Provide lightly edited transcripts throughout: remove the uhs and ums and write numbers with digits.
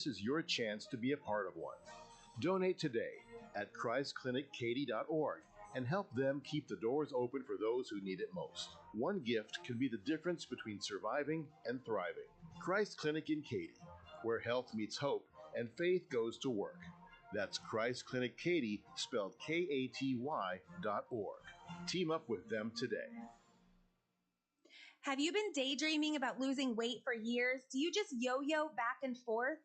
This is your chance to be a part of one. Donate today at ChristClinicKaty.org and help them keep the doors open for those who need it most. One gift can be the difference between surviving and thriving. Christ Clinic in Katy, where health meets hope and faith goes to work. That's Christ Clinic Katy, spelled KATY.org. Team up with them today. Have you been daydreaming about losing weight for years? Do you just yo-yo back and forth?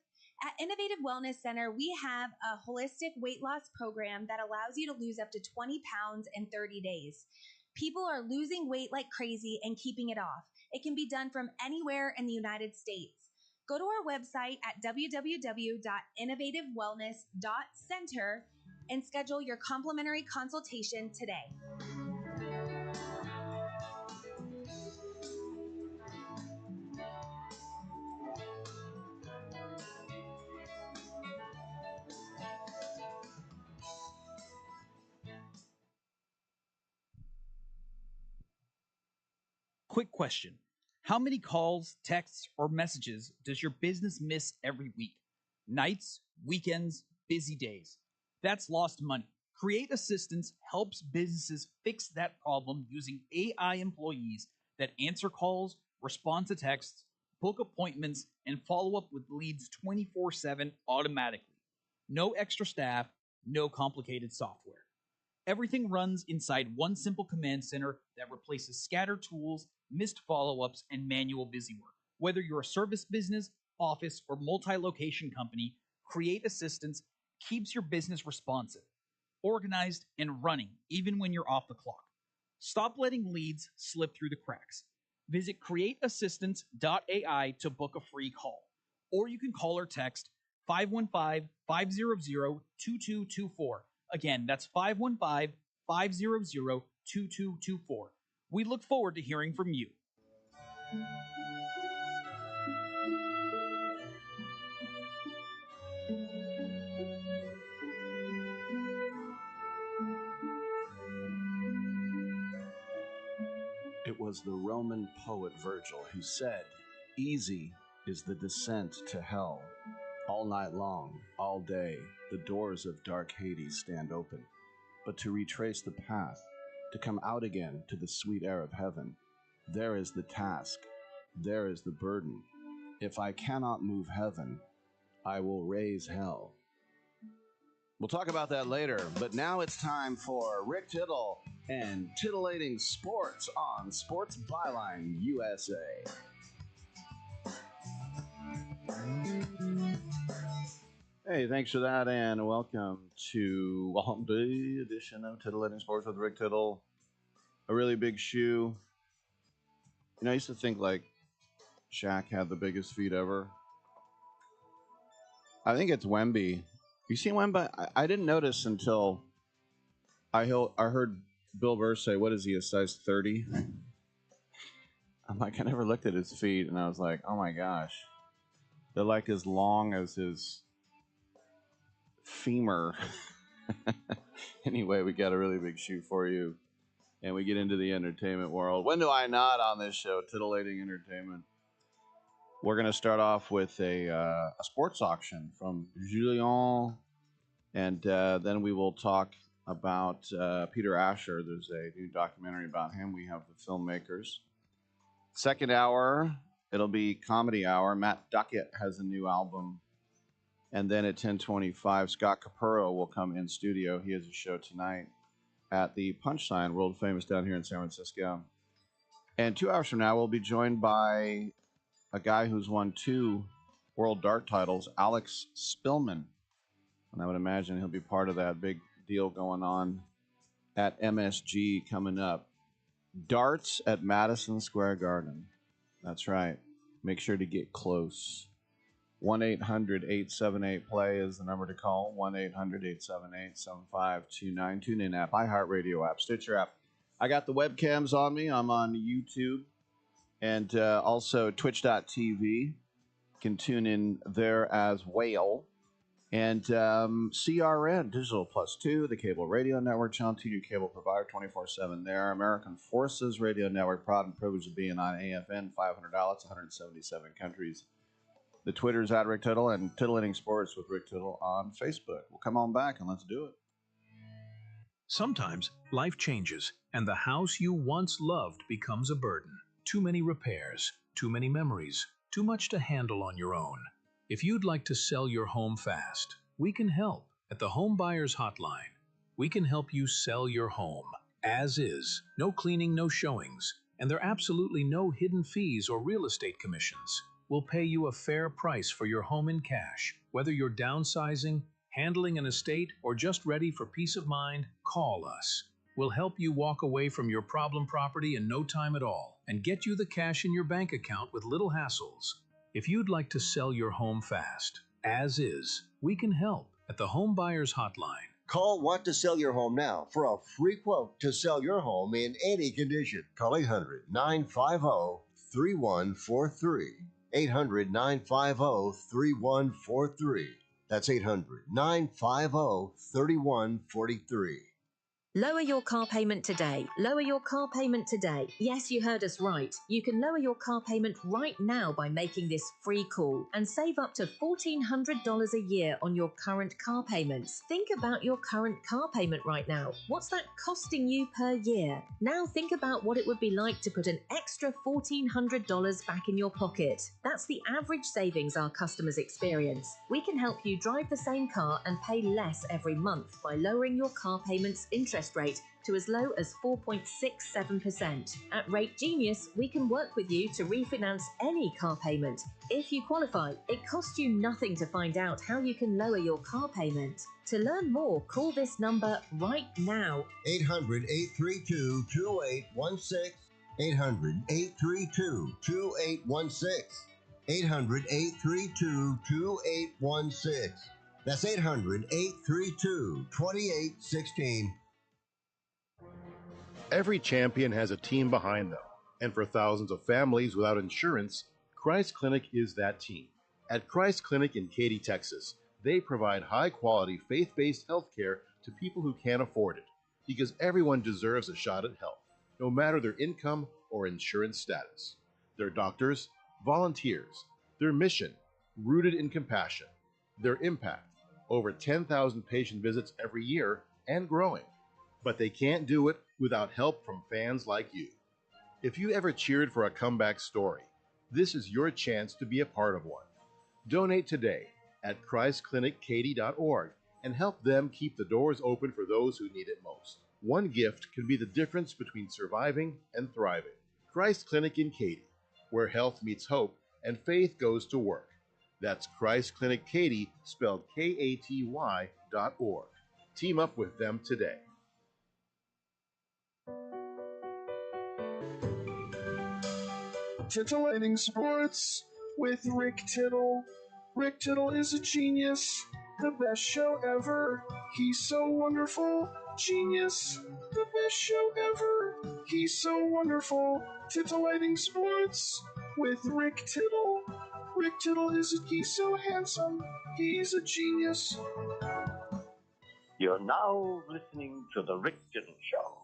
At Innovative Wellness Center, we have a holistic weight loss program that allows you to lose up to 20 pounds in 30 days. People are losing weight like crazy and keeping it off. It can be done from anywhere in the United States. Go to our website at www.innovativewellness.center and schedule your complimentary consultation today. Quick question. How many calls, texts, or messages does your business miss every week? Nights, weekends, busy days. That's lost money. Create Assistance helps businesses fix that problem using AI employees that answer calls, respond to texts, book appointments, and follow up with leads 24/7 automatically. No extra staff, no complicated software. Everything runs inside one simple command center that replaces scattered tools, missed follow-ups, and manual busy work. Whether you're a service business, office, or multi-location company, Create Assistance keeps your business responsive, organized, and running even when you're off the clock. Stop letting leads slip through the cracks. Visit createassistance.ai to book a free call. Or you can call or text 515-500-2224. Again, that's 515-500-2224. We look forward to hearing from you. It was the Roman poet Virgil who said, "Easy is the descent to hell. All night long, all day, the doors of dark Hades stand open. But to retrace the path, to come out again to the sweet air of heaven, there is the task, there is the burden. If I cannot move heaven, I will raise hell." We'll talk about that later, but now it's time for Rick Tittle and Titillating Sports on Sports Byline USA. Hey, thanks for that, and welcome to the edition of Titillating Sports with Rick Tittle. A really big shoe. You know, I used to think like Shaq had the biggest feet ever. I think it's Wemby. You see Wemby? I didn't notice until I heard Bill Burr say, "What is he, a size 30?" I'm like, I never looked at his feet, and I was like, oh my gosh. They're like as long as his femur. Anyway, we got a really big shoe for you, and we get into the entertainment world. When do I not on this show? Titillating entertainment. We're going to start off with a sports auction from Julien, and then we will talk about Peter Asher. There's a new documentary about him. We have the filmmakers. Second hour, it'll be comedy hour. Matt Duckett has a new album. And then at 10:25, Scott Capurro will come in studio. He has a show tonight at the Punch Sign, world famous down here in San Francisco. And 2 hours from now, we'll be joined by a guy who's won 2 world dart titles, Alex Spillman. And I would imagine he'll be part of that big deal going on at MSG coming up. Darts at Madison Square Garden. That's right. Make sure to get close. 1-800-878-PLAY is the number to call. 1-800-878-7529. Tune in app, iHeartRadio app, Stitcher app. I got the webcams on me. I'm on YouTube. And also Twitch.tv. You can tune in there as well. And CRN, Digital Plus 2, the cable radio network, channel 2, new cable provider, 24/7 there. American Forces Radio Network, proud and privileged of being on AFN, 500 outlets, 177 countries. The Twitter's at Rick Tittle, and Titillating Sports with Rick Tittle on Facebook. Well, come on back and let's do it. Sometimes life changes, and the house you once loved becomes a burden. Too many repairs, too many memories, too much to handle on your own. If you'd like to sell your home fast, we can help at the Home Buyers Hotline. We can help you sell your home as is, no cleaning, no showings, and there are absolutely no hidden fees or real estate commissions. We'll pay you a fair price for your home in cash. Whether you're downsizing, handling an estate, or just ready for peace of mind, call us. We'll help you walk away from your problem property in no time at all and get you the cash in your bank account with little hassles. If you'd like to sell your home fast, as is, we can help at the Home Buyers Hotline. Call Want to Sell Your Home now for a free quote to sell your home in any condition. Call 800-950-3143. 800-950-3143. That's 800-950-3143. Lower your car payment today. Lower your car payment today. Yes, you heard us right. You can lower your car payment right now by making this free call and save up to $1,400 a year on your current car payments. Think about your current car payment right now. What's that costing you per year? Now think about what it would be like to put an extra $1,400 back in your pocket. That's the average savings our customers experience. We can help you drive the same car and pay less every month by lowering your car payment's interest rate to as low as 4.67%. At Rate Genius, we can work with you to refinance any car payment. If you qualify, it costs you nothing to find out how you can lower your car payment. To learn more, call this number right now. 800-832-2816. 800-832-2816. 800-832-2816. That's 800-832-2816. Every champion has a team behind them, and for thousands of families without insurance, Christ Clinic is that team. At Christ Clinic in Katy, Texas, they provide high-quality, faith-based health care to people who can't afford it, because everyone deserves a shot at health, no matter their income or insurance status. Their doctors, volunteers, their mission, rooted in compassion, their impact, over 10,000 patient visits every year and growing. But they can't do it without help from fans like you. If you ever cheered for a comeback story, this is your chance to be a part of one. Donate today at ChristClinicKaty.org and help them keep the doors open for those who need it most. One gift can be the difference between surviving and thriving. Christ Clinic in Katy, where health meets hope and faith goes to work. That's Christ Clinic Katy, spelled KATY.org. Team up with them today. Titillating Sports with Rick Tittle. Rick Tittle is a genius, the best show ever. He's so wonderful, genius, the best show ever. He's so wonderful. Titillating Sports with Rick Tittle. Rick Tittle he's so handsome, he's a genius. You're now listening to the Rick Tittle Show.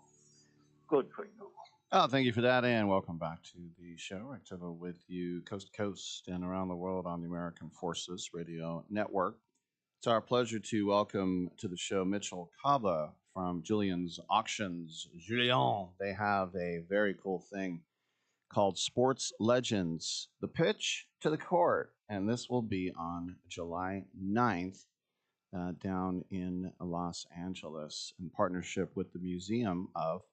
Good for you. Oh, thank you for that, and welcome back to the show. Rick Tittle with you coast to coast and around the world on the American Forces Radio Network. It's our pleasure to welcome to the show Mitchell Kaba from Julian's Auctions. Julien, they have a very cool thing called Sports Legends, the pitch to the court, and this will be on July 9th down in Los Angeles in partnership with the Museum of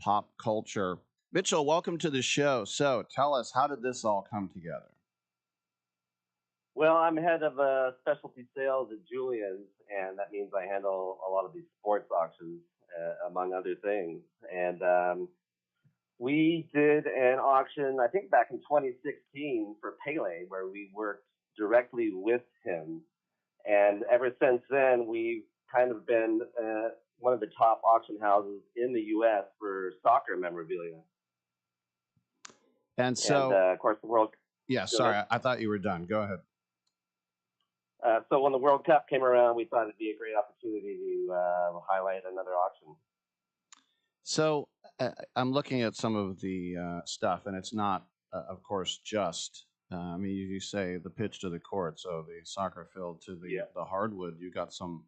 Pop Culture. Mitchell, welcome to the show. So tell us, how did this all come together? Well, I'm head of specialty sales at Julian's, and that means I handle a lot of these sports auctions, among other things. And we did an auction, I think back in 2016 for Pele, where we worked directly with him. And ever since then, we've kind of been one of the top auction houses in the U.S. for soccer memorabilia. And so, of course, the World. Yeah, sorry, I thought you were done. Go ahead. So when the World Cup came around, we thought it'd be a great opportunity to highlight another auction. So I'm looking at some of the stuff, and it's not, of course, just I mean, you say the pitch to the court, so the soccer field to the hardwood. You got some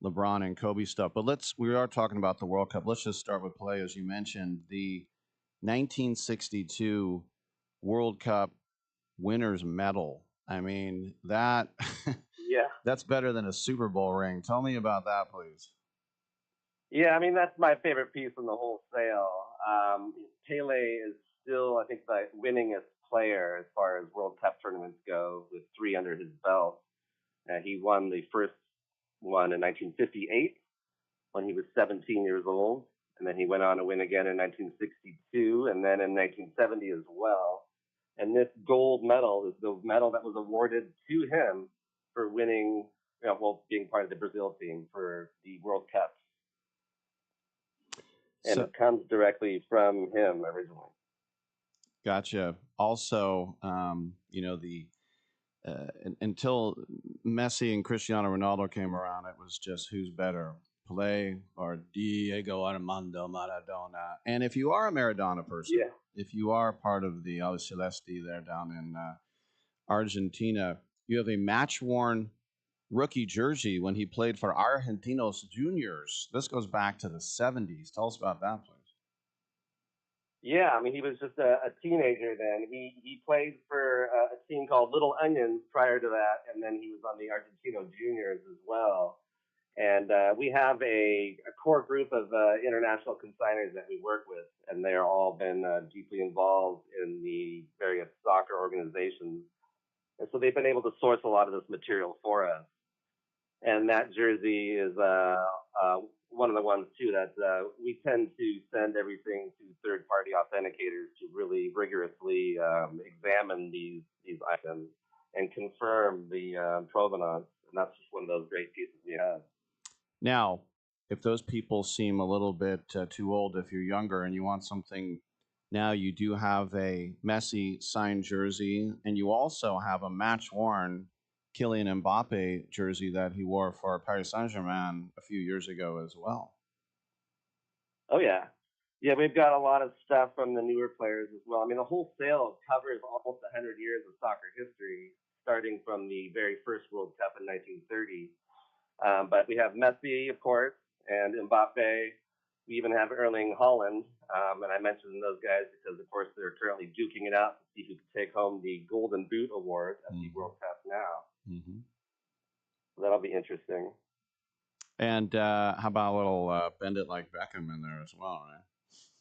LeBron and Kobe stuff. But we are talking about the World Cup. Let's just start with play, as you mentioned. The 1962 World Cup winners medal. I mean, that Yeah. that's better than a Super Bowl ring. Tell me about that, please. Yeah, I mean, that's my favorite piece in the whole sale. Pele is still, I think, the winningest player as far as World Cup tournaments go, with 3 under his belt. He won the first one in 1958 when he was 17 years old, and then he went on to win again in 1962, and then in 1970 as well. And this gold medal is the medal that was awarded to him for winning, being part of the Brazil team for the World Cup. And it comes directly from him originally. Gotcha. Also, until Messi and Cristiano Ronaldo came around, it was just who's better, Pelé or Diego Armando Maradona. And if you are a Maradona person, if you are part of the Albiceleste there down in Argentina, you have a match-worn rookie jersey when he played for Argentinos Juniors. This goes back to the 70s. Tell us about that, please. Yeah, I mean, he was just a teenager then. He played for a team called Little Onions prior to that, and then he was on the Argentino Juniors as well. And we have a core group of international consigners that we work with, and they are all been deeply involved in the various soccer organizations. And so they've been able to source a lot of this material for us. And that jersey is one of the ones, too, that we tend to send everything to third-party authenticators to really rigorously examine these items and confirm the provenance. And that's just one of those great pieces we have. Now, if those people seem a little bit too old, if you're younger and you want something, now you do have a Messi signed jersey, and you also have a match-worn Kylian Mbappe jersey that he wore for Paris Saint-Germain a few years ago as well. Oh, yeah. Yeah, we've got a lot of stuff from the newer players as well. I mean, the whole sale covers almost 100 years of soccer history, starting from the very first World Cup in 1930. But we have Messi, of course, and Mbappe. We even have Erling Haaland. And I mentioned those guys because, of course, they're currently duking it out to see who can take home the Golden Boot Award at the World Cup now. Mm-hmm. So that'll be interesting. And how about a little Bend It Like Beckham in there as well, right?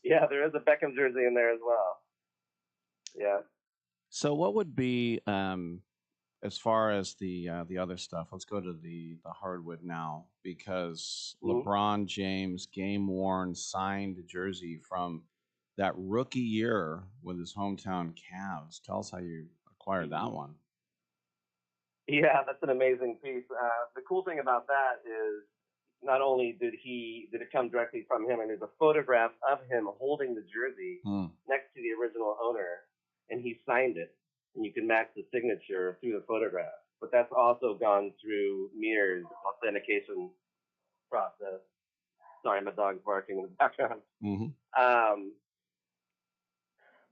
Yeah, there is a Beckham jersey in there as well. Yeah. So what would be, as far as the other stuff, let's go to the hardwood now, because LeBron James game-worn signed jersey from that rookie year with his hometown Cavs. Tell us how you acquired that one. Yeah, that's an amazing piece. The cool thing about that is not only did it come directly from him, and there's a photograph of him holding the jersey next to the original owner, and he signed it, and you can match the signature through the photograph. But that's also gone through Mir's authentication process. Sorry, my dog's barking in the background. Mm-hmm.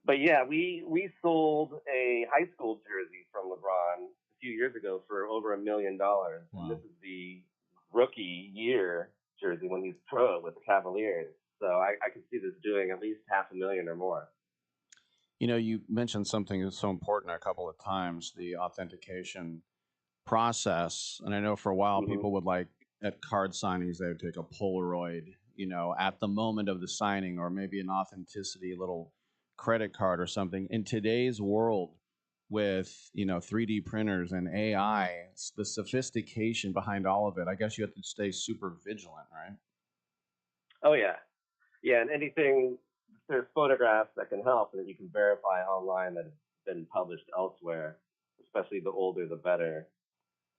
But yeah, we sold a high school jersey from LeBron a few years ago for over $1 million. Wow. And this is the rookie year jersey when he's pro with the Cavaliers. So I could see this doing at least $500,000 or more. You know, you mentioned something that's so important a couple of times, the authentication process. And I know for a while people would at card signings, they would take a Polaroid, at the moment of the signing, or maybe an authenticity little credit card or something. In today's world with, 3D printers and AI, the sophistication behind all of it, I guess you have to stay super vigilant, right? Oh, yeah. Yeah, and there's photographs that can help that you can verify online that have been published elsewhere, especially the older the better.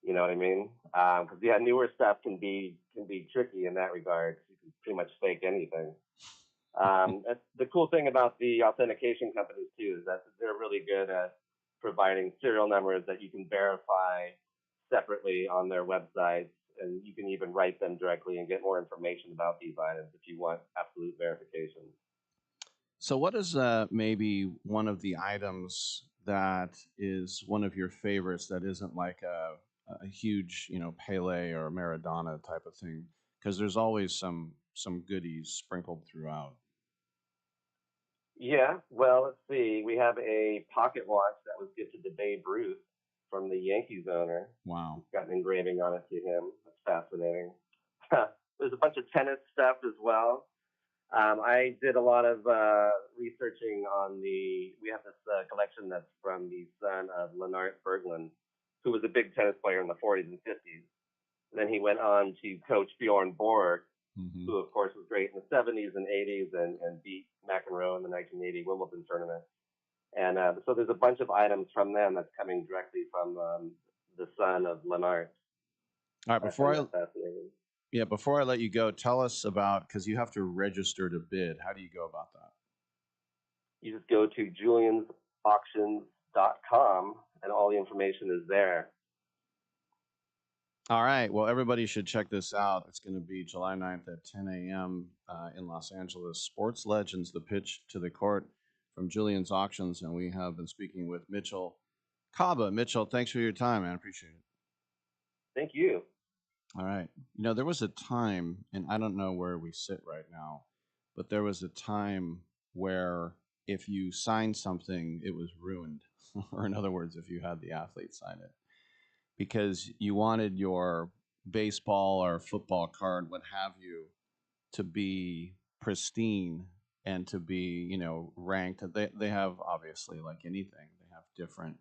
You know what I mean? Because newer stuff can be tricky in that regard. You can pretty much fake anything. The cool thing about the authentication companies too is that they're really good at providing serial numbers that you can verify separately on their websites, and you can even write them directly and get more information about these items if you want absolute verification. So what is maybe one of the items that is one of your favorites that isn't like a huge, Pele or Maradona type of thing? Because there's always some goodies sprinkled throughout. Yeah, well, let's see. We have a pocket watch that was gifted to Babe Ruth from the Yankees owner. Wow. Got an engraving on it to him. That's fascinating. There's a bunch of tennis stuff as well. I did a lot of researching on we have this collection that's from the son of Lennart Berglund, who was a big tennis player in the 40s and 50s. And then he went on to coach Bjorn Borg, who of course was great in the 70s and 80s and beat McEnroe in the 1980 Wimbledon tournament. And so there's a bunch of items from them that's coming directly from the son of Lennart. All right, before I let you go, tell us about, because you have to register to bid. How do you go about that? You just go to juliansauctions.com and all the information is there. All right. Well, everybody should check this out. It's going to be July 9th at 10 a.m. In Los Angeles. Sports Legends, the pitch to the court from Julian's Auctions. And we have been speaking with Mitchell Kaba. Mitchell, thanks for your time, man. I appreciate it. Thank you. All right. There was a time, and I don't know where we sit right now, but there was a time where if you signed something, it was ruined. Or in other words, if you had the athlete sign it. Because you wanted your baseball or football card, what have you, to be pristine and to be, ranked. They have, obviously, like anything, they have different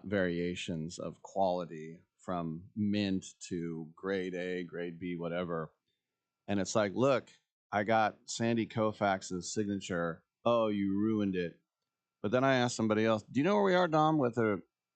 variations of quality from mint to grade A, grade B, whatever. And it's like, look, I got Sandy Koufax's signature. Oh, you ruined it. But then I asked somebody else, do you know where we are, Dom,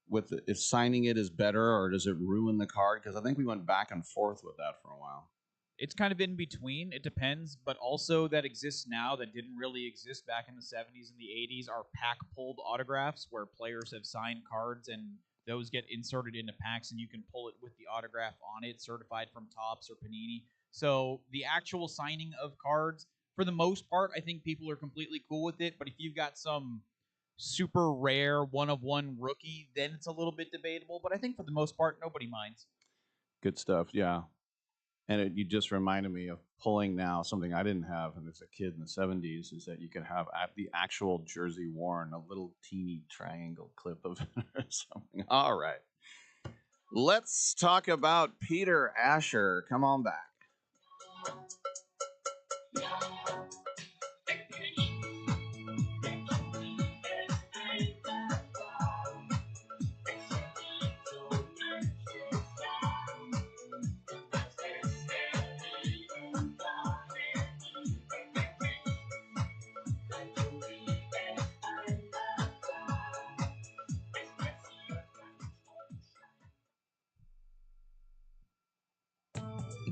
if signing it is better or does it ruin the card? Because I think we went back and forth with that for a while. It's kind of in between. It depends, but also that exists now that didn't really exist back in the 70s and the 80s are pack-pulled autographs where players have signed cards and those get inserted into packs and you can pull it with the autograph on it, certified from Topps or Panini. So the actual signing of cards, for the most part, I think people are completely cool with it, but if you've got some super rare one-of-one rookie, then it's a little bit debatable, but I think for the most part, nobody minds. Good stuff, yeah. And you just reminded me of pulling now something I didn't have as a kid in the 70s, is that you could have the actual jersey worn, a little teeny triangle clip of it or something. All right. Let's talk about Peter Asher. Come on back.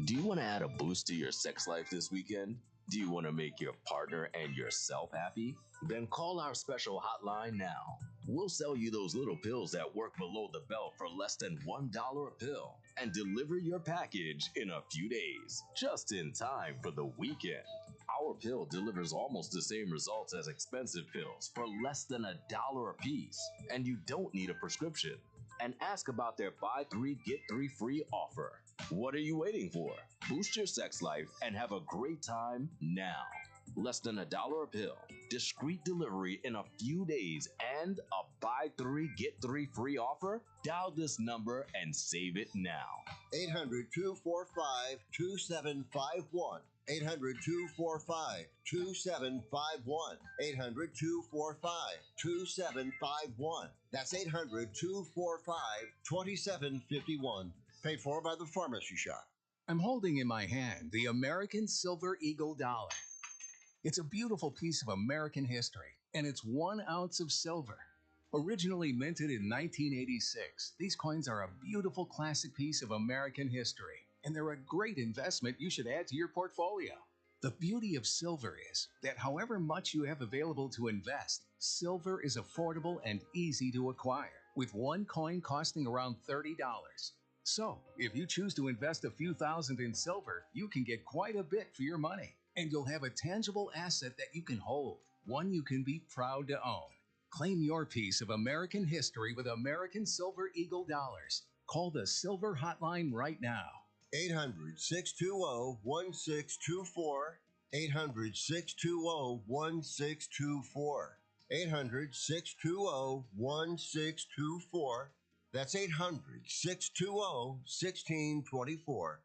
Do you want to add a boost to your sex life this weekend? Do you want to make your partner and yourself happy? Then call our special hotline now. We'll sell you those little pills that work below the belt for less than $1 a pill and deliver your package in a few days, just in time for the weekend. Our pill delivers almost the same results as expensive pills for less than $1 a piece, and you don't need a prescription. And ask about their buy 3 get 3 free offer. What are you waiting for? Boost your sex life and have a great time now. Less than $1 a pill, discreet delivery in a few days, and a buy 3 get 3 free offer? Dial this number and save it now. 800-245-2751. 800-245-2751. 800-245-2751. That's 800-245-2751. Paid for by the Pharmacy Shop. I'm holding in my hand the American Silver Eagle Dollar. It's a beautiful piece of American history, and it's 1 ounce of silver. Originally minted in 1986, these coins are a beautiful classic piece of American history, and they're a great investment you should add to your portfolio. The beauty of silver is that however much you have available to invest, silver is affordable and easy to acquire, with one coin costing around $30. So, if you choose to invest a few thousand in silver, you can get quite a bit for your money, and you'll have a tangible asset that you can hold, one you can be proud to own. Claim your piece of American history with American Silver Eagle dollars. Call the Silver Hotline right now. 800-620-1624. 800-620-1624. 800-620-1624. That's 800-620-1624.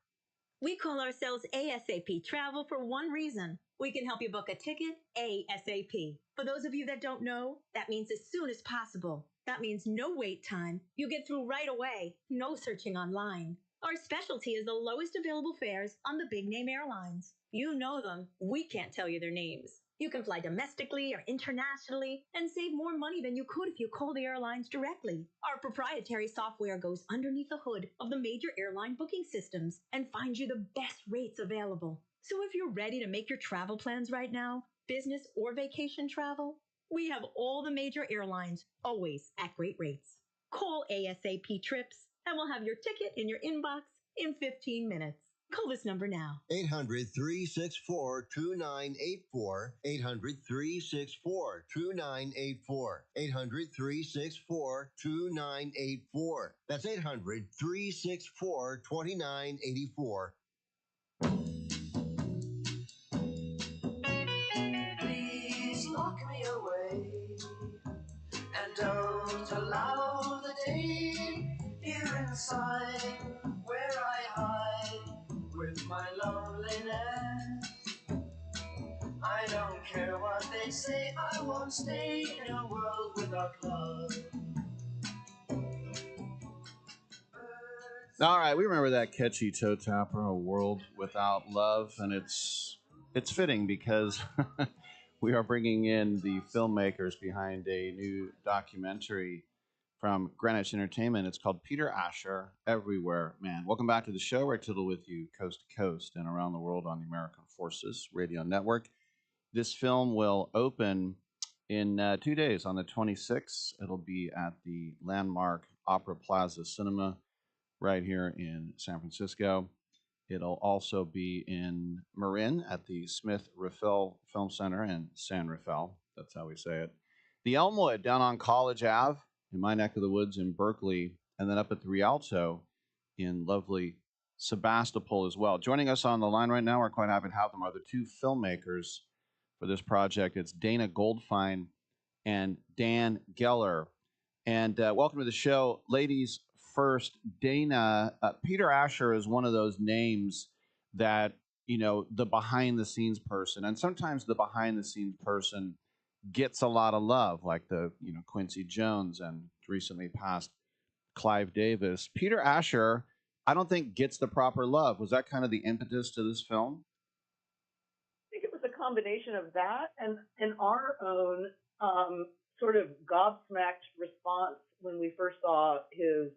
We call ourselves ASAP Travel for one reason. We can help you book a ticket ASAP. For those of you that don't know, that means as soon as possible. That means no wait time. You get through right away. No searching online. Our specialty is the lowest available fares on the big name airlines. You know them. We can't tell you their names. You can fly domestically or internationally and save more money than you could if you call the airlines directly. Our proprietary software goes underneath the hood of the major airline booking systems and finds you the best rates available. So if you're ready to make your travel plans right now, business or vacation travel, we have all the major airlines, always at great rates. Call ASAP Trips and we'll have your ticket in your inbox in 15 minutes. Call this number now. 800-364-2984. 800-364-2984. 800-364-2984. That's 800-364-2984. Please lock me away and don't allow the day here inside where I hide with my loneliness. I don't care what they say, I won't stay in a world without love. All right, we remember that catchy toe tapper, "A World Without Love," and it's fitting because we are bringing in the filmmakers behind a new documentary from Greenwich Entertainment. It's called Peter Asher, Everywhere Man. Welcome back to the show. Rick Tittle with you coast to coast and around the world on the American Forces Radio Network. This film will open in 2 days on the 26th. It'll be at the landmark Opera Plaza Cinema right here in San Francisco. It'll also be in Marin at the Smith Rafael Film Center in San Rafael. That's how we say it. The Elmwood down on College Ave in my neck of the woods in Berkeley, and then up at the Rialto in lovely Sebastopol as well. Joining us on the line right now, we're quite happy to have them, are the two filmmakers for this project. It's Dana Goldfein and Dan Geller. And welcome to the show. Ladies first, Dana, Peter Asher is one of those names that, you know, the behind-the-scenes person, and sometimes the behind-the-scenes person gets a lot of love, like the, you know, Quincy Jones and recently passed Clive Davis. Peter Asher, I don't think gets the proper love. Was that kind of the impetus to this film? I think it was a combination of that and our own sort of gobsmacked response when we first saw his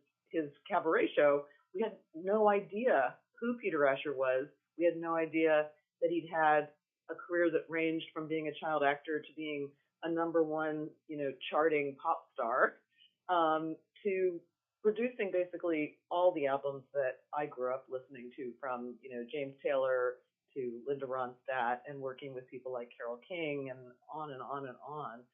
cabaret show. We had no idea who Peter Asher was. We had no idea that he'd had a career that ranged from being a child actor to being a #1, you know, charting pop star, to producing basically all the albums that I grew up listening to, from, you know, James Taylor to Linda Ronstadt, and working with people like Carole King and on and on and on.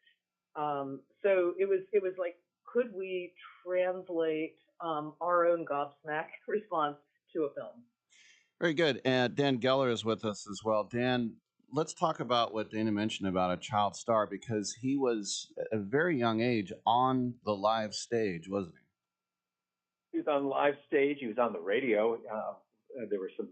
So it was like, could we translate our own gobsmack response to a film? Very good. And Dan Geller is with us as well. Dan, let's talk about what Dana mentioned about a child star, because he was at a very young age on the live stage, wasn't he? He was on live stage. He was on the radio. There were some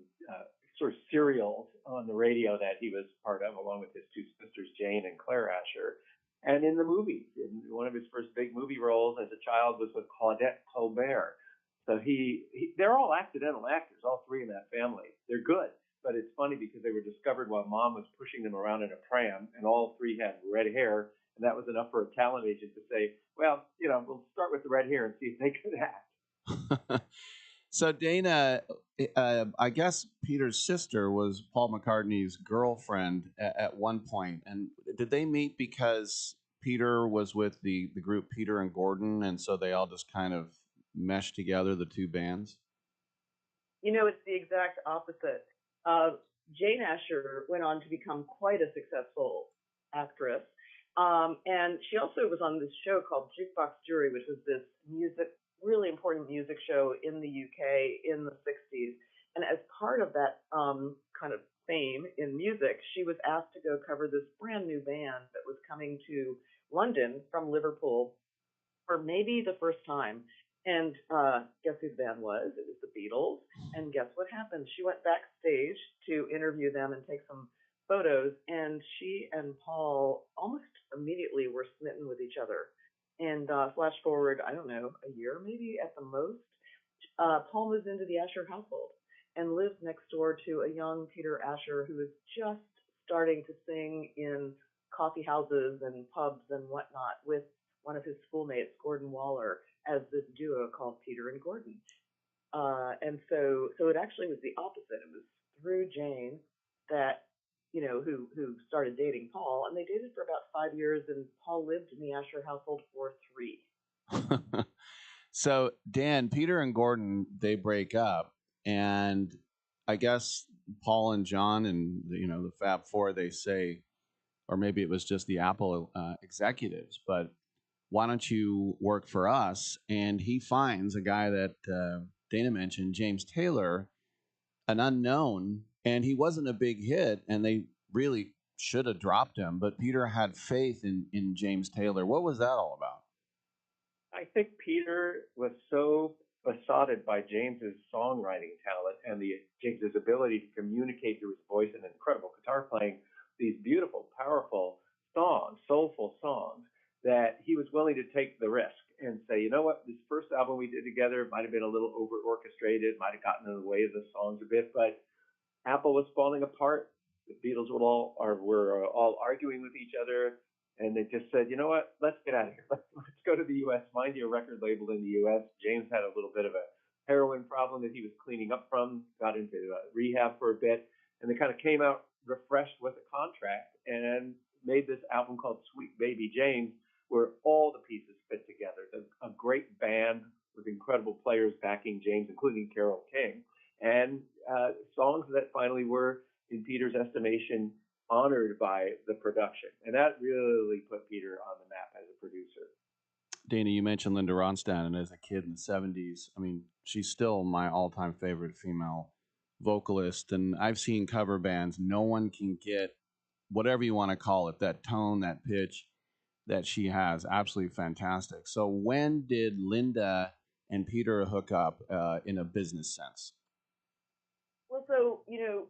sort of serials on the radio that he was part of, along with his two sisters, Jane and Claire Asher. And in the movies, in one of his first big movie roles as a child was with Claudette Colbert. So they're all accidental actors, all three in that family. They're good, but it's funny because they were discovered while mom was pushing them around in a pram, and all three had red hair, and that was enough for a talent agent to say, well, you know, we'll start with the red hair and see if they could act. So Dana, I guess Peter's sister was Paul McCartney's girlfriend at one point. And did they meet because Peter was with the group Peter and Gordon, and so they all just kind of meshed together, the two bands? You know, it's the exact opposite. Jane Asher went on to become quite a successful actress. And she also was on this show called Jukebox Jury, which was this really important music show in the UK in the 60s. And as part of that kind of fame in music, she was asked to go cover this brand new band that was coming to London from Liverpool for maybe the first time. And guess who the band was? It was the Beatles. And guess what happened? She went backstage to interview them and take some photos, and she and Paul almost immediately were smitten with each other. And flash forward, I don't know, a year maybe at the most, Paul moves into the Asher household and lives next door to a young Peter Asher who is just starting to sing in coffee houses and pubs and whatnot with one of his schoolmates, Gordon Waller, as this duo called Peter and Gordon. And so it actually was the opposite. It was through Jane that, who started dating Paul, and they dated for about 5 years, and Paul lived in the Asher household for 3. So, Dan, Peter and Gordon, they break up, and I guess Paul and John and the Fab Four, they say, or maybe it was just the Apple executives, but why don't you work for us? And he finds a guy that Dana mentioned, James Taylor, an unknown, and he wasn't a big hit, and they really should have dropped him, but Peter had faith in James Taylor. What was that all about? I think Peter was so besotted by James's songwriting talent and James's ability to communicate through his voice and incredible guitar playing these beautiful, powerful songs, soulful songs, that he was willing to take the risk and say, you know what, this first album we did together might have been a little over orchestrated, might have gotten in the way of the songs a bit, but Apple was falling apart. The Beatles were all arguing with each other, and they just said, you know what, let's get out of here. Let's go to the U.S., find you a record label in the U.S. James had a little bit of a heroin problem that he was cleaning up from, got into rehab for a bit, and they kind of came out refreshed with a contract and made this album called Sweet Baby James, where all the pieces fit together. A great band with incredible players backing James, including Carole King, and songs that finally were, in Peter's estimation, honored by the production. And that really put Peter on the map as a producer. Dana, you mentioned Linda Ronstadt, and as a kid in the 70s, I mean, she's still my all-time favorite female vocalist, and I've seen cover bands. No one can get whatever you want to call it, that tone, that pitch that she has. Absolutely fantastic. So when did Linda and Peter hook up in a business sense? Well, so,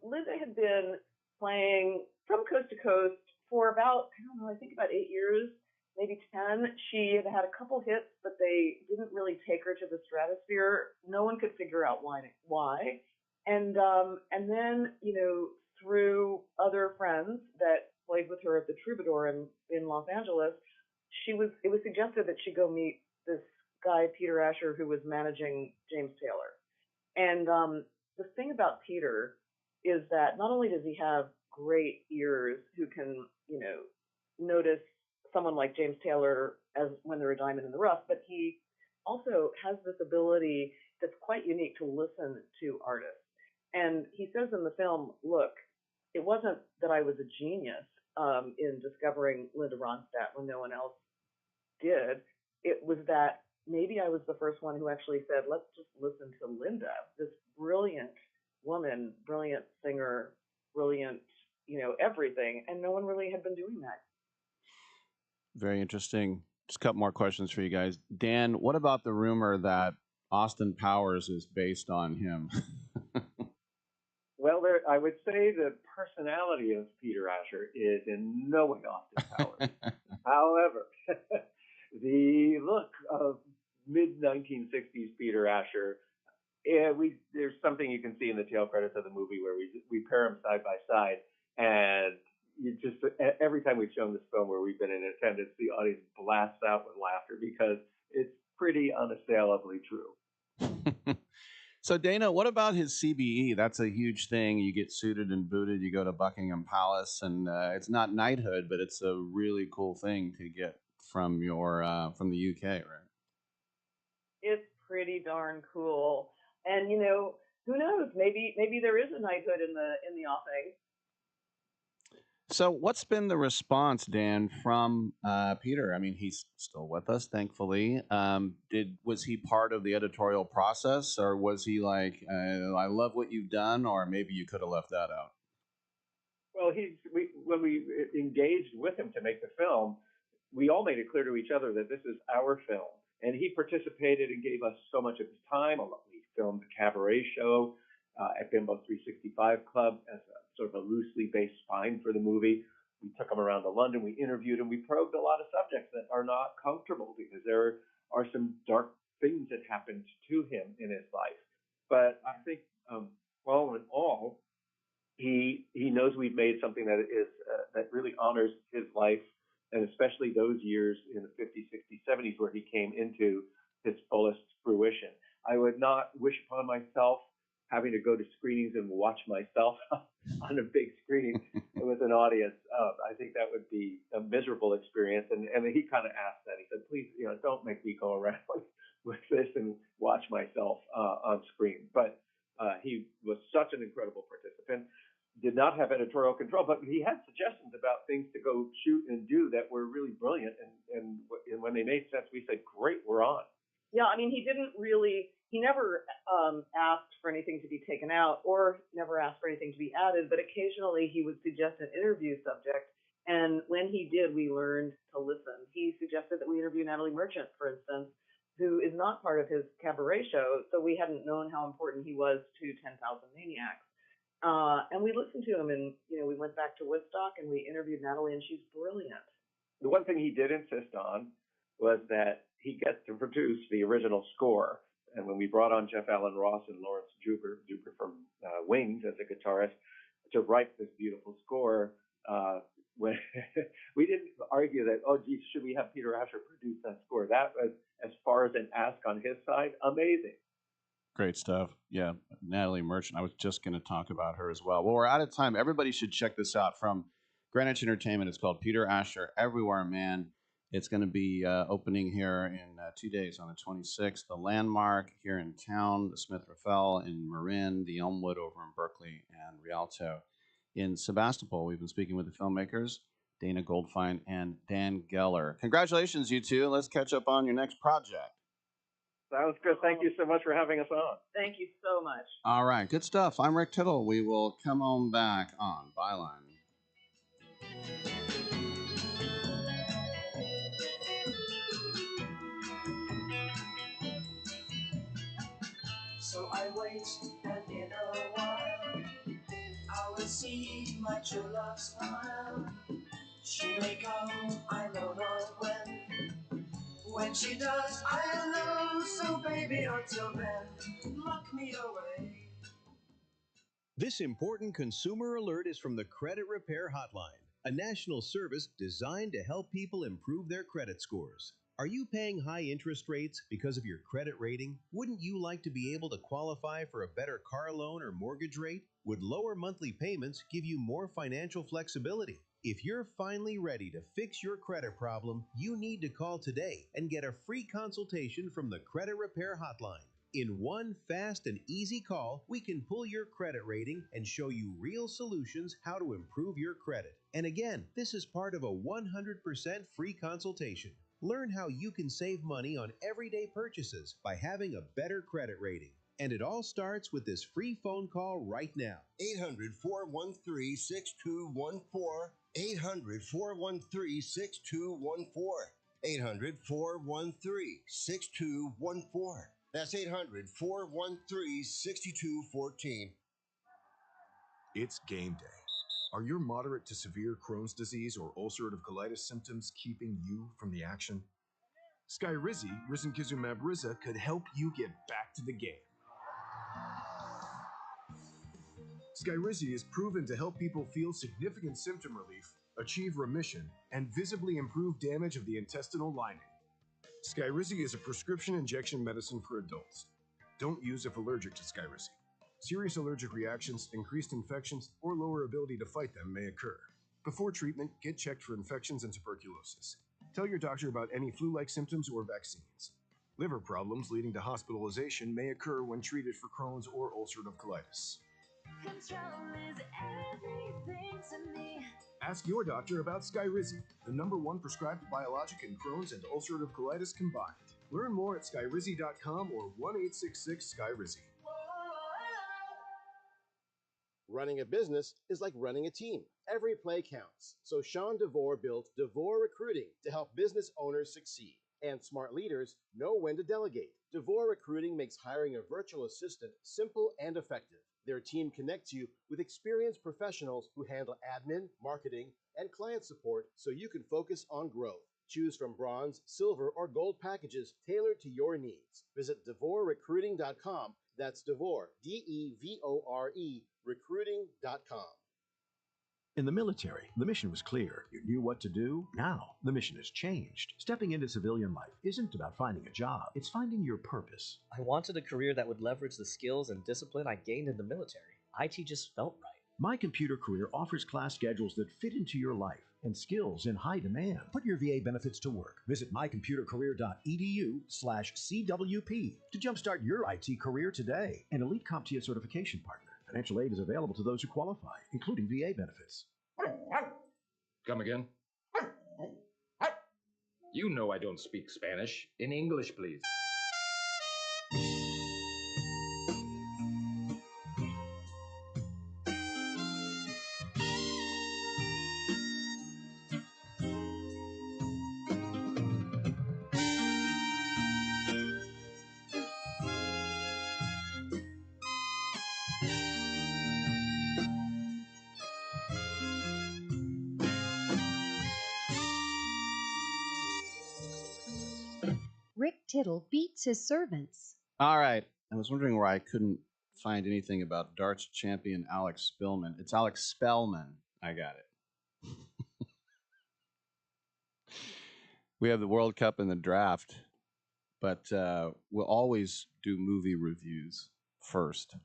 Linda had been playing from coast to coast for about, I think about 8 years, maybe 10. She had had a couple hits, but they didn't really take her to the stratosphere. No one could figure out why. And then, through other friends that played with her at the Troubadour in Los Angeles, it was suggested that she go meet this guy, Peter Asher, who was managing James Taylor. And the thing about Peter is that not only does he have great ears who can, notice someone like James Taylor as when they're a diamond in the rough, but he also has this ability that's quite unique to listen to artists. And he says in the film, look, it wasn't that I was a genius in discovering Linda Ronstadt when no one else did. It was that maybe I was the first one who actually said, let's just listen to Linda, this brilliant woman, brilliant singer, brilliant, everything. And no one really had been doing that. Very interesting. Just a couple more questions for you guys. Dan, what about the rumor that Austin Powers is based on him? Well, I would say the personality of Peter Asher is in no way Austin Powers. However, the look of mid-1960s Peter Asher, there's something you can see in the tail credits of the movie where we pair them side by side, and every time we've shown this film where we've been in attendance, the audience blasts out with laughter because it's pretty unassailably true. So, Dana, what about his CBE? That's a huge thing. You get suited and booted. You go to Buckingham Palace, and it's not knighthood, but it's a really cool thing to get from from the UK, right? It's pretty darn cool. And who knows? Maybe there is a knighthood in the offing. So, what's been the response, Dan, from Peter? I mean, he's still with us, thankfully. Was he part of the editorial process, or was he like, "I love what you've done," or maybe you could have left that out? Well, when we engaged with him to make the film, we all made it clear to each other that this is our film, and he participated and gave us so much of his time. We filmed the Cabaret show at Bimbo 365 Club as a sort of a loosely based spine for the movie. We took him around to London. We interviewed him. We probed a lot of subjects that are not comfortable because there are some dark things that happened to him in his life. But I think, all in all, he knows we've made something that is that really honors his life, and especially those years in the 50s, 60s, 70s where he came into his fullest fruition. I would not wish upon myself having to go to screenings and watch myself on a big screen with an audience. I think that would be a miserable experience. And he kind of asked that. He said, please, don't make me go around with this and watch myself on screen. But he was such an incredible participant, did not have editorial control, but he had suggestions about things to go shoot and do that were really brilliant. And when they made sense, we said, great, we're on. Yeah, I mean, he never asked for anything to be taken out or never asked for anything to be added, but occasionally he would suggest an interview subject. And when he did, we learned to listen. He suggested that we interview Natalie Merchant, for instance, who is not part of his Cabaret show, so we hadn't known how important he was to 10,000 Maniacs. And we listened to him, and we went back to Woodstock and we interviewed Natalie, and she's brilliant. The one thing he did insist on was that he gets to produce the original score. And when we brought on Jeff Allen Ross and Lawrence Juber from Wings as a guitarist to write this beautiful score, when we didn't argue that, oh, geez, should we have Peter Asher produce that score? That was, as far as an ask on his side, amazing. Great stuff. Yeah, Natalie Merchant. I was just going to talk about her as well. Well, we're out of time. Everybody should check this out from Greenwich Entertainment. It's called Peter Asher Everywhere Man. It's going to be opening here in 2 days on the 26th. The Landmark here in town, the Smith Raffel in Marin, the Elmwood over in Berkeley, and Rialto in Sebastopol. We've been speaking with the filmmakers, Dana Goldfein and Dan Geller. Congratulations, you two. Let's catch up on your next project. Sounds good. Thank you so much for having us on. Thank you so much. All right, good stuff. I'm Rick Tittle. We will come on back on Byline. So I wait, and in a while I will see my true love smile. She may come, I know not when. When she does, I'll know. So baby, until then, lock me away. This important consumer alert is from the Credit Repair Hotline, a national service designed to help people improve their credit scores. Are you paying high interest rates because of your credit rating? Wouldn't you like to be able to qualify for a better car loan or mortgage rate? Would lower monthly payments give you more financial flexibility? If you're finally ready to fix your credit problem, you need to call today and get a free consultation from the Credit Repair Hotline. In one fast and easy call, we can pull your credit rating and show you real solutions how to improve your credit. And again, this is part of a 100% free consultation. Learn how you can save money on everyday purchases by having a better credit rating. And it all starts with this free phone call right now. 800-413-6214. 800-413-6214. 800-413-6214. That's 800-413-6214. It's game day. Are your moderate to severe Crohn's disease or ulcerative colitis symptoms keeping you from the action? Skyrizi, risankizumab Riza, could help you get back to the game. Skyrizi is proven to help people feel significant symptom relief, achieve remission, and visibly improve damage of the intestinal lining. Skyrizi is a prescription injection medicine for adults. Don't use if allergic to Skyrizi. Serious allergic reactions, increased infections, or lower ability to fight them may occur. Before treatment, get checked for infections and tuberculosis. Tell your doctor about any flu-like symptoms or vaccines. Liver problems leading to hospitalization may occur when treated for Crohn's or ulcerative colitis. Control is everything to me. Ask your doctor about Skyrizi, the #1 prescribed biologic in Crohn's and ulcerative colitis combined. Learn more at skyrizi.com or 1-866-SKYRIZI. Running a business is like running a team. Every play counts. So Sean DeVore built DeVore Recruiting to help business owners succeed. And smart leaders know when to delegate. DeVore Recruiting makes hiring a virtual assistant simple and effective. Their team connects you with experienced professionals who handle admin, marketing, and client support so you can focus on growth. Choose from bronze, silver, or gold packages tailored to your needs. Visit DeVoreRecruiting.com. That's DeVore, DEVORE, recruiting.com. In the military, the mission was clear. You knew what to do. Now, the mission has changed. Stepping into civilian life isn't about finding a job. It's finding your purpose. I wanted a career that would leverage the skills and discipline I gained in the military. IT just felt right. My Computer Career offers class schedules that fit into your life and skills in high demand. Put your VA benefits to work. Visit mycomputercareer.edu/CWP to jumpstart your IT career today. An elite CompTIA certification partner. Financial aid is available to those who qualify, including VA benefits. Come again? You know I don't speak Spanish. In English, please. Rick Tittle beats his servants. All right. I was wondering why I couldn't find anything about darts champion Alex Spillman. It's Alex Spellman. I got it. We have the World Cup and the draft, but we'll always do movie reviews first.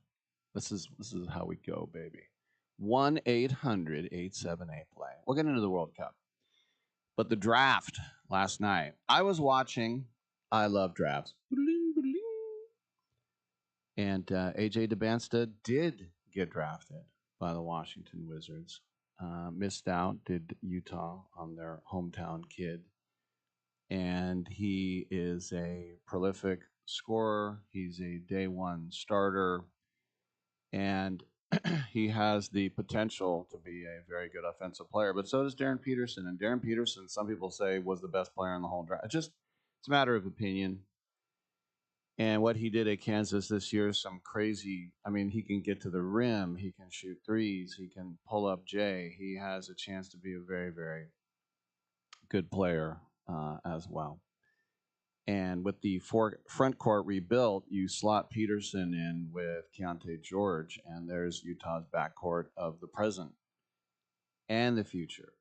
This is how we go, baby. 1-800-878-PLAY. We'll get into the World Cup. But the draft last night, I was watching. I love drafts. And AJ DeBansta did get drafted by the Washington Wizards. Missed out, did Utah on their hometown kid. And he is a prolific scorer. He's a day one starter. And he has the potential to be a very good offensive player. But so does Darren Peterson. And Darren Peterson, some people say, was the best player in the whole draft. It's a matter of opinion. And what he did at Kansas this year is some crazy. I mean, he can get to the rim. He can shoot threes. He can pull up J. He has a chance to be a very, very good player as well. And with the front court rebuilt, you slot Peterson in with Keontae George, and there's Utah's backcourt of the present and the future.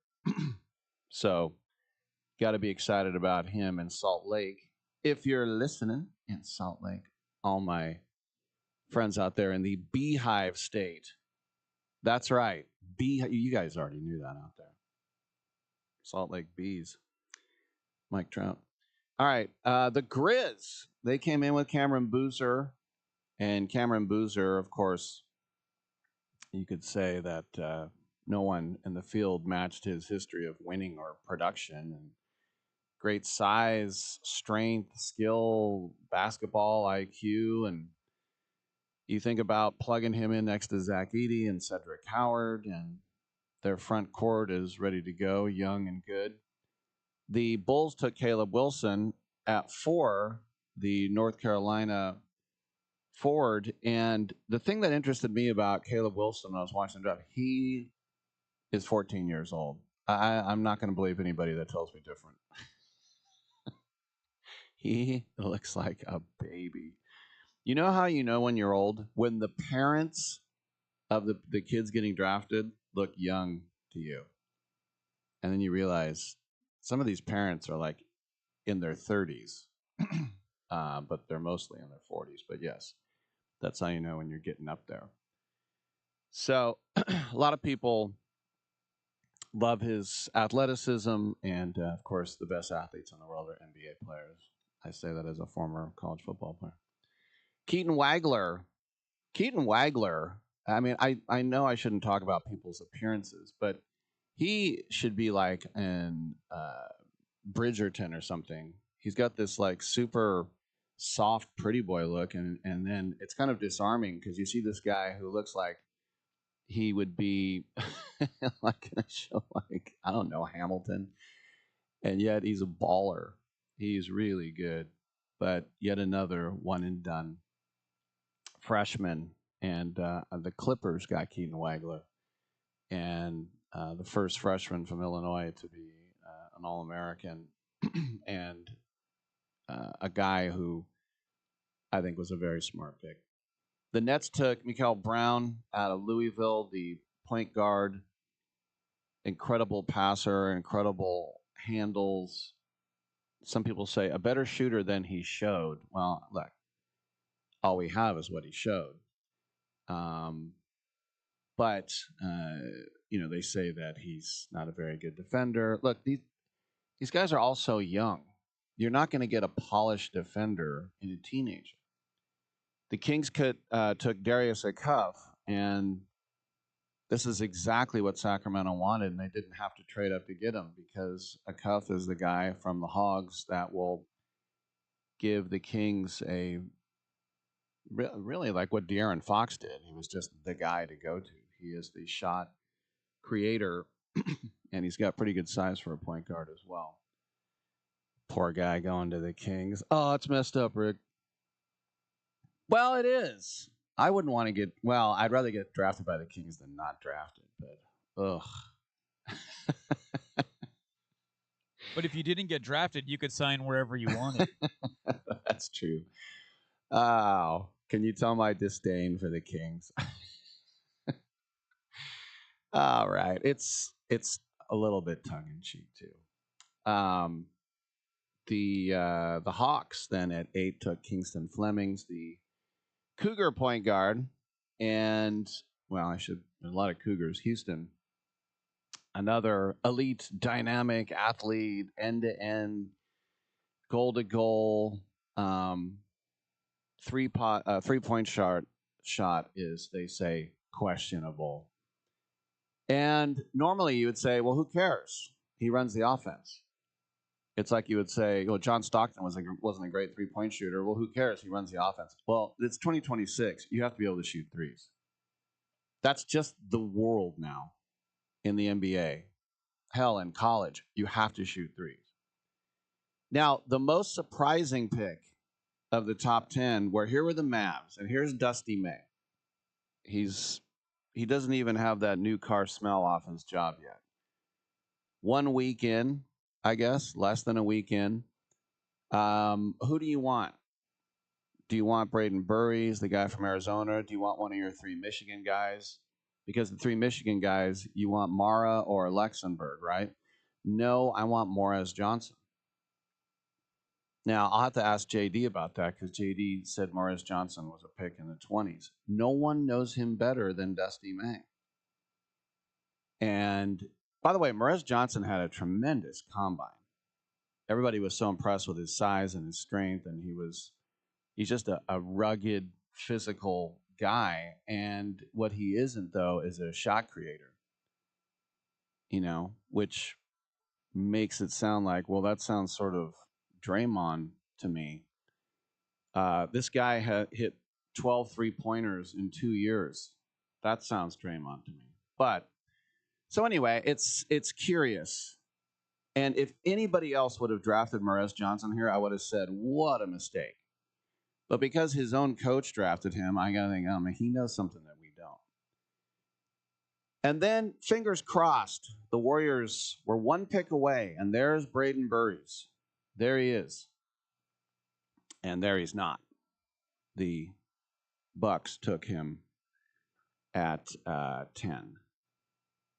So, got to be excited about him in Salt Lake. If you're listening in Salt Lake, all my friends out there in the Beehive State. That's right. You guys already knew that out there. Salt Lake Bees. Mike Trout. All right. The Grizz. They came in with Cameron Boozer. And Cameron Boozer, of course, you could say that no one in the field matched his history of winning or production. And great size, strength, skill, basketball IQ, and you think about plugging him in next to Zach Edey and Cedric Howard, and their front court is ready to go, young and good. The Bulls took Caleb Wilson at 4, the North Carolina forward, and the thing that interested me about Caleb Wilson when I was watching the draft, he is 14 years old. I'm not going to believe anybody that tells me different. He looks like a baby. You know how you know when you're old? When the parents of the kids getting drafted look young to you. And then you realize some of these parents are like in their 30s, but they're mostly in their 40s. But yes, that's how you know when you're getting up there. So a lot of people love his athleticism, and of course, the best athletes in the world are NBA players. I say that as a former college football player. Keaton Wagler. I mean, I know I shouldn't talk about people's appearances, but He should be like in Bridgerton or something. He's got this like super soft, pretty boy look, and then it's kind of disarming because you see this guy who looks like he would be like in a show like, I don't know, Hamilton, and yet he's a baller. He's really good, but yet another one and done freshman. And the Clippers got Keaton Wagler, and the first freshman from Illinois to be an All-American, and a guy who I think was a very smart pick. The Nets took Mikael Brown out of Louisville, the point guard, incredible passer, incredible handles. Some people say a better shooter than he showed. Well, look, all we have is what he showed. But they say that he's not a very good defender. Look, these guys are all so young. You're not going to get a polished defender in a teenager. The Kings took Darius Acuff, and this is exactly what Sacramento wanted, and they didn't have to trade up to get him because Acuff is the guy from the Hogs that will give the Kings a really like what De'Aaron Fox did. He was just the guy to go to. He is the shot creator, and he's got pretty good size for a point guard as well. Poor guy going to the Kings. Oh, it's messed up, Rick. Well, it is. I wouldn't want to get. Well, I'd rather get drafted by the Kings than not drafted. But ugh. But if you didn't get drafted, you could sign wherever you wanted. That's true. Oh, can you tell my disdain for the Kings? All right, it's a little bit tongue in cheek too. The Hawks then at 8 took Kingston Flemings, the Cougar point guard, and there's a lot of Cougars. Houston, another elite, dynamic athlete, end to end, goal to goal, 3-point shot is, they say, questionable. And normally you would say, well, who cares? He runs the offense. It's like you would say, well, John Stockton wasn't a great 3-point shooter. Well, who cares? He runs the offense. Well, it's 2026. You have to be able to shoot threes. That's just the world now in the NBA. Hell, in college, you have to shoot threes. Now, the most surprising pick of the top 10, here were the Mavs, and here's Dusty May. He doesn't even have that new car smell off his job yet. 1 week in, I guess, less than a week in. Who do you want? Do you want Braden Burries, the guy from Arizona? Do you want one of your 3 Michigan guys? Because the 3 Michigan guys, you want Mara or Luxembourg, right? No, I want Morez Johnson. Now, I'll have to ask JD about that because JD said Morez Johnson was a pick in the 20s. No one knows him better than Dusty May. And by the way, Morez Johnson had a tremendous combine. Everybody was so impressed with his size and his strength, and he's just a rugged, physical guy. And what he isn't, though, is a shot creator, which makes it sound like, well, that sounds sort of Draymond to me. This guy hit 12 3-pointers in 2 years. That sounds Draymond to me. But so anyway, it's curious. And if anybody else would have drafted Morez Johnson here, I would have said, what a mistake. But because his own coach drafted him, I got to think, he knows something that we don't. And then, fingers crossed, the Warriors were 1 pick away, and there's Braden Burries. There he is. And there he's not. The Bucks took him at 10.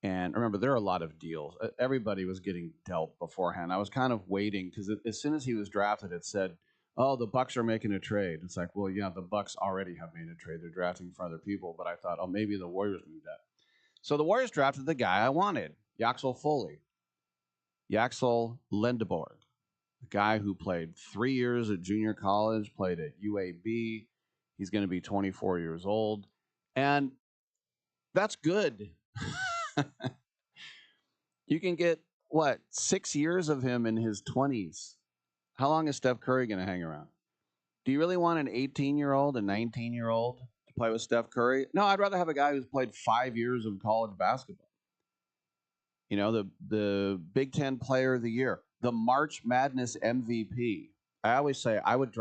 And remember, there are a lot of deals. Everybody was getting dealt beforehand. I was kind of waiting because as soon as he was drafted, it said, oh, the Bucks are making a trade. It's like, well, yeah, the Bucks already have made a trade. They're drafting for other people. But I thought, oh, maybe the Warriors need that. So the Warriors drafted the guy I wanted, Yaxel Foley. Yaxel Lendeborg, the guy who played 3 years at junior college, played at UAB. He's going to be 24 years old. And that's good. You can get, what, 6 years of him in his 20s. How long is Steph Curry going to hang around? Do you really want an 18-year-old, a 19-year-old to play with Steph Curry? No, I'd rather have a guy who's played 5 years of college basketball. You know, the Big Ten Player of the Year, the March Madness MVP. I always say I would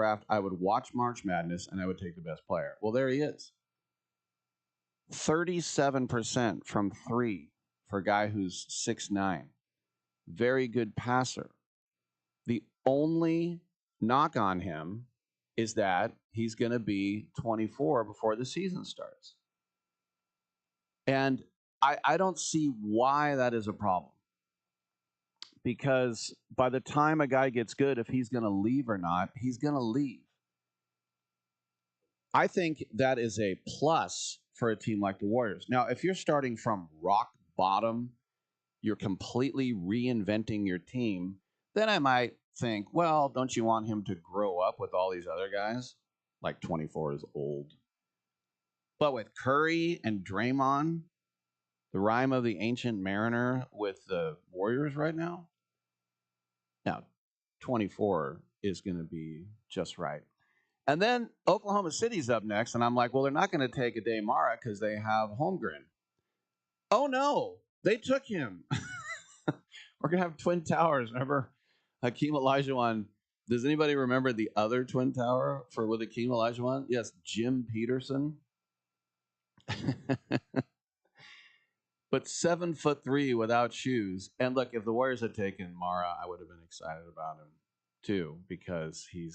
watch March Madness, and I would take the best player. Well, there he is. 37% from three for a guy who's 6'9". Very good passer. The only knock on him is that he's going to be 24 before the season starts. And I don't see why that is a problem. Because by the time a guy gets good, if he's going to leave or not, he's going to leave. I think that is a plus for a team like the Warriors. Now, if you're starting from rock bottom, you're completely reinventing your team, then I might think, well, don't you want him to grow up with all these other guys? Like 24 is old. But with Curry and Draymond, the rhyme of the ancient mariner with the Warriors right now, 24 is going to be just right. And then Oklahoma City's up next, and I'm like, well, they're not going to take a Mara because they have Holmgren. Oh, no, they took him. We're going to have Twin Towers. Remember Hakeem Olajuwon? Does anybody remember the other Twin Tower with Hakeem Olajuwon? Yes, Jim Peterson. But 7'3" without shoes. And look, if the Warriors had taken Mara, I would have been excited about him too, because he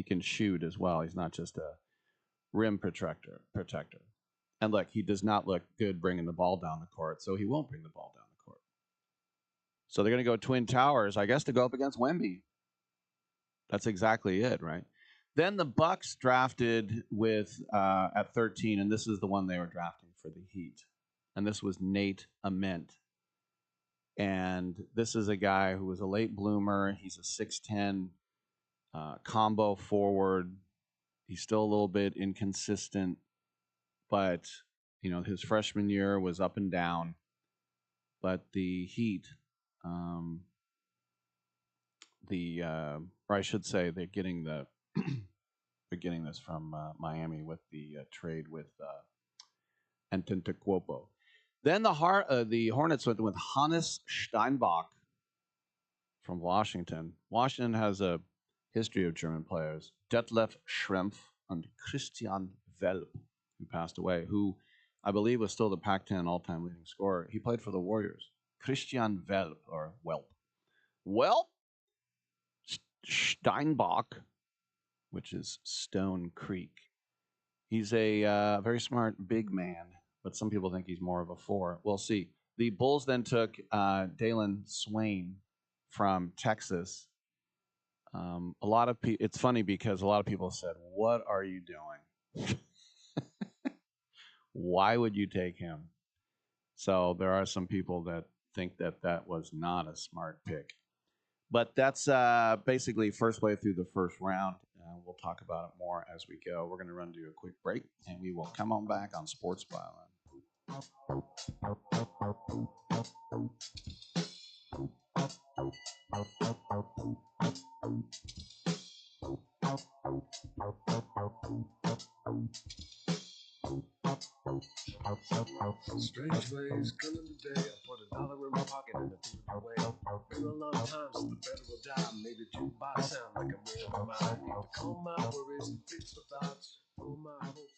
can shoot as well. He's not just a rim protector. And look, he does not look good bringing the ball down the court, so he won't bring the ball down the court. So they're going to go Twin Towers, I guess, to go up against Wemby. That's exactly it, right? Then the Bucks drafted at 13, and this is the one they were drafting for the Heat. And this was Nate Ament. And this is a guy who was a late bloomer. He's a 6'10", combo forward. He's still a little bit inconsistent, but his freshman year was up and down. But the Heat, or I should say, they're getting this from Miami with the trade with Antetokounmpo. Then the Hornets went with Hannes Steinbach from Washington. Washington has a history of German players. Detlef Schrempf and Christian Welp, who passed away, who I believe was still the Pac-10 all-time leading scorer. He played for the Warriors. Christian Welp, or Welp. Welp Steinbach, which is Stone Creek. He's a very smart big man, but some people think he's more of a 4. We'll see. The Bulls then took Dalen Swain from Texas. It's funny because a lot of people said, "What are you doing? Why would you take him?" So there are some people that think that was not a smart pick. But that's basically first way through the first round. We'll talk about it more as we go. We're going to run to a quick break, and we will come on back on Sports Byline. Strange ways coming today. I put $1 in my pocket and I threw it away. Been a long time since the federal job made the jukebox sound like I'm real my mind. To calm my worries and fix my thoughts. Pull my hopes.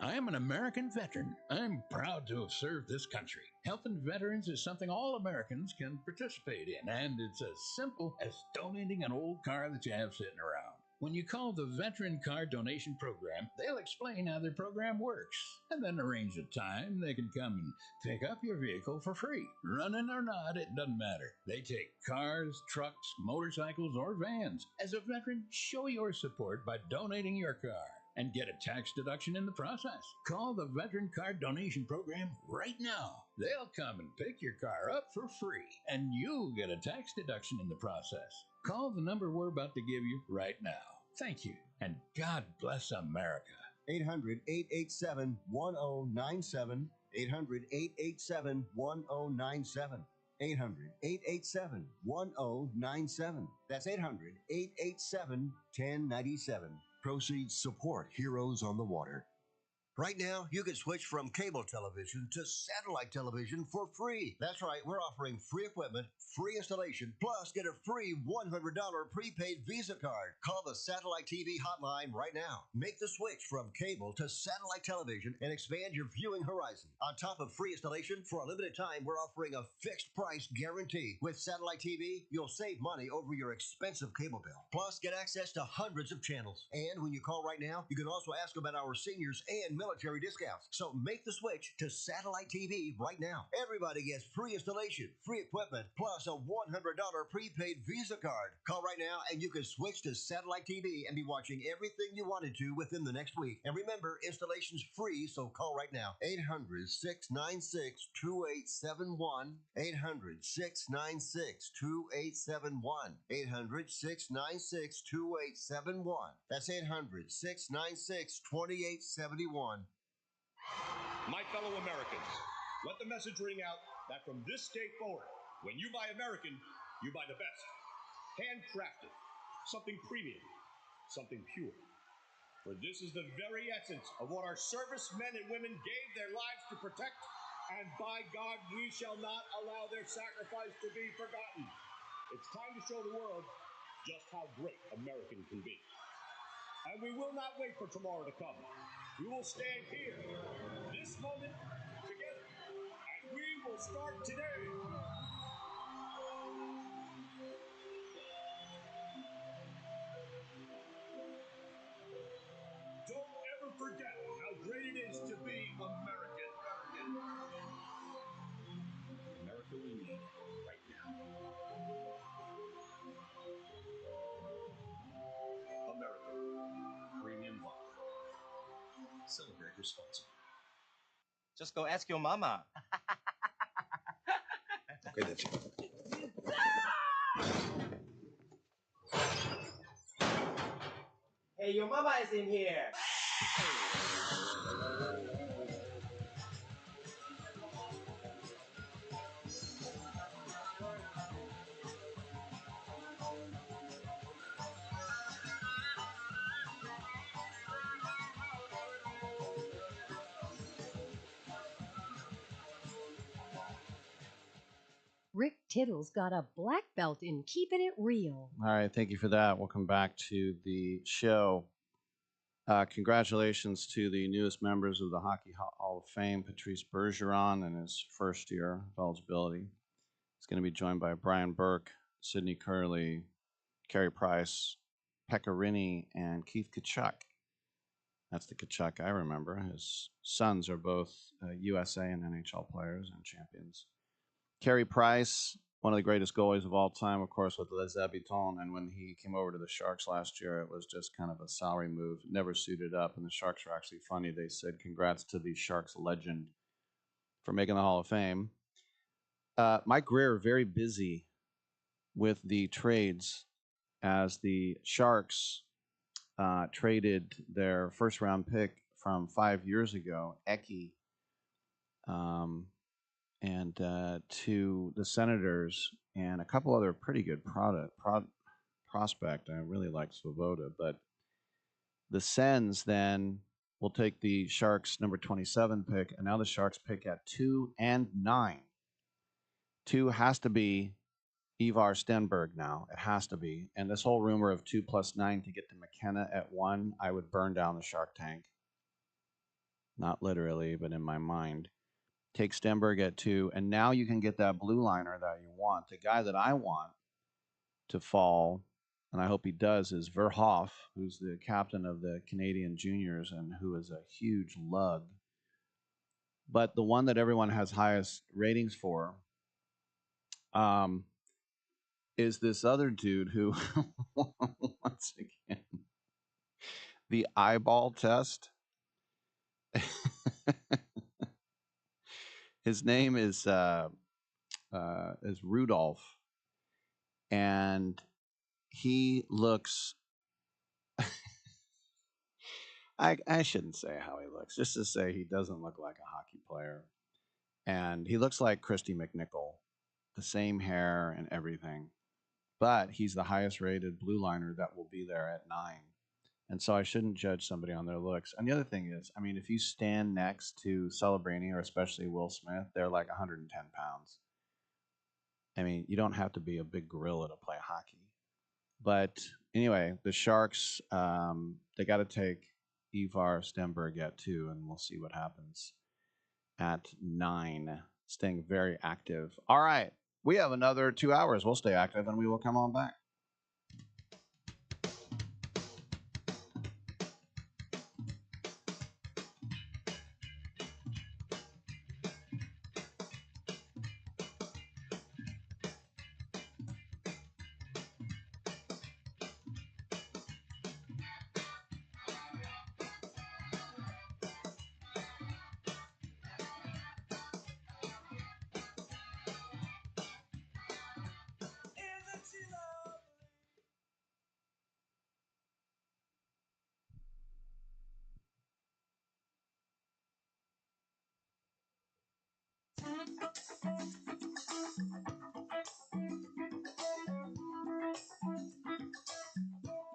I am an American veteran. I'm proud to have served this country. Helping veterans is something all Americans can participate in, and it's as simple as donating an old car that you have sitting around. When you call the Veteran Car Donation Program, they'll explain how their program works, and then arrange a time they can come and pick up your vehicle for free. Running or not, it doesn't matter. They take cars, trucks, motorcycles, or vans. As a veteran, show your support by donating your car and get a tax deduction in the process. Call the Veteran Car Donation Program right now. They'll come and pick your car up for free, and you'll get a tax deduction in the process. Call the number we're about to give you right now. Thank you, and God bless America. 800-887-1097. 800-887-1097. 800-887-1097. That's 800-887-1097. Proceeds support Heroes on the Water. Right now, you can switch from cable television to satellite television for free. That's right, we're offering free equipment, free installation, plus get a free $100 prepaid Visa card. Call the Satellite TV hotline right now. Make the switch from cable to satellite television and expand your viewing horizon. On top of free installation, for a limited time, we're offering a fixed price guarantee. With satellite TV, you'll save money over your expensive cable bill. Plus, get access to hundreds of channels. And when you call right now, you can also ask about our seniors and military discounts. So make the switch to satellite TV right now. Everybody gets free installation, free equipment, plus a $100 prepaid Visa card. Call right now and you can switch to satellite TV and be watching everything you wanted to within the next week. And remember, installation's free, so call right now. 800-696-2871. 800-696-2871. 800-696-2871. That's 800-696-2871. My fellow Americans, let the message ring out that from this day forward, when you buy American, you buy the best. Handcrafted, something premium, something pure. For this is the very essence of what our servicemen and women gave their lives to protect, and by God, we shall not allow their sacrifice to be forgotten. It's time to show the world just how great American can be. And we will not wait for tomorrow to come. We will stand here, this moment, together, and we will start today. Don't ever forget how great it is to be American. America we need right now. America, premium vodka. Celebrate responsibly. Just go ask your mama. Okay, that's it. Hey, your mama is in here. Rick Tittle's got a black belt in keeping it real. All right, thank you for that. Welcome back to the show. Congratulations to the newest members of the Hockey Hall of Fame, Patrice Bergeron in his first year of eligibility. He's going to be joined by Brian Burke, Sidney Curley, Carey Price, Pekka Rinne, and Keith Tkachuk. That's the Tkachuk I remember. His sons are both USA and NHL players and champions. Carey Price, one of the greatest goalies of all time, of course, with Les Habitants. And when he came over to the Sharks last year, it was just kind of a salary move. Never suited up. And the Sharks were actually funny. They said, congrats to the Sharks legend for making the Hall of Fame. Mike Greer, very busy with the trades as the Sharks traded their first-round pick from 5 years ago, Eki, and to the Senators and a couple other pretty good prospect. I really like Svoboda, but the Sens then will take the Sharks number 27 pick, and now the Sharks pick at 2 and 9. 2 has to be Ivar Stenberg now. It has to be. And this whole rumor of 2 plus 9 to get to McKenna at 1, I would burn down the Shark Tank. Not literally, but in my mind. Take Stenberg at 2, and now you can get that blue liner that you want. The guy that I want to fall, and I hope he does, is Verhoff, who's the captain of the Canadian Juniors and who is a huge lug. But the one that everyone has highest ratings for is this other dude who, once again, the eyeball test. His name is Rudolph, and he looks. I shouldn't say how he looks, just to say he doesn't look like a hockey player. And he looks like Christy McNichol, the same hair and everything. But he's the highest rated blue liner that will be there at 9. And so I shouldn't judge somebody on their looks. And the other thing is, I mean, if you stand next to Celebrini or especially Will Smith, they're like 110 pounds. I mean, you don't have to be a big gorilla to play hockey. But anyway, the Sharks, they got to take Ivar Stenberg at 2, and we'll see what happens at 9. Staying very active. All right. We have another 2 hours. We'll stay active, and we will come on back.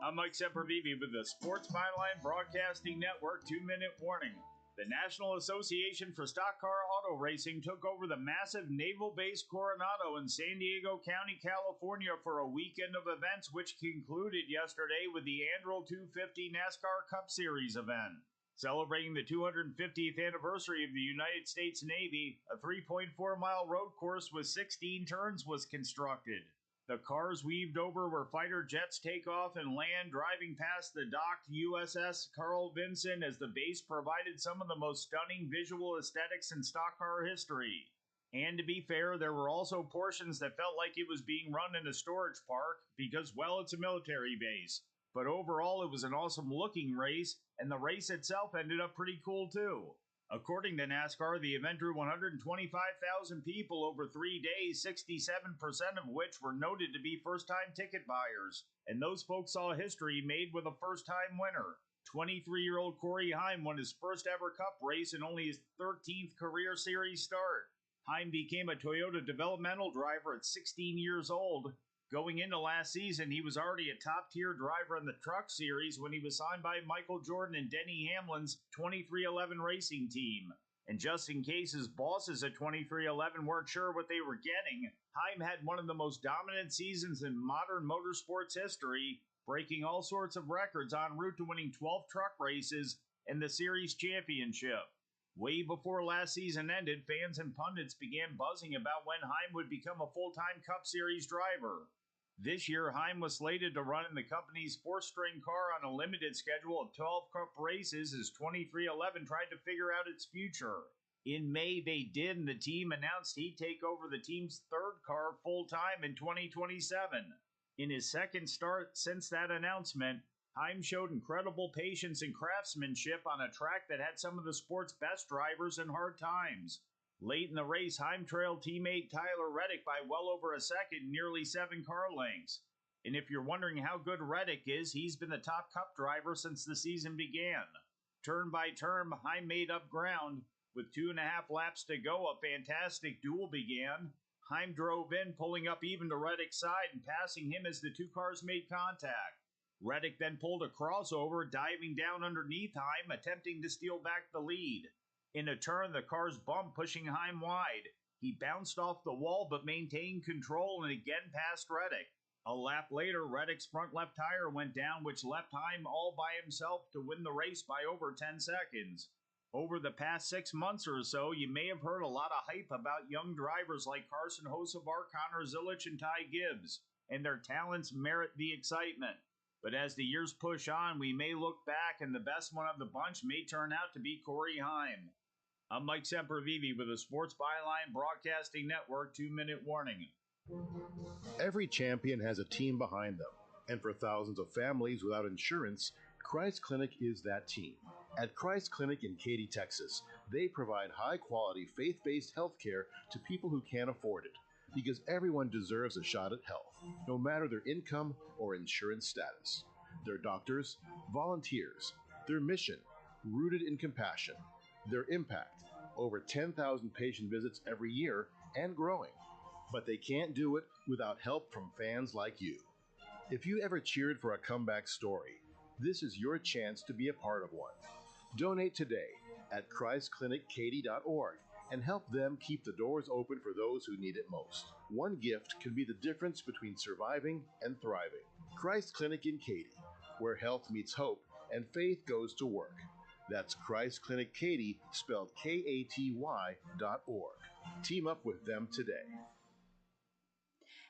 I'm Mike Sempervive with the Sports Byline Broadcasting Network 2-minute warning. The National Association for Stock Car Auto Racing took over the massive naval-based Coronado in San Diego County, California for a weekend of events, which concluded yesterday with the Anduril 250 NASCAR Cup Series event. Celebrating the 250th anniversary of the United States Navy, a 3.4-mile road course with 16 turns was constructed. The cars weaved over where fighter jets take off and land, driving past the docked USS Carl Vinson as the base provided some of the most stunning visual aesthetics in stock car history. And to be fair, there were also portions that felt like it was being run in a storage park because, well, it's a military base. But overall, it was an awesome looking race, and the race itself ended up pretty cool too. According to NASCAR, the event drew 125,000 people over 3 days, 67% of which were noted to be first-time ticket buyers. And those folks saw history made with a first-time winner. 23-year-old Corey Heim won his first ever Cup race and only his 13th career series start. Heim became a Toyota developmental driver at 16 years old. Going into last season, he was already a top-tier driver in the Truck Series when he was signed by Michael Jordan and Denny Hamlin's 2311 racing team. And just in case his bosses at 2311 weren't sure what they were getting, Heim had one of the most dominant seasons in modern motorsports history, breaking all sorts of records en route to winning 12 truck races and the series championship. Way before last season ended, fans and pundits began buzzing about when Heim would become a full-time Cup Series driver. This year, Heim was slated to run in the company's 4-string car on a limited schedule of 12 Cup races as 2311 tried to figure out its future. In May, they did, and the team announced he'd take over the team's 3rd car full-time in 2027. In his second start since that announcement, Heim showed incredible patience and craftsmanship on a track that had some of the sport's best drivers in hard times. Late in the race, Heim trailed teammate Tyler Reddick by well over a second, nearly 7 car lengths. And if you're wondering how good Reddick is, he's been the top Cup driver since the season began. Turn by turn, Heim made up ground. With 2.5 laps to go, a fantastic duel began. Heim drove in, pulling up even to Reddick's side and passing him as the 2 cars made contact. Reddick then pulled a crossover, diving down underneath Heim, attempting to steal back the lead. In a turn, the cars bumped, pushing Heim wide. He bounced off the wall but maintained control and again passed Reddick. A lap later, Reddick's front left tire went down, which left Heim all by himself to win the race by over 10 seconds. Over the past 6 months or so, you may have heard a lot of hype about young drivers like Carson Hocevar, Connor Zilisch, and Ty Gibbs, and their talents merit the excitement. But as the years push on, we may look back and the best one of the bunch may turn out to be Corey Heim. I'm Mike Sempervive with the Sports Byline Broadcasting Network 2-minute warning. Every champion has a team behind them, and for thousands of families without insurance, Christ Clinic is that team. At Christ Clinic in Katy, Texas, they provide high-quality, faith-based health care to people who can't afford it, because everyone deserves a shot at health, no matter their income or insurance status. Their doctors, volunteers, their mission, rooted in compassion. Their impact, over 10,000 patient visits every year and growing. But they can't do it without help from fans like you. If you ever cheered for a comeback story, this is your chance to be a part of one. Donate today at ChristClinicKaty.org and help them keep the doors open for those who need it most. One gift can be the difference between surviving and thriving. Christ Clinic in Katy, where health meets hope and faith goes to work. That's Christ Clinic Katy, spelled KATY.org. Team up with them today.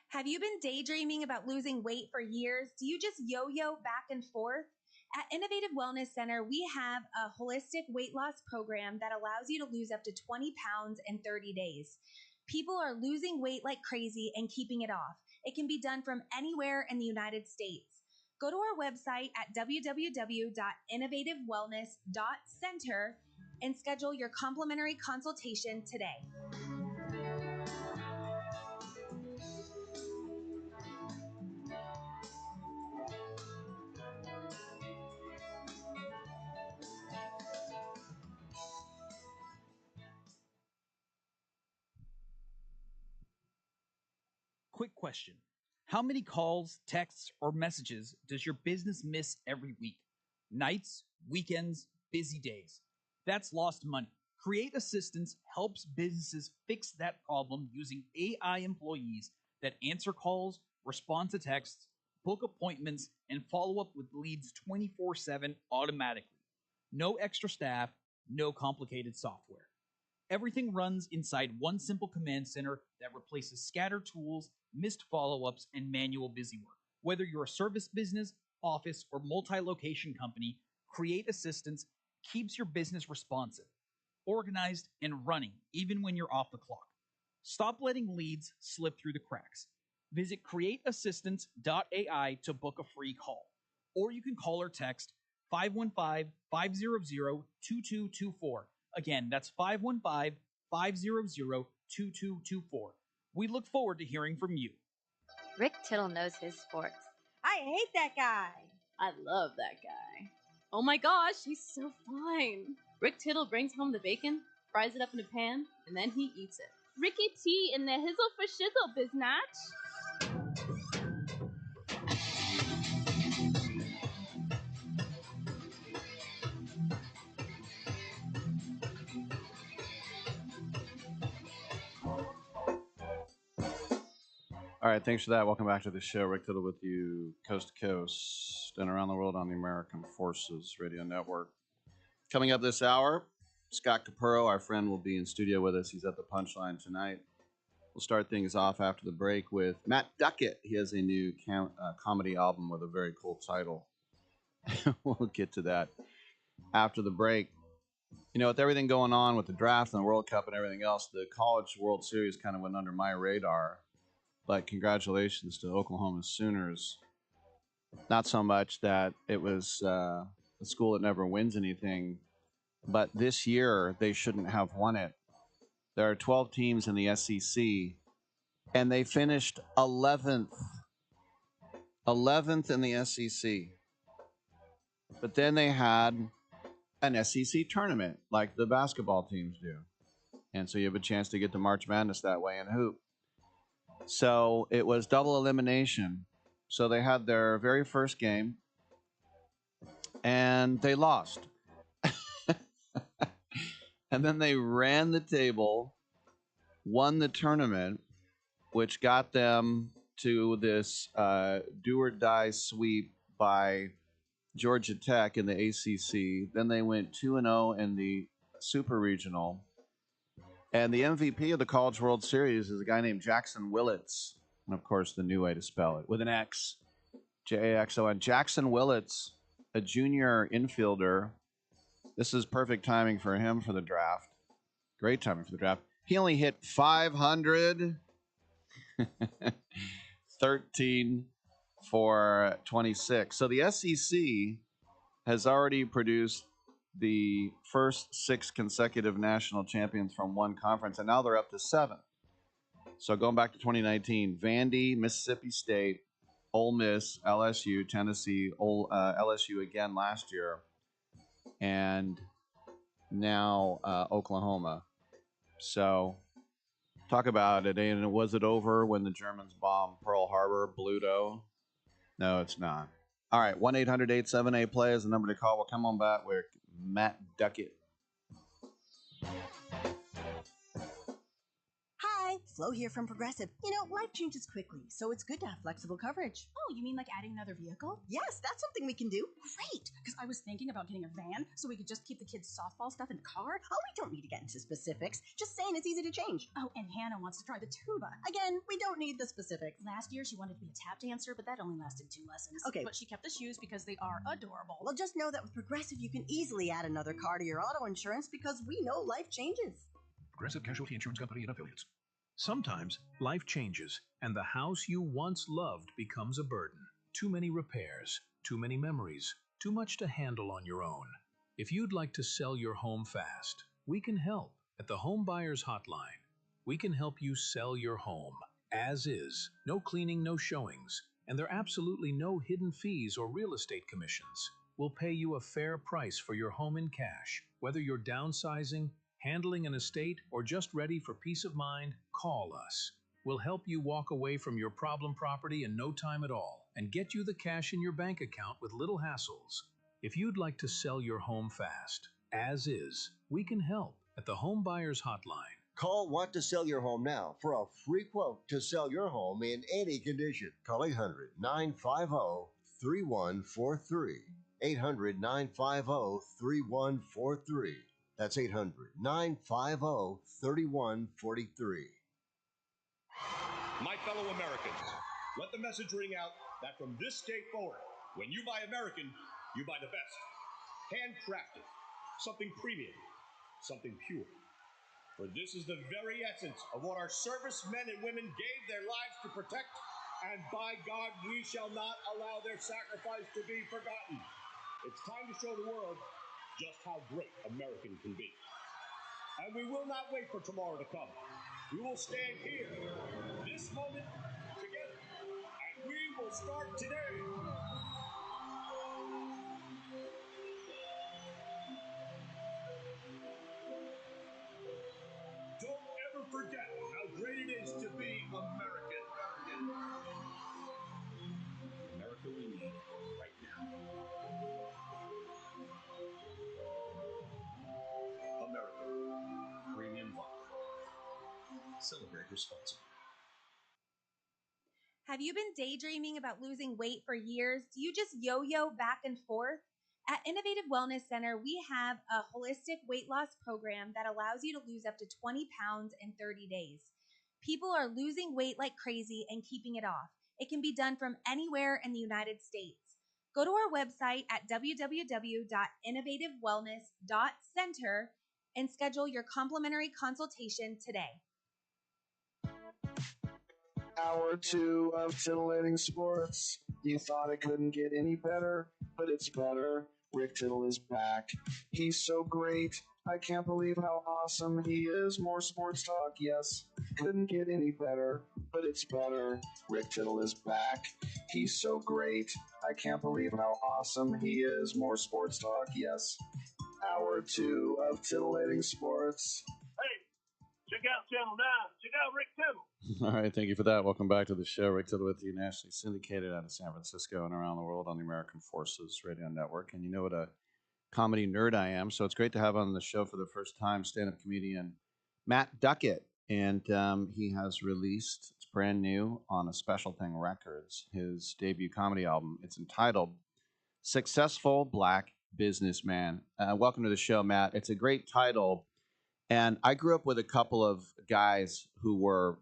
Have you been daydreaming about losing weight for years? Do you just yo-yo back and forth? At Innovative Wellness Center, we have a holistic weight loss program that allows you to lose up to 20 pounds in 30 days. People are losing weight like crazy and keeping it off. It can be done from anywhere in the United States. Go to our website at www.innovativewellness.center and schedule your complimentary consultation today. Quick question. How many calls, texts, or messages does your business miss every week? Nights, weekends, busy days. That's lost money. Create Assistance helps businesses fix that problem using AI employees that answer calls, respond to texts, book appointments, and follow up with leads 24/7 automatically. No extra staff, no complicated software. Everything runs inside one simple command center that replaces scattered tools, missed follow-ups, and manual busy work. Whether you're a service business, office, or multi-location company, Create Assistance keeps your business responsive, organized, and running even when you're off the clock. Stop letting leads slip through the cracks. Visit createassistance.ai to book a free call, or you can call or text 515-500-2224. Again, that's 515-500-2224. We look forward to hearing from you. Rick Tittle knows his sports. I hate that guy. I love that guy. Oh my gosh, he's so fine. Rick Tittle brings home the bacon, fries it up in a pan, and then he eats it. Ricky T in the hizzle for shizzle, biznatch. All right, thanks for that. Welcome back to the show. Rick Tittle with you, coast to coast and around the world on the American Forces Radio Network. Coming up this hour, Scott Capurro, our friend, will be in studio with us. He's at the Punchline tonight. We'll start things off after the break with Matt Duckett. He has a new comedy album with a very cool title. We'll get to that after the break. You know, with everything going on with the draft and the World Cup and everything else, the College World Series kind of went under my radar. But congratulations to Oklahoma Sooners. Not so much that it was a school that never wins anything, but this year they shouldn't have won it. There are 12 teams in the SEC, and they finished 11th. 11th in the SEC. But then they had an SEC tournament like the basketball teams do. And so you have a chance to get to March Madness that way and hoop. So it was double elimination. So they had their very first game, and they lost. And then they ran the table, won the tournament, which got them to this do-or-die sweep by Georgia Tech in the ACC. Then they went 2-0 in the Super Regional. And the MVP of the College World Series is a guy named Jackson Willits. And, of course, the new way to spell it, with an X, Jaxon. Jackson Willits, a junior infielder. This is perfect timing for him for the draft. Great timing for the draft. He only hit 500, 13 for 26. So the SEC has already produced the first 6 consecutive national champions from one conference, and now they're up to 7. So going back to 2019, Vandy, Mississippi State, Ole Miss, LSU, Tennessee, LSU again last year. and now Oklahoma. So talk about it. And was it over when the Germans bombed Pearl Harbor, Bluto? No, it's not. All right, 1-800-878-PLAY is the number to call. We'll come on back with Matt Duckett. Hi, Flo here from Progressive. You know, life changes quickly, so it's good to have flexible coverage. Oh, you mean like adding another vehicle? Yes, that's something we can do. Great, because I was thinking about getting a van so we could just keep the kids' softball stuff in the car. Oh, we don't need to get into specifics. Just saying it's easy to change. Oh, and Hannah wants to try the tuba. Again, we don't need the specifics. Last year, she wanted to be a tap dancer, but that only lasted 2 lessons. Okay. But she kept the shoes because they are adorable. Well, just know that with Progressive, you can easily add another car to your auto insurance because we know life changes. Progressive Casualty Insurance Company and Affiliates. Sometimes life changes, and the house you once loved becomes a burden. Too many repairs, too many memories, too much to handle on your own. If you'd like to sell your home fast, we can help at the Home Buyers Hotline. We can help you sell your home as is, no cleaning, no showings, and there are absolutely no hidden fees or real estate commissions. We'll pay you a fair price for your home in cash, whether you're downsizing, handling an estate, or just ready for peace of mind. Call us. We'll help you walk away from your problem property in no time at all and get you the cash in your bank account with little hassles. If you'd like to sell your home fast, as is, we can help at the Home Buyers Hotline. Call Want to Sell Your Home now for a free quote to sell your home in any condition. Call 800-950-3143. 800-950-3143. That's 800-950-3143. My fellow Americans, let the message ring out that from this day forward, when you buy American, you buy the best. Handcrafted, something premium, something pure. For this is the very essence of what our servicemen and women gave their lives to protect, and by God, we shall not allow their sacrifice to be forgotten. It's time to show the world just how great American can be. And we will not wait for tomorrow to come. We will stand here, this moment, together, and we will start today. Don't ever forget how great it is to be American. America we need right now. America, premium vodka. Celebrate responsibly. Have you been daydreaming about losing weight for years? Do you just yo-yo back and forth? At Innovative Wellness Center, we have a holistic weight loss program that allows you to lose up to 20 pounds in 30 days. People are losing weight like crazy and keeping it off. It can be done from anywhere in the United States. Go to our website at www.innovativewellness.center and schedule your complimentary consultation today. Hour 2 of titillating sports. You thought it couldn't get any better, but it's better. Rick Tittle is back. He's so great. I can't believe how awesome he is. More sports talk, yes. Couldn't get any better, but it's better. Rick Tittle is back. He's so great. I can't believe how awesome he is. More sports talk, yes. Hour 2 of titillating sports. Check out Channel 9. Check out Rick Tittle. All right, thank you for that. Welcome back to the show. Rick Tittle with you, nationally syndicated out of San Francisco and around the world on the American Forces Radio Network. And you know what a comedy nerd I am, so it's great to have on the show for the first time stand-up comedian Matt Duckett. And he has released, it's brand new, on a Special Thing Records, his debut comedy album. It's entitled Successful Black Businessman. Welcome to the show, Matt. It's a great title. And I grew up with a couple of guys who were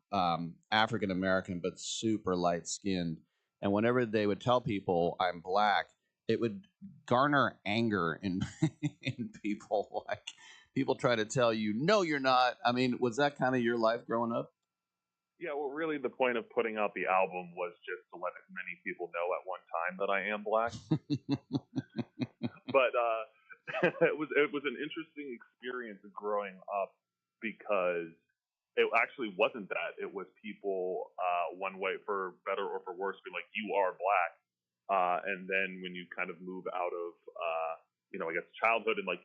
African American but super light skinned. And whenever they would tell people I'm black, it would garner anger in in people. Like people try to tell you, no, you're not. I mean, was that kind of your life growing up? Yeah, well, really, the point of putting out the album was just to let as many people know at one time that I am black. But it was an interesting experience growing up because it actually wasn't that. It was people one way, for better or for worse, be like, you are black. And then when you kind of move out of a I guess childhood and like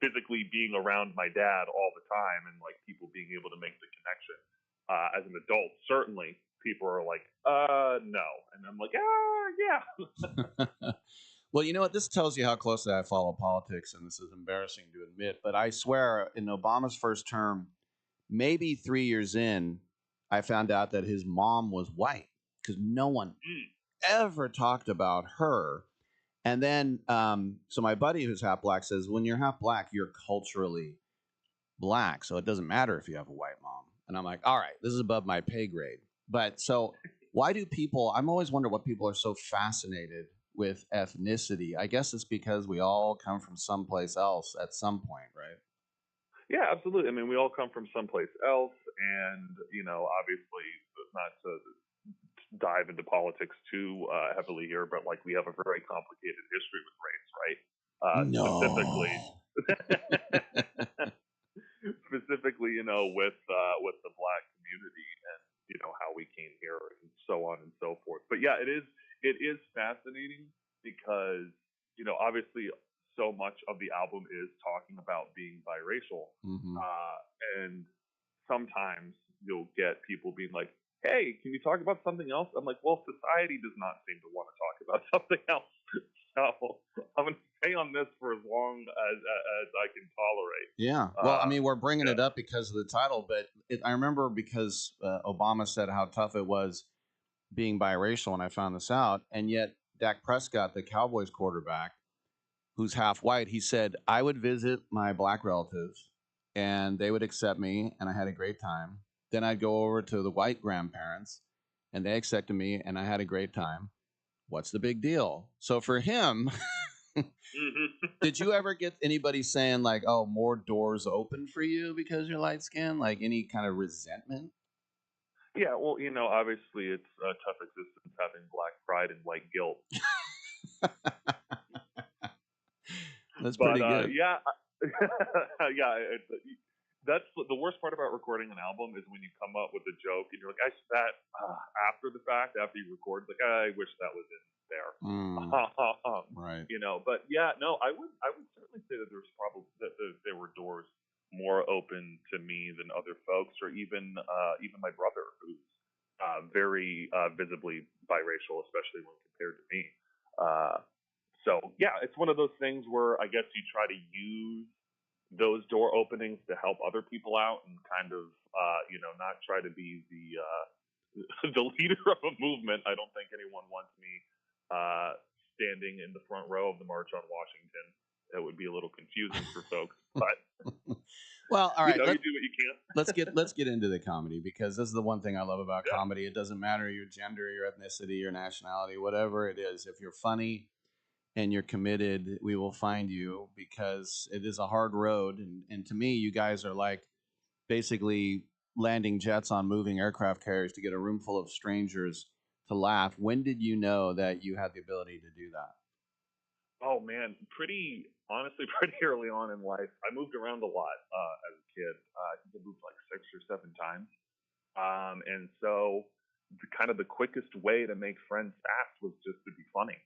physically being around my dad all the time and like people being able to make the connection. As an adult, certainly people are like, no, and I'm like, yeah. Well, you know what? This tells you how closely I follow politics, and this is embarrassing to admit, but I swear in Obama's first term, maybe 3 years in, I found out that his mom was white because no one ever talked about her. And then, so my buddy who's half black says, when you're half black, you're culturally black. So it doesn't matter if you have a white mom. And I'm like, all right, this is above my pay grade. But so why do people, I'm always wondering what people are so fascinated with ethnicity. I guess it's because we all come from someplace else at some point, right? Yeah, absolutely. I mean, we all come from someplace else, and obviously, not to dive into politics too heavily here, but like we have a very complicated history with race, right? No. Specifically, with the black community and how we came here and so on and so forth. But yeah, it is fascinating because obviously so much of the album is talking about being biracial, and sometimes you'll get people being like, hey, can you talk about something else? I'm like, well, society does not seem to want to talk about something else. So I'm going to stay on this for as long as I can tolerate. Yeah. Well, I mean, we're bringing it up because of the title, but I remember because Obama said how tough it was being biracial when I found this out. And yet Dak Prescott, the Cowboys quarterback, who's half white, he said, I would visit my black relatives and they would accept me and I had a great time. Then I'd go over to the white grandparents and they accepted me and I had a great time. What's the big deal? So for him, did you ever get anybody saying like, oh, more doors open for you because you're light skinned? Like any kind of resentment? Yeah, well, obviously it's a tough existence having black pride and white guilt. That's pretty good. Yeah, yeah. That's the worst part about recording an album is when you come up with a joke and you're like, after the fact, after you record, like I wish that was in there. Right. But yeah, no, I would certainly say that there's probably that there were doors more open to me than other folks, or even my brother, who's very visibly biracial, especially when compared to me. So yeah, it's one of those things where I guess you try to use those door openings to help other people out and kind of not try to be the leader of a movement. I don't think anyone wants me standing in the front row of the March on Washington. That would be a little confusing for folks, but well, all right, you do what you can. let's get into the comedy, because this is the one thing I love about comedy. It doesn't matter your gender, your ethnicity, your nationality, whatever it is. If you're funny and you're committed, we will find you, because it is a hard road. And to me, you guys are like basically landing jets on moving aircraft carriers to get a room full of strangers to laugh. When did you know that you had the ability to do that? Oh man, honestly, pretty early on in life. I moved around a lot as a kid. I think I moved like 6 or 7 times. And so the quickest way to make friends fast was just to be funny.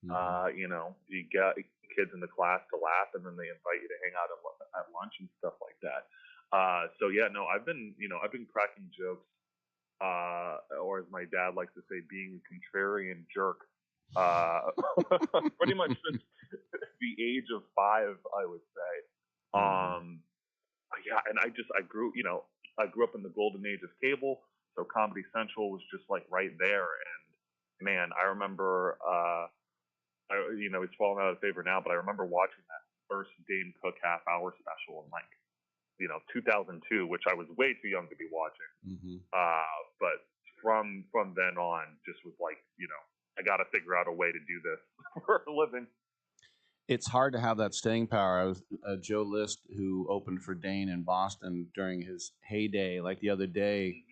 You get kids in the class to laugh, and then they invite you to hang out at lunch and stuff like that. So yeah, no, I've been cracking jokes, or as my dad likes to say, being a contrarian jerk, pretty much since the age of 5, I would say. Yeah, and I grew up in the golden age of cable, so Comedy Central was just like right there. And man, I remember. It's fallen out of favor now, but I remember watching that first Dane Cook half-hour special in 2002, which I was way too young to be watching. But from then on, just was like, I got to figure out a way to do this for a living. It's hard to have that staying power. I was Joe List, who opened for Dane in Boston during his heyday. Like the other day,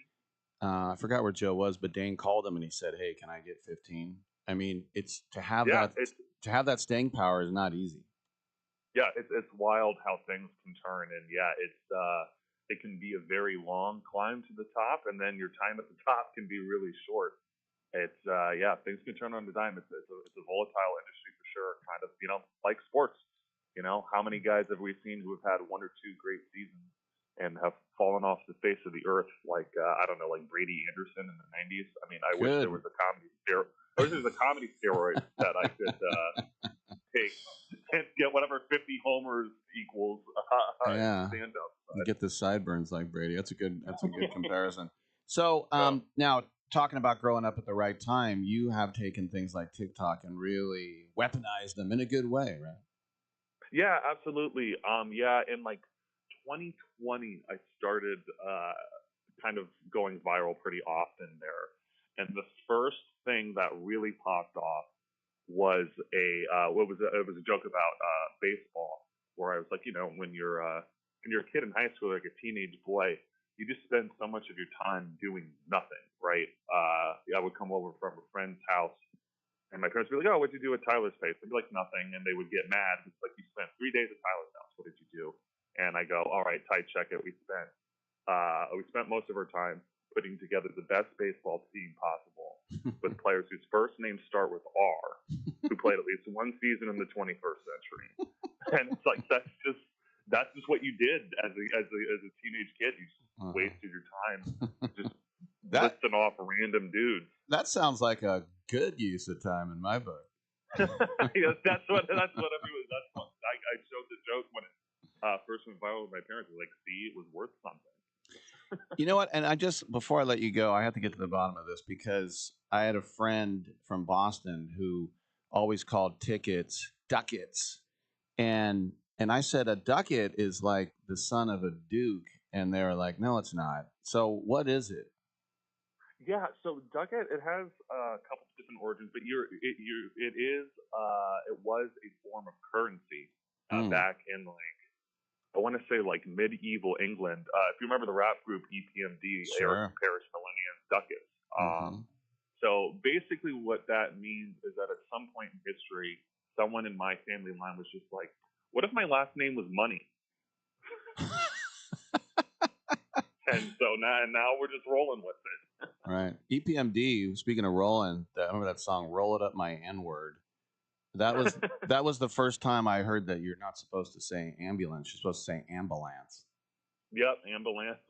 I forgot where Joe was, but Dane called him and he said, "Hey, can I get 15?" I mean, it's to have that staying power is not easy. Yeah, it's wild how things can turn, and yeah, it can be a very long climb to the top, and then your time at the top can be really short. It's things can turn on a dime. It's a volatile industry for sure, kind of like sports. You know, how many guys have we seen who have had one or two great seasons and have fallen off the face of the earth, like I don't know, like Brady Anderson in the '90s? I mean, I wish there was a comedy steroid. I wish there was a comedy steroid that I could take and get whatever 50 homers equals Yeah. stand up. You get the sideburns like Brady. That's a good comparison. So now talking about growing up at the right time, you have taken things like TikTok and really weaponized them in a good way, right? Yeah, absolutely. Yeah, in like 2020, I started kind of going viral pretty often there, and the first thing that really popped off was it was a joke about baseball, where I was like, you know, when you're a kid in high school, like a teenage boy, you just spend so much of your time doing nothing, right? I would come over from a friend's house, and my parents would be like, "Oh, what'd you do at Tyler's place?" I'd be like, "Nothing," and they would get mad. It's like, "You spent 3 days at Tyler's house. What did you do?" And I go, "All right, tight check it. We spent most of our time putting together the best baseball team possible with players whose first names start with R, who played at least one season in the 21st century." And it's like that's just what you did as a teenage kid. You just wasted your time just listing off random dudes. That sounds like a good use of time in my book. Yes, that's what everyone. That's what I showed the joke when it first went viral with my parents. Like, see, it was worth something. You know what? And before I let you go, I have to get to the bottom of this because I had a friend from Boston who always called tickets ducats. And I said, a ducat is like the son of a duke. And they were like, no, it's not. So what is it? Yeah, so ducat, it has a couple of different origins, but it was a form of currency back in I want to say medieval England. If you remember the rap group EPMD, Sure. Parish Millennium Ducats. So basically what that means is that at some point in history, someone in my family line was just like, what if my last name was Money? And so now we're just rolling with it. Right. EPMD, speaking of rolling, I remember that song, Roll It Up My N-Word. That was the first time I heard that you're not supposed to say ambulance. You're supposed to say ambulance. Yep, ambulance.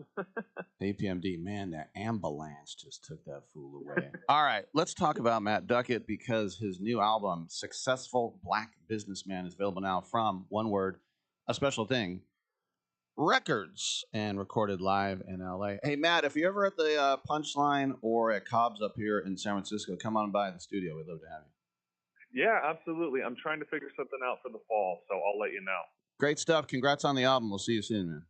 APMD, man, that ambulance just took that fool away. All right, let's talk about Matt Duckett because his new album, Successful Black Businessman, is available now from, one word, A Special Thing, Records, and recorded live in LA. Hey, Matt, if you're ever at the Punchline or at Cobb's up here in San Francisco, come on by the studio. We'd love to have you. Yeah, absolutely. I'm trying to figure something out for the fall, so I'll let you know. Great stuff. Congrats on the album. We'll see you soon, man.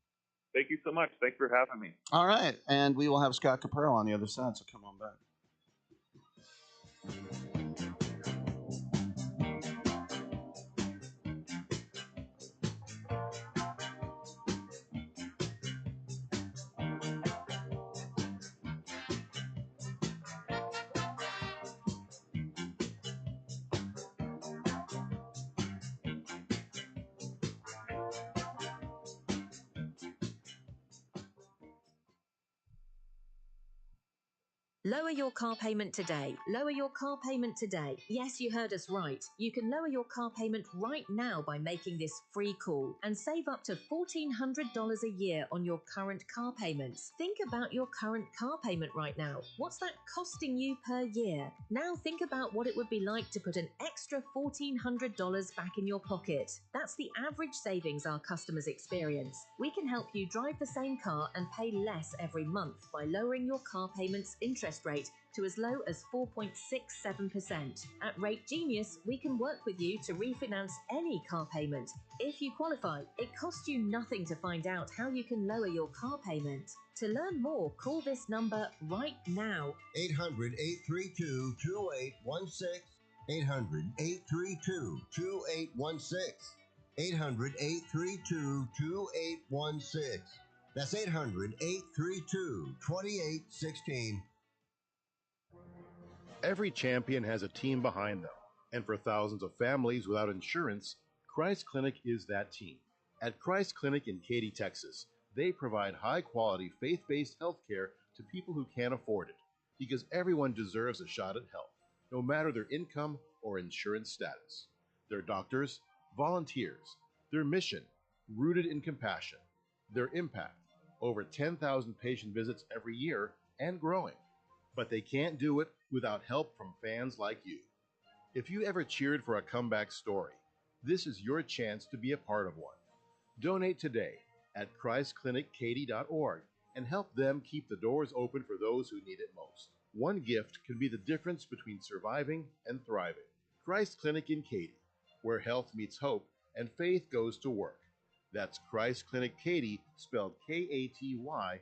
Thank you so much. Thanks for having me. All right. And we will have Scott Capurro on the other side, so come on back. Lower your car payment today. Lower your car payment today. Yes, you heard us right. You can lower your car payment right now by making this free call and save up to $1,400 a year on your current car payments. Think about your current car payment right now. What's that costing you per year? Now think about what it would be like to put an extra $1,400 back in your pocket. That's the average savings our customers experience. We can help you drive the same car and pay less every month by lowering your car payment's interest rate to as low as 4.67%. At Rate Genius, we can work with you to refinance any car payment. If you qualify, it costs you nothing to find out how you can lower your car payment. To learn more, call this number right now. 800-832-2816. 800-832-2816. 800-832-2816. That's 800-832-2816. Every champion has a team behind them, and for thousands of families without insurance, Christ Clinic is that team. At Christ Clinic in Katy, Texas, they provide high-quality, faith-based health care to people who can't afford it, because everyone deserves a shot at health, no matter their income or insurance status. Their doctors, volunteers, Their mission, rooted in compassion. Their impact, over 10,000 patient visits every year and growing. But they can't do it without help from fans like you. If you ever cheered for a comeback story, this is your chance to be a part of one. Donate today at ChristClinicKaty.org and help them keep the doors open for those who need it most. One gift can be the difference between surviving and thriving. Christ Clinic in Katy, where health meets hope and faith goes to work. That's Christ Clinic Katy, spelled KATY.org.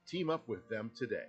Team up with them today.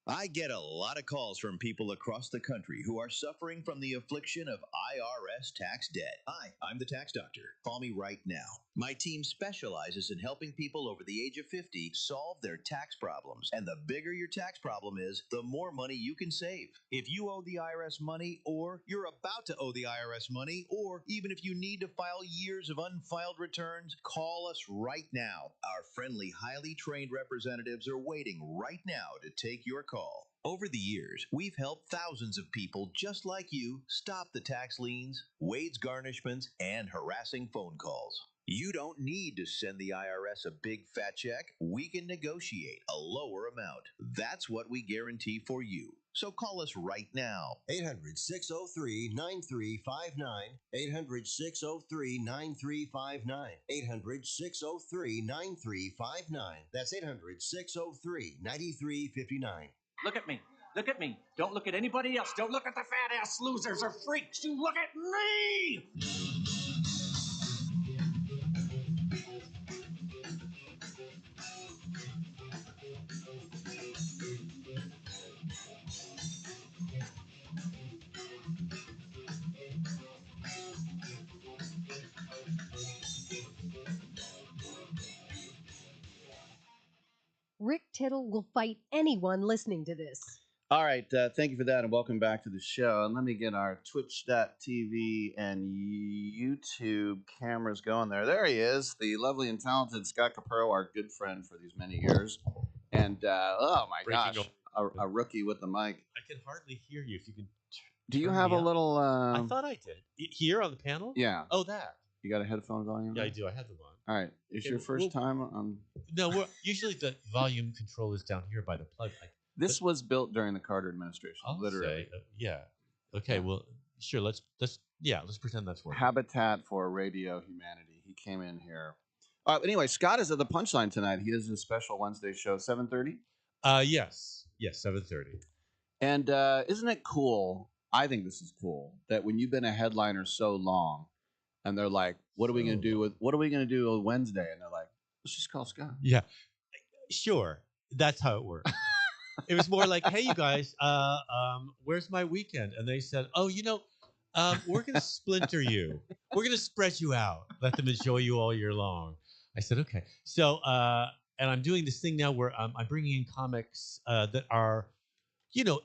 I get a lot of calls from people across the country who are suffering from the affliction of IRS tax debt. Hi, I'm the tax doctor. Call me right now. My team specializes in helping people over the age of 50 solve their tax problems. And the bigger your tax problem is, the more money you can save. If you owe the IRS money, or you're about to owe the IRS money, or even if you need to file years of unfiled returns, call us right now. Our friendly, highly trained representatives are waiting right now to take your call. Over the years, we've helped thousands of people just like you stop the tax liens, wage garnishments, and harassing phone calls. You don't need to send the IRS a big fat check. We can negotiate a lower amount. That's what we guarantee for you. So call us right now. 800-603-9359. 800-603-9359. 800-603-9359. That's 800-603-9359. Look at me. Look at me. Don't look at anybody else. Don't look at the fat-ass losers or freaks. You look at me! Rick Tittle will fight anyone listening to this. All right, thank you for that, and welcome back to the show. And let me get our Twitch.tv and YouTube cameras going there. There he is, the lovely and talented Scott Capurro, our good friend for these many years. And, oh my gosh, a rookie with the mic. I can hardly hear you. If you can. Do you have a little... I thought I did. Here on the panel? Yeah. Oh, that. You got a headphone volume? Yeah, I do. I had them on. All right. Is your first time on... No, usually the volume control is down here by the plug. This was built during the Carter administration, literally. Yeah. Okay. Well, sure. Let's pretend that's working. Habitat for Radio Humanity. He came in here. Anyway, Scott is at the Punchline tonight. He has a special Wednesday show, 7:30. Yes, 7:30. And isn't it cool? I think this is cool that when you've been a headliner so long, and they're like, "What are we going to do with Wednesday?" And they're like, "Let's just call Scott." Yeah, sure. That's how it works. It was more like, "Hey, you guys, where's my weekend?" And they said, "Oh, we're going to splinter you. We're going to spread you out. Let them enjoy you all year long." I said, "Okay." So, and I'm doing this thing now where I'm bringing in comics that are,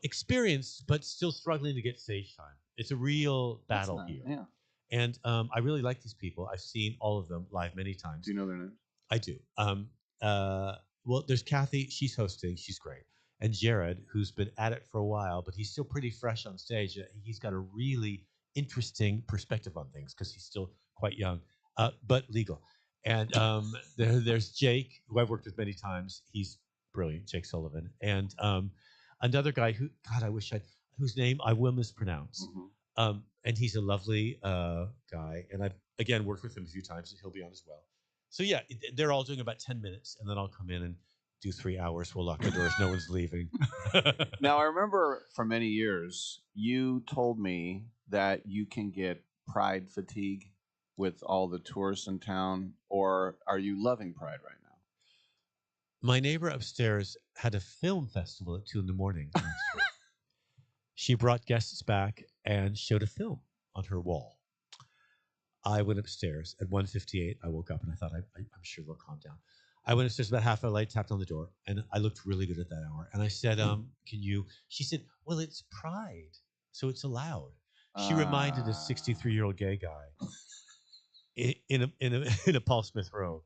experienced but still struggling to get stage time. It's a real battle here. Yeah. And I really like these people. I've seen all of them live many times. Do you know their names? I do. Well, there's Kathy. She's hosting. She's great. And Jared, who's been at it for a while, but he's still pretty fresh on stage. He's got a really interesting perspective on things because he's still quite young, but legal. And there's Jake, who I've worked with many times. He's brilliant, Jake Sullivan. And another guy whose name I will mispronounce. Mm-hmm. And he's a lovely guy. And I've, again, worked with him a few times. And he'll be on as well. So, yeah, they're all doing about 10 minutes. And then I'll come in and do 3 hours. We'll lock the doors. No one's leaving. Now, I remember for many years, you told me that you can get pride fatigue with all the tourists in town. Or are you loving Pride right now? My neighbor upstairs had a film festival at 2 a.m. last week. She brought guests back and showed a film on her wall. I went upstairs at 1:58. I woke up and I thought, I'm sure they'll calm down. I went upstairs about half an hour late, tapped on the door, and I looked really good at that hour. And I said, can you? She said, well, it's Pride, so it's allowed. She reminded a 63-year-old gay guy in a Paul Smith robe.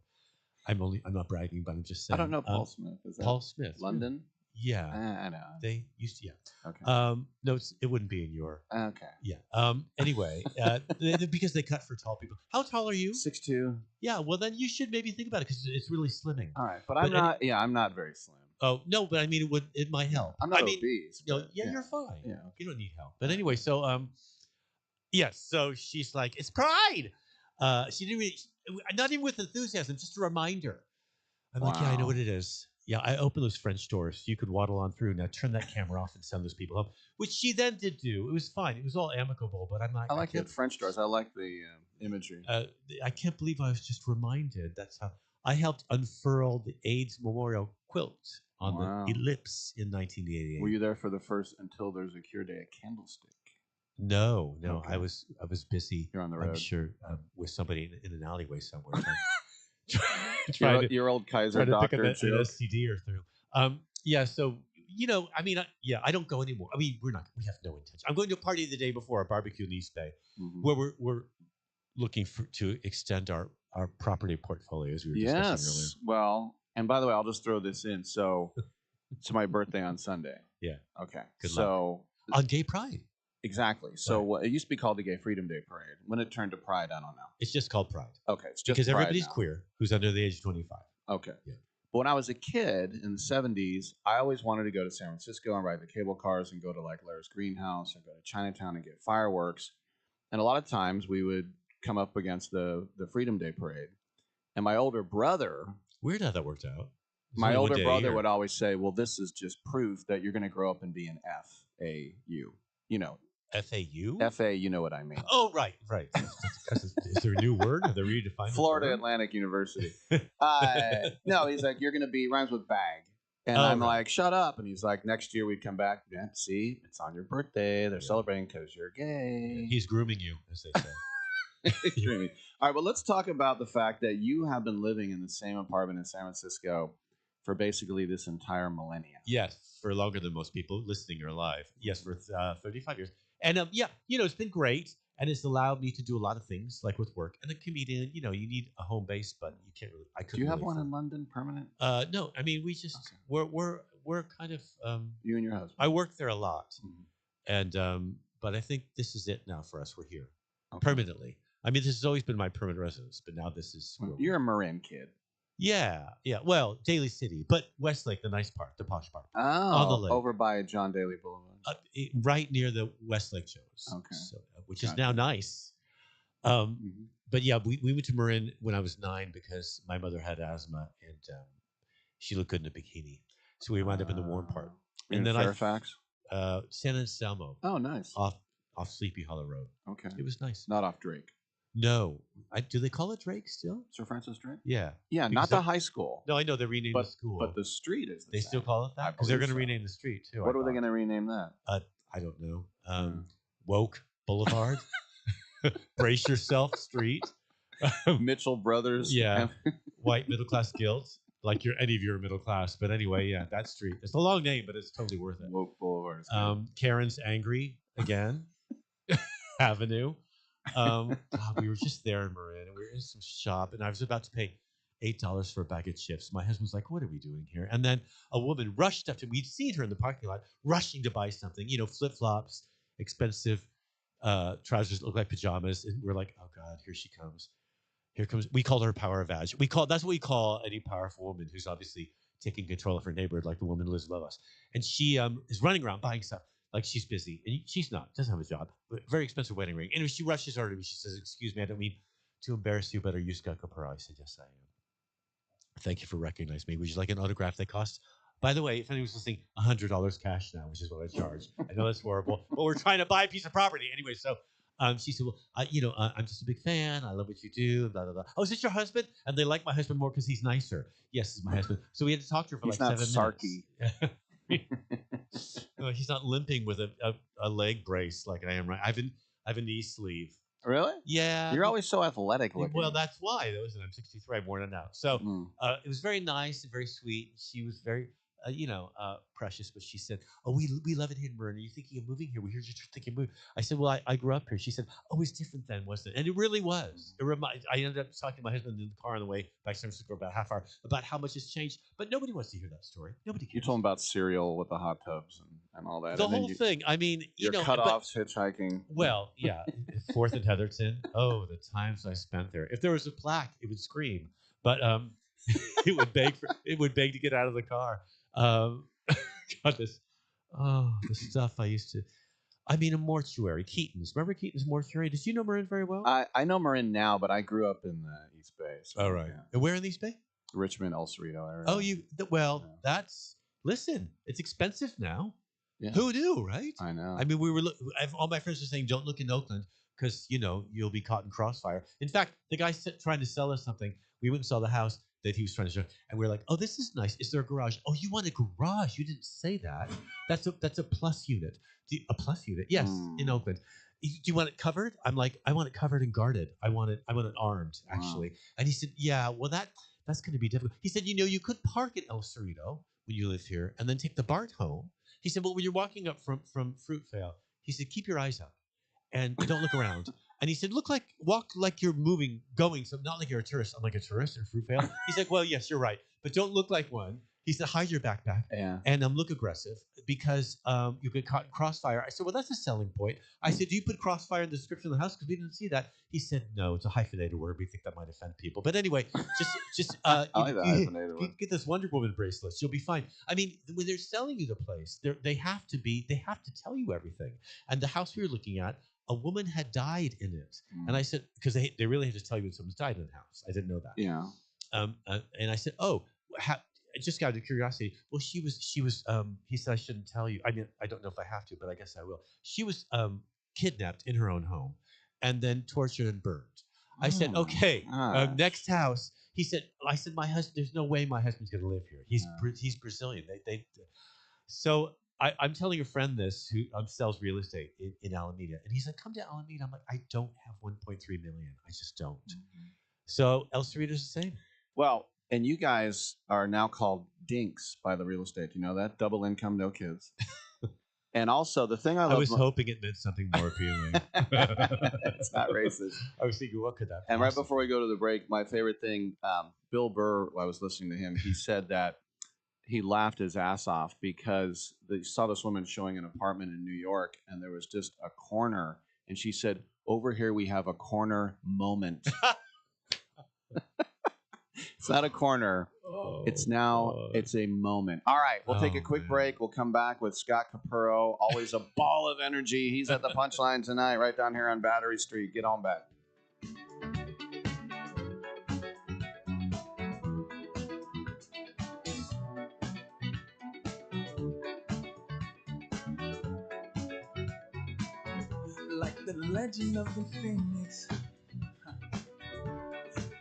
I'm not bragging, but I'm just saying. I don't know Paul Smith. Is that Paul Smith? London? Yeah. I know. They used to, yeah. Okay. No, it wouldn't be in your. Okay. Yeah. Anyway, because they cut for tall people. How tall are you? 6'2". Yeah. Well, then you should maybe think about it because it's really slimming. All right, but I'm not. I'm not very slim. Oh no, but I mean, it might help. I'm not obese. You know, but, you're fine. Yeah. You don't need help. But anyway, so yes. So she's like, it's Pride. She didn't really, not even with enthusiasm, just a reminder. I'm like, yeah, I know what it is. Yeah, I opened those French doors. You could waddle on through. Now turn that camera off and send those people home, which she then did do. It was fine. It was all amicable. But I'm like, I like the French doors. I like the imagery. I can't believe I was just reminded. That's how I helped unfurl the AIDS Memorial quilt on the ellipse in 1988. Were you there for the first Until There's a Cure Day, a candlestick? No. Okay. I was busy. You're on the road. I'm sure with somebody in an alleyway somewhere. Your old Kaiser doctor an STD or through. Yeah. So I mean, I don't go anymore. I mean, we have no intention. I'm going to a party the day before, a barbecue in East Bay, where we're looking to extend our property portfolio, as we were discussing earlier. Well, and by the way, I'll just throw this in. So it's my birthday on Sunday. Yeah. Okay. Good luck. On Gay Pride. Exactly. So it used to be called the Gay Freedom Day Parade. When it turned to Pride, I don't know. It's just called Pride. Okay. It's just because Pride everybody's now. queer who's under the age of 25. Okay. Yeah. But when I was a kid in the 70s, I always wanted to go to San Francisco and ride the cable cars and go to like Larry's Greenhouse and go to Chinatown and get fireworks. And a lot of times we would come up against the Freedom Day Parade. And my older brother... Weird how that worked out. My older brother would always say, well, this is just proof that you're going to grow up and be an FAU. You know. FAU? FA, you know what I mean. Oh, right. Is there a new word? Are they redefining Florida Atlantic University. No, he's like, you're going to be, rhymes with bag. And I'm like, shut up. And he's like, next year we'd come back. Yeah, see, it's on your birthday. They're celebrating because you're gay. Yeah, he's grooming you, as they say. All right, well, let's talk about the fact that you have been living in the same apartment in San Francisco for basically this entire millennium. Yes, for longer than most people listening are alive. Yes, for 35 years. And it's been great. And it's allowed me to do a lot of things, like with work. And a comedian, you need a home base, but you can't really. I couldn't. Do you have really one in London, permanent? No, I mean we just we're kind of. You and your husband. I work there a lot, and but I think this is it now for us. We're here permanently. I mean, this has always been my permanent residence, but now this is. You're a Marin kid. Yeah. Well, Daly City, but Westlake, the nice part, the posh part. Oh, on the lake. Over by John Daly Boulevard. Right near the Westlake shows. Okay. So, which is now nice. But yeah, we went to Marin when I was 9 because my mother had asthma and she looked good in a bikini. So we wound up in the warm part. And then Fairfax? San Anselmo. Oh, nice. Off Sleepy Hollow Road. Okay. It was nice. Not off Drake. No. Do they call it Drake still? Sir Francis Drake? Yeah. Yeah, not the high school. No, I know they renamed the school. But the street is the They same. still call it that? Because they're going to rename the street too. What are they going to rename that? I don't know. Woke Boulevard. Brace Yourself Street. Mitchell Brothers. Yeah. White middle class guilt. Like any of you are middle class. But anyway, yeah, that street. It's a long name, but it's totally worth it. Woke Boulevard. Karen's Angry again. Avenue. God, we were just there in Marin, and we were in some shop, and I was about to pay $8 for a bag of chips. My husband's like, "What are we doing here?" And then a woman rushed up to me. We'd seen her in the parking lot, rushing to buy something. Flip flops, expensive trousers that look like pajamas, and we're like, "Oh God, here she comes! Here comes." We called her Power Vag. That's what we call any powerful woman who's obviously taking control of her neighborhood, like the woman who lives above us. And she is running around buying stuff. Like she's busy, and she's not. Doesn't have a job. But very expensive wedding ring. And she rushes over to me. She says, "Excuse me, I don't mean to embarrass you, but are you Scott Capurro?" I said, "Yes, I am." "Thank you for recognizing me. Would you like an autograph that costs?" By the way, if anyone's listening, $100 cash now, which is what I charge. I know that's horrible, but we're trying to buy a piece of property anyway. So she said, "Well, I'm just a big fan. I love what you do." Blah blah blah. "Oh, is this your husband?" And they like my husband more because he's nicer. "Yes, it's my husband." So we had to talk to her for He's like not 7 minutes. No, he's not limping with a leg brace like I am. Right, I have a knee sleeve. Really? Yeah. You're always so athletic looking. Well, that's why. I'm 63. I'm worn it out. So it was very nice and very sweet. She was very. Precious, but she said, "Oh, we love it here in Marin. Are you thinking of moving here? We heard you're thinking of moving." I said, "Well, I grew up here." She said, "Oh, it's different then, wasn't it?" And it really was. I ended up talking to my husband in the car on the way back to San Francisco about a half hour about how much it's changed, but nobody wants to hear that story. Nobody cares. You told him about cereal with the hot tubs and all that. The and then whole thing. I mean, your cutoffs, hitchhiking. Well, yeah, 4th and Heatherton. Oh, the times I spent there. If there was a plaque, it would scream, but it would beg to get out of the car. God, the stuff I used to. I mean, a mortuary, Keaton's. Remember Keaton's mortuary? Did you know Marin very well? I know Marin now, but I grew up in the East Bay. So, All right. Yeah. And where in the East Bay? Richmond, El Cerrito area. Oh, that's, listen, it's expensive now. Yeah. Who knew, right? I know. I mean, all my friends are saying, don't look in Oakland because, you'll be caught in crossfire. In fact, the guy trying to sell us something, we went and saw the house that he was trying to show, and we were like, "Oh, this is nice. Is there a garage?" "Oh, you want a garage? You didn't say that. That's a plus unit." A plus unit? Yes, in Oakland. "Do you want it covered?" I'm like, "I want it covered and guarded. I want it armed, actually." And he said, "Yeah, well that's going to be difficult." He said, "You could park at El Cerrito when you live here, and then take the BART home." He said, "Well, when you're walking up from Fruitvale," he said, "keep your eyes up and don't look around." And he said, walk like you're going, so not like you're a tourist. I'm like, a tourist in Fruitvale? He's like, "Well, yes, you're right, but don't look like one." He said, "Hide your backpack and look aggressive because you get caught in crossfire." I said, "Well, that's a selling point." I said, "Do you put crossfire in the description of the house? Because we didn't see that." He said, "No, it's a hyphenated word. We think that might offend people." But anyway, just I like the hyphenated word. get this Wonder Woman bracelets. You'll be fine. I mean, when they're selling you the place, they have to tell you everything. And the house we were looking at, a woman had died in it. And I said, because they really had to tell you when someone's died in the house. I didn't know that. Yeah. And I said, "Oh, just out of curiosity." "Well, she was, he said, "I shouldn't tell you. I mean, I don't know if I have to, but I guess I will. She was kidnapped in her own home and then tortured and burned." I said, "Okay, next house." I said, "My husband, there's no way my husband's going to live here. He's Brazilian." So I'm telling a friend this who sells real estate in Alameda, and he's like, "Come to Alameda." I'm like, "I don't have 1.3 million. I just don't." So El Cerrito's the same. Well, and you guys are now called dinks by the real estate. You know that? Double income, no kids. And also, the thing I was hoping it meant something more appealing. It's not racist. I was thinking, what could that be? And right before we go to the break, my favorite thing, Bill Burr, I was listening to him, he said that he laughed his ass off because they saw this woman showing an apartment in New York, and there was just a corner. And she said, "Over here, we have a corner moment." It's not a corner. It's a moment. All right, we'll take a quick break. We'll come back with Scott Capurro. Always a ball of energy. He's at the Punchline tonight, right down here on Battery Street. Get on back. Like the legend of the Phoenix,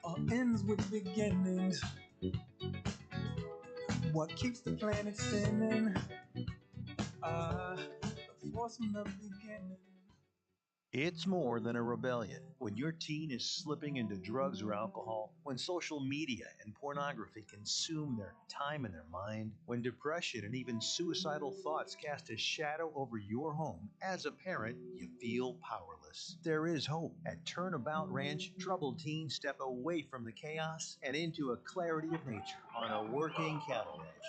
all ends with beginnings. What keeps the planet spinning? The force from the beginning. It's more than a rebellion. When your teen is slipping into drugs or alcohol, when social media and pornography consume their time and their mind, when depression and even suicidal thoughts cast a shadow over your home, as a parent, you feel powerless. There is hope. At Turnabout Ranch, troubled teens step away from the chaos and into a clarity of nature on a working cattle ranch.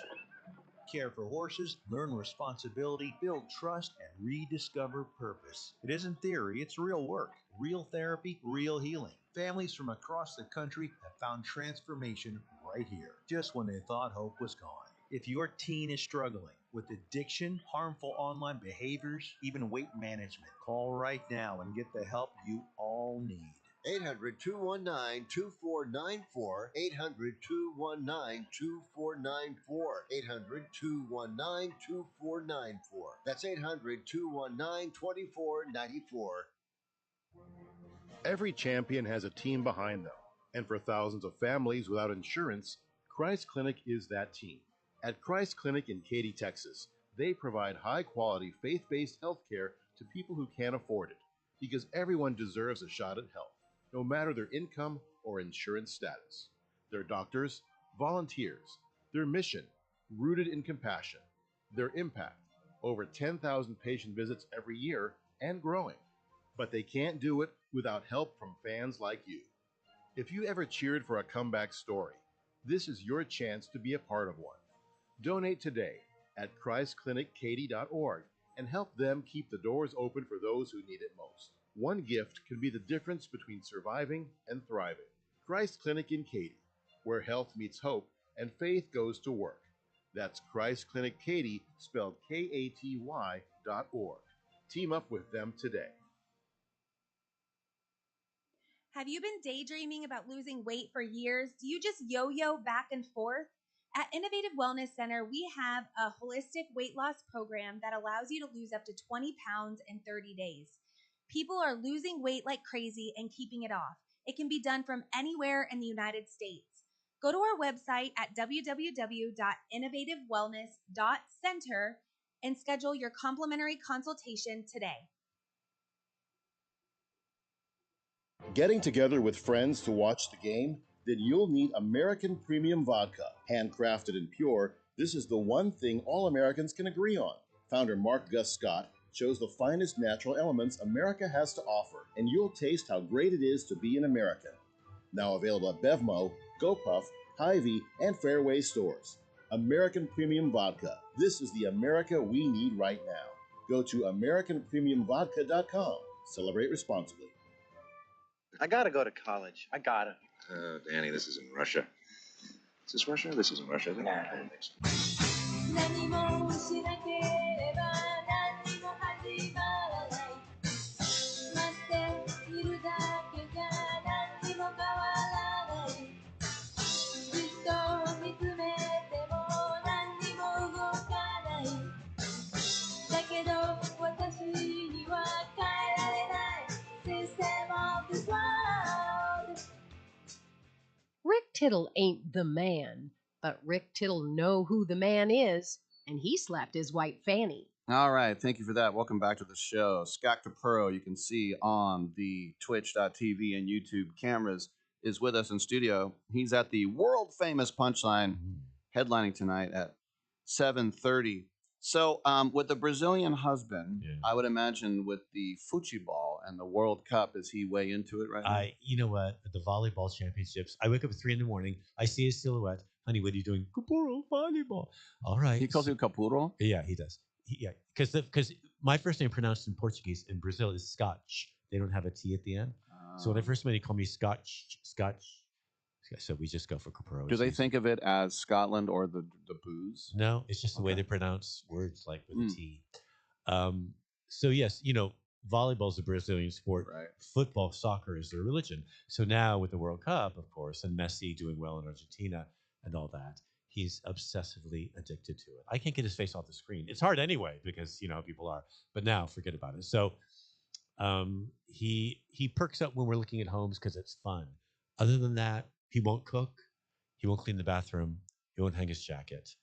Care for horses, learn responsibility, build trust, and rediscover purpose. It isn't theory, it's real work. Real therapy, real healing. Families from across the country have found transformation right here, just when they thought hope was gone. If your teen is struggling with addiction, harmful online behaviors, even weight management, call right now and get the help you all need. 800-219-2494. 800-219-2494. 800-219-2494. That's 800-219-2494. Every champion has a team behind them. And for thousands of families without insurance, Christ Clinic is that team. At Christ Clinic in Katy, Texas, they provide high-quality, faith-based health care to people who can't afford it, because everyone deserves a shot at health, no matter their income or insurance status. Their doctors, volunteers, their mission, rooted in compassion. Their impact, over 10,000 patient visits every year and growing. But they can't do it without help from fans like you. If you ever cheered for a comeback story, this is your chance to be a part of one. Donate today at ChristClinicKaty.org and help them keep the doors open for those who need it most. One gift can be the difference between surviving and thriving. Christ Clinic in Katy, where health meets hope and faith goes to work. That's Christ Clinic Katy, spelled KATY.org. Team up with them today. Have you been daydreaming about losing weight for years? Do you just yo-yo back and forth? At Innovative Wellness Center, we have a holistic weight loss program that allows you to lose up to 20 pounds in 30 days. People are losing weight like crazy and keeping it off. It can be done from anywhere in the United States. Go to our website at www.innovativewellness.center and schedule your complimentary consultation today. Getting together with friends to watch the game? Then you'll need American Premium Vodka. Handcrafted and pure, this is the one thing all Americans can agree on. Founder Mark Gus Scott chose the finest natural elements America has to offer, and you'll taste how great it is to be an American. Now available at Bevmo, GoPuff, Hy-Vee, and Fairway stores. American Premium Vodka. This is the America we need right now. Go to AmericanPremiumVodka.com. Celebrate responsibly. I gotta go to college. I gotta. Danny, this isn't Russia. Is this Russia? This isn't Russia, is it? Nah, I don't think so. 何もしなければ何も始まらない待っているだけじゃ何も変わらないじっと見つめても何も動かないだけど私には変えられない System of this world Rick Tittle ain't the man, but Rick Tittle know who the man is, and he slapped his white fanny. All right, thank you for that. Welcome back to the show. Scott Capurro, you can see on the Twitch.tv and YouTube cameras, is with us in studio. He's at the world-famous Punchline, headlining tonight at 7:30. So with the Brazilian husband, I would imagine with the football and the World Cup, is he way into it right now? You know what? At the volleyball championships, I wake up at 3 a.m. I see his silhouette. Honey, what are you doing? Capurro, volleyball. All right. He calls you Capurro? Yeah, he does. Because my first name pronounced in Portuguese in Brazil is Scotch. They don't have a T at the end. So when I first met, he called me Scotch. So we just go for Capurro. Do they think of it as Scotland or the booze? No, it's just the way they pronounce words, like with a T. So yes, volleyball is a Brazilian sport. Right. Football, soccer is their religion. So now with the World Cup, of course, and Messi doing well in Argentina and all that, he's obsessively addicted to it. I can't get his face off the screen. It's hard anyway because you know how people are. But now, forget about it. So he perks up when we're looking at homes because it's fun. Other than that, he won't cook. He won't clean the bathroom. He won't hang his jacket.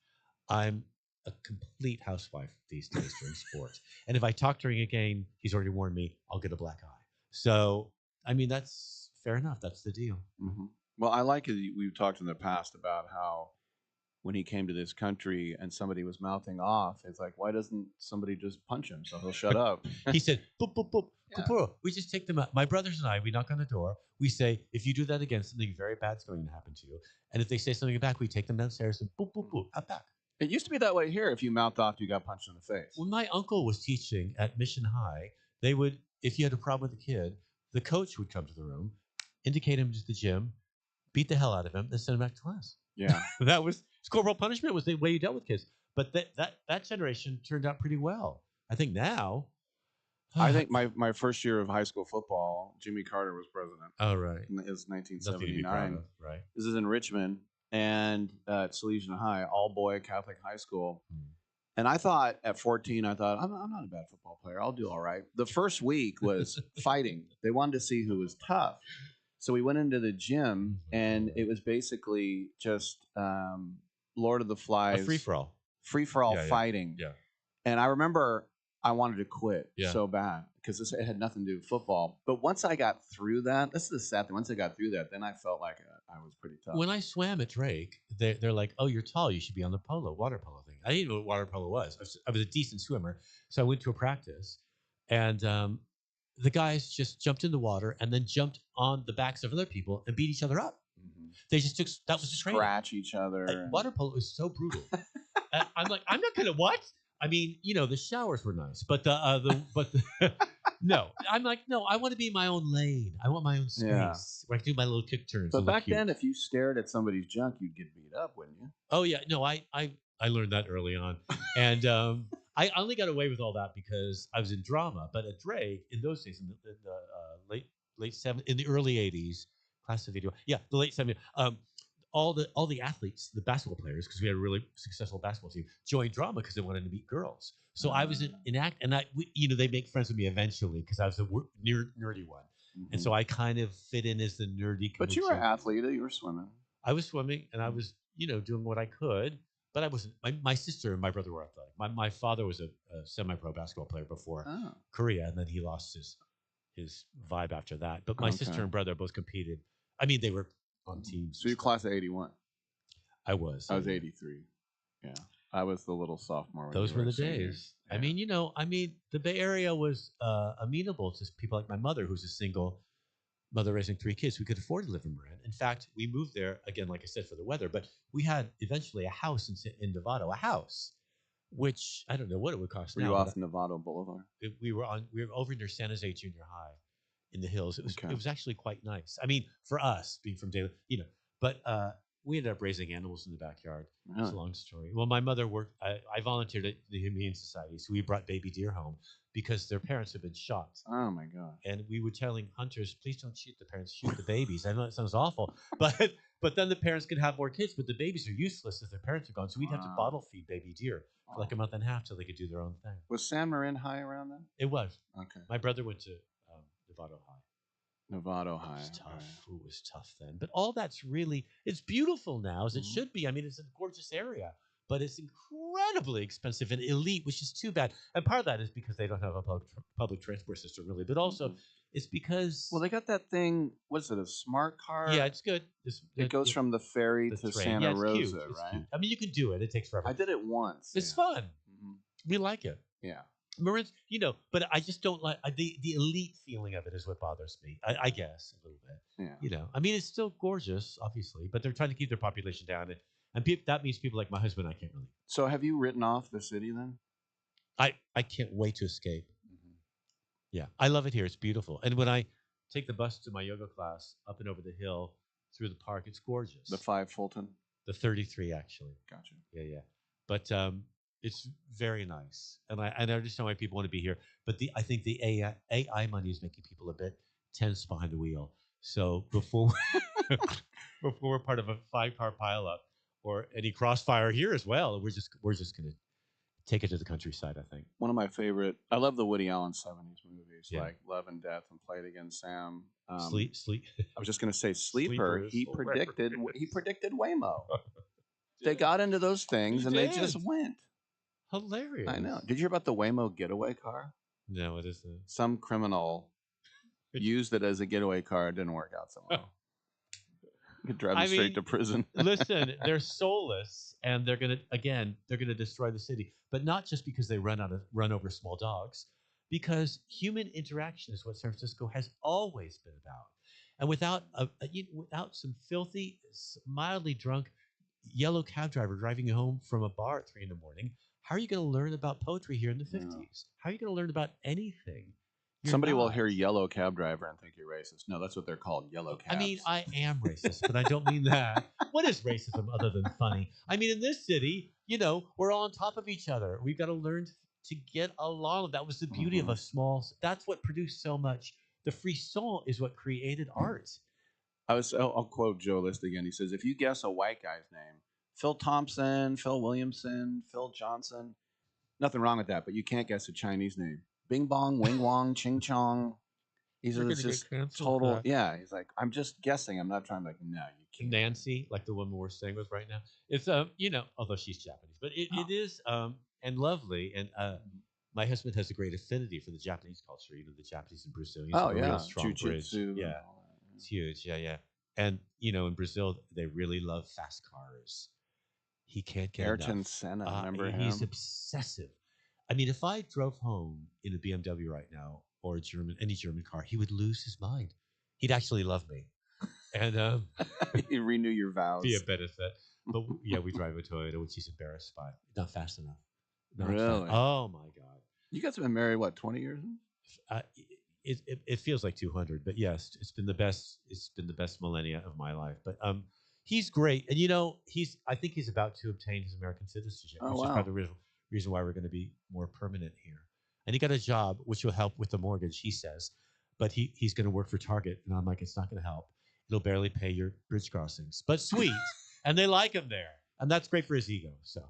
I'm a complete housewife these days during sport. And if I talk during a game, he's already warned me, I'll get a black eye. So, I mean, that's fair enough. That's the deal. Mm-hmm. Well, I like it. We've talked in the past about how when he came to this country and somebody was mouthing off, it's like, why doesn't somebody just punch him so he'll shut up? He said, boop, boop, boop. Yeah. Capurro, we just take them out. My brothers and I, we knock on the door. We say, if you do that again, something very bad's going to happen to you. And if they say something back, we take them downstairs and boop, boop, boop, out back. It used to be that way here. If you mouthed off, you got punched in the face. When my uncle was teaching at Mission High, they would, if you had a problem with a kid, the coach would come to the room, indicate him to the gym, beat the hell out of him, then send him back to class. Yeah. That was corporal punishment was the way you dealt with kids. But that generation turned out pretty well. I think now. I think my first year of high school football, Jimmy Carter was president. Oh, right. It was 1979. Right. This is in Richmond and at Salesian High, all-boy Catholic high school. And I thought at 14, I'm not a bad football player. I'll do all right. The first week was fighting. They wanted to see who was tough. So we went into the gym, and it was basically just Lord of the Flies. A free-for-all. Free-for-all fighting. Yeah. And I remember I wanted to quit so bad because it had nothing to do with football. But once I got through that, this is the sad thing. Once I got through that, then I felt like I was pretty tough. When I swam at Drake, they're like, oh, you're tall, you should be on the water polo thing. I didn't know what water polo was. I was a decent swimmer, so I went to a practice, and the guys just jumped in the water and then jumped on the backs of other people and beat each other up. They just took that was the training. Scratch each other. Water polo is so brutal. I'm like, I'm not gonna what? I mean, the showers were nice, but no, I'm like, no, I want to be in my own lane. I want my own space where I can do my little kick turns. But back then, if you stared at somebody's junk, you'd get beat up, wouldn't you? Oh yeah, no, I learned that early on, and I only got away with all that because I was in drama. But at Drake in those days, in the late in the early '80s, class of '81, the late '70s. All the athletes, the basketball players, because we had a really successful basketball team, joined drama because they wanted to meet girls. So I was in act, and they make friends with me eventually because I was the nerdy one, and so I kind of fit in as the nerdy. But you were an athlete. You were swimming. I was swimming, and I was doing what I could, but I wasn't. My sister and my brother were athletic. My father was a semi-pro basketball player before Korea, and then he lost his vibe after that. But my sister and brother both competed. I mean, they were on teams. So you're class of 81. I was 83. Yeah. I was the little sophomore. Those were the days. Yeah. I mean, the Bay Area was amenable to people like my mother, who's a single mother raising 3 kids. We could afford to live in Marin. In fact, we moved there, again, like I said, for the weather, but we had eventually a house in Novato, which I don't know what it would cost. Were you off Novato Boulevard? We were over near San Jose Junior High in the hills. It was actually quite nice. I mean, for us being from Daly, but we ended up raising animals in the backyard. Really? It's a long story. Well, my mother worked. I volunteered at the Humane Society, so we brought baby deer home because their parents had been shot. Oh my god! And we were telling hunters, please don't shoot the parents, shoot the babies. I know it sounds awful, but then the parents could have more kids, but the babies are useless if their parents are gone. So we'd have to bottle feed baby deer for like a month and a half till they could do their own thing. Was San Marin High around then? It was. Okay. My brother went to Novato High. Novato High. It was tough. Right. It was tough then. But all that's really, it's beautiful now, as it should be. I mean, it's a gorgeous area, but it's incredibly expensive and elite, which is too bad. And part of that is because they don't have a public transport system, really. But also, it's because... Well, they got that thing, what's it, a smart car? Yeah, it's good. It goes from the ferry to Santa Rosa, right? Cute. I mean, you can do it. It takes forever. I did it once. It's fun. We like it. Yeah. Marin's, but I just don't like the elite feeling of it is what bothers me. I guess a little bit. Yeah. I mean, it's still gorgeous, obviously, but they're trying to keep their population down, and that means people like my husband. I can't really. So, have you written off the city then? I can't wait to escape. Yeah, I love it here. It's beautiful, and when I take the bus to my yoga class up and over the hill through the park, it's gorgeous. The 5 Fulton. The 33, actually. Gotcha. Yeah. But it's very nice, and I understand why people want to be here. But I think the AI money is making people a bit tense behind the wheel. So before we're part of a 5-car pileup or any crossfire here as well, we're just gonna take it to the countryside. I think one of my favorite. I love the Woody Allen '70s movies like Love and Death and Play It Again, Sam. Sleep. I was just gonna say Sleeper. He predicted Waymo. They got into those things and they just went. Hilarious. I know. Did you hear about the Waymo getaway car? No, it isn't. Some criminal used it as a getaway car. It didn't work out so well. You could drive them straight to prison. Listen, they're soulless, and they're gonna destroy the city. But not just because they run over small dogs, because human interaction is what San Francisco has always been about. And without some filthy, mildly drunk yellow cab driver driving you home from a bar at 3 a.m, how are you going to learn about poetry here in the 50s? How are you going to learn about anything? Somebody will hear yellow cab driver and think you're racist. No, that's what they're called, yellow cabs. I mean, I am racist, but I don't mean that. What is racism other than funny? I mean, in this city, we're all on top of each other. We've got to learn to get along. That was the beauty of a small... That's what produced so much. The frisson is what created art. I'll quote Joe List again. He says, if you guess a white guy's name, Phil Thompson, Phil Williamson, Phil Johnson, nothing wrong with that, but you can't guess a Chinese name. Bing bong, wing wong, ching chong. He's just total. Yeah, he's like, I'm just guessing. I'm not trying to. No, you can't. Nancy, like the woman we're staying with right now. It's although she's Japanese, but it is and lovely. And my husband has a great affinity for the Japanese culture. The Japanese and Brazilians. Oh yeah, real strong bridge. Jiu-jitsu. Yeah, it's huge. Yeah. And in Brazil, they really love fast cars. He can't get Ayrton enough. Senna, remember He's him? obsessive. I mean, if I drove home in a BMW right now or any German car, he would lose his mind. He'd actually love me, and you renew your vows. Be a benefit. But yeah, we drive a Toyota, which he's embarrassed by. Not fast enough. Not Really? Oh my God! You guys have been married what, 20 years? It feels like 200, but yes, it's been the best. It's been the best millennia of my life. But he's great, and I think he's about to obtain his American citizenship, Oh, which is wow. part of the reason why we're going to be more permanent here. And he got a job, which will help with the mortgage, he says. But he's going to work for Target, and I'm like, it's not going to help. It'll barely pay your bridge crossings, but sweet, and they like him there, and that's great for his ego. So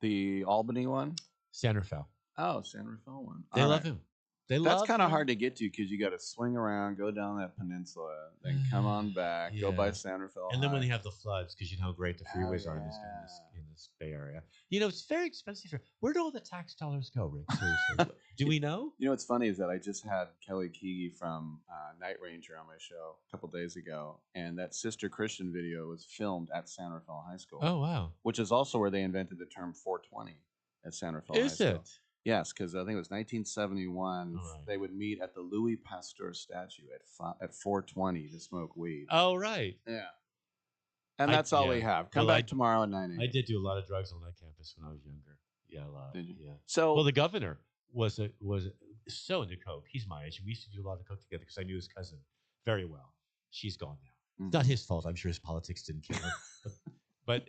The Albany one? San Rafael, Oh, San Rafael one. they All love right. him. They That's love kind of him. hard to get to because you got to swing around, go down that peninsula, then come on back, go by Yeah. San Rafael. And then when High. they have the floods, because you know how great the freeways are in this Bay Area. It's very expensive. Where do all the tax dollars go, Rick? Seriously, do we know? You know what's funny is that I just had Kelly Keegy from Night Ranger on my show a couple days ago, and that Sister Christian video was filmed at San Rafael High School. Oh, wow. Which is also where they invented the term 420 at San Rafael High Is School. it? Yes, because I think it was 1971. All right. They would meet at the Louis Pasteur statue at 420 to smoke weed. Oh, right. Yeah. And that's all we have. Come Well, back tomorrow at 9 a.m. I did do a lot of drugs on that campus when I was younger. Yeah, a lot. Did you? Yeah. So, well, the governor was so into coke. He's my age. We used to do a lot of coke together because I knew his cousin very well. She's gone now. It's not his fault. I'm sure his politics didn't kill her, but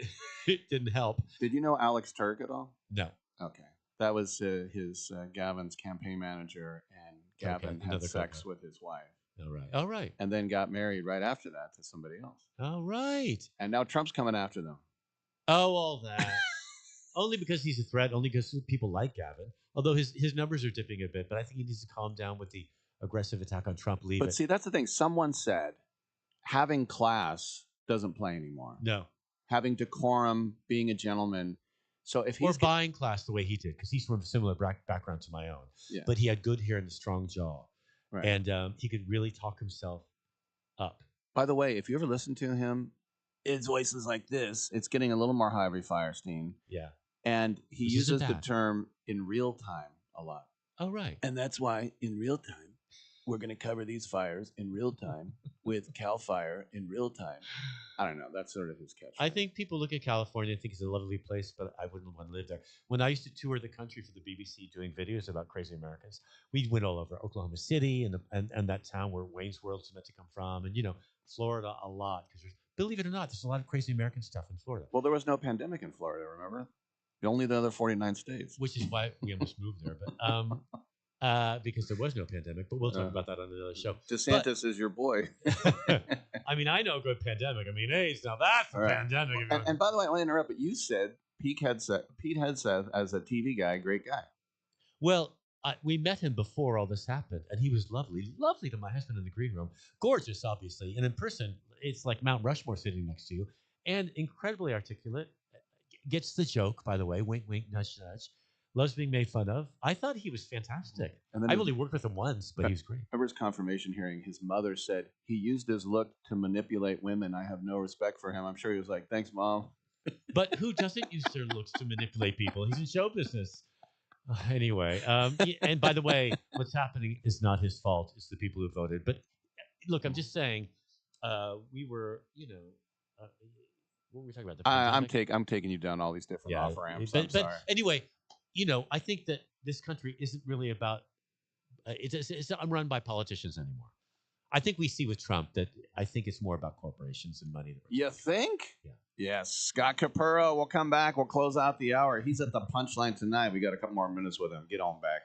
it didn't help. Did you know Alex Turk at all? No. Okay. That was his Gavin's campaign manager, and Gavin had another sex cokehead. with his wife. All right. All right. And then got married right after that to somebody else. All right. And now Trump's coming after them. Oh, all that. Only because he's a threat. Only because people like Gavin. Although his numbers are dipping a bit, but I think he needs to calm down with the aggressive attack on Trump. Leave But it. see, that's the thing. Someone said having class doesn't play anymore. No. Having decorum, being a gentleman. So if Or he's buying class the way he did, because he's from a similar background to my own. Yeah. But he had good hair and a strong jaw. Right. And he could really talk himself up. By the way, if you ever listen to him, his voice is like this. It's getting a little more Harvey Firestein. Yeah. And he Which uses isn't the bad. term in real time a lot. Oh, right. And that's why in real time, we're going to cover these fires in real time with Cal Fire in real time. I don't know. That's sort of his catch. I think people look at California and think it's a lovely place, but I wouldn't want to live there. When I used to tour the country for the BBC doing videos about crazy Americans, we went all over Oklahoma City and that town where Wayne's World is meant to come from, and Florida a lot, because believe it or not, there's a lot of crazy American stuff in Florida. Well, there was no pandemic in Florida, remember? Only the other 49 states. Which is why we almost moved there, but because there was no pandemic. But we'll talk about that on another show. DeSantis is your boy. I mean, I know good pandemic. I mean, AIDS. Now that's a Right. pandemic. And by the way, I want to interrupt, but you said Pete Hegseth as a TV guy, great guy. Well, we met him before all this happened, and he was lovely to my husband in the green room. Gorgeous, obviously, and in person, it's like Mount Rushmore sitting next to you, and incredibly articulate. Gets the joke, by the way. Wink, wink, nudge, nudge. Loves being made fun of. I thought he was fantastic. And then I've only worked with him once, but he was great. Remember his confirmation hearing? His mother said he used his look to manipulate women. I have no respect for him. I'm sure he was like, "Thanks, Mom." But who doesn't use their looks to manipulate people? He's in show business. Anyway, and by the way, what's happening is not his fault. It's the people who voted. But look, I'm just saying, we were, what were we talking about? The I'm taking you down all these different off ramps. I'm But sorry. anyway, I think that this country isn't really about. It's not run by politicians anymore. I think we see with Trump that I think it's more about corporations and money. You think? Yeah. Yes. Scott Capurro will come back. We'll close out the hour. He's at the Punchline tonight. We got a couple more minutes with him. Get on back.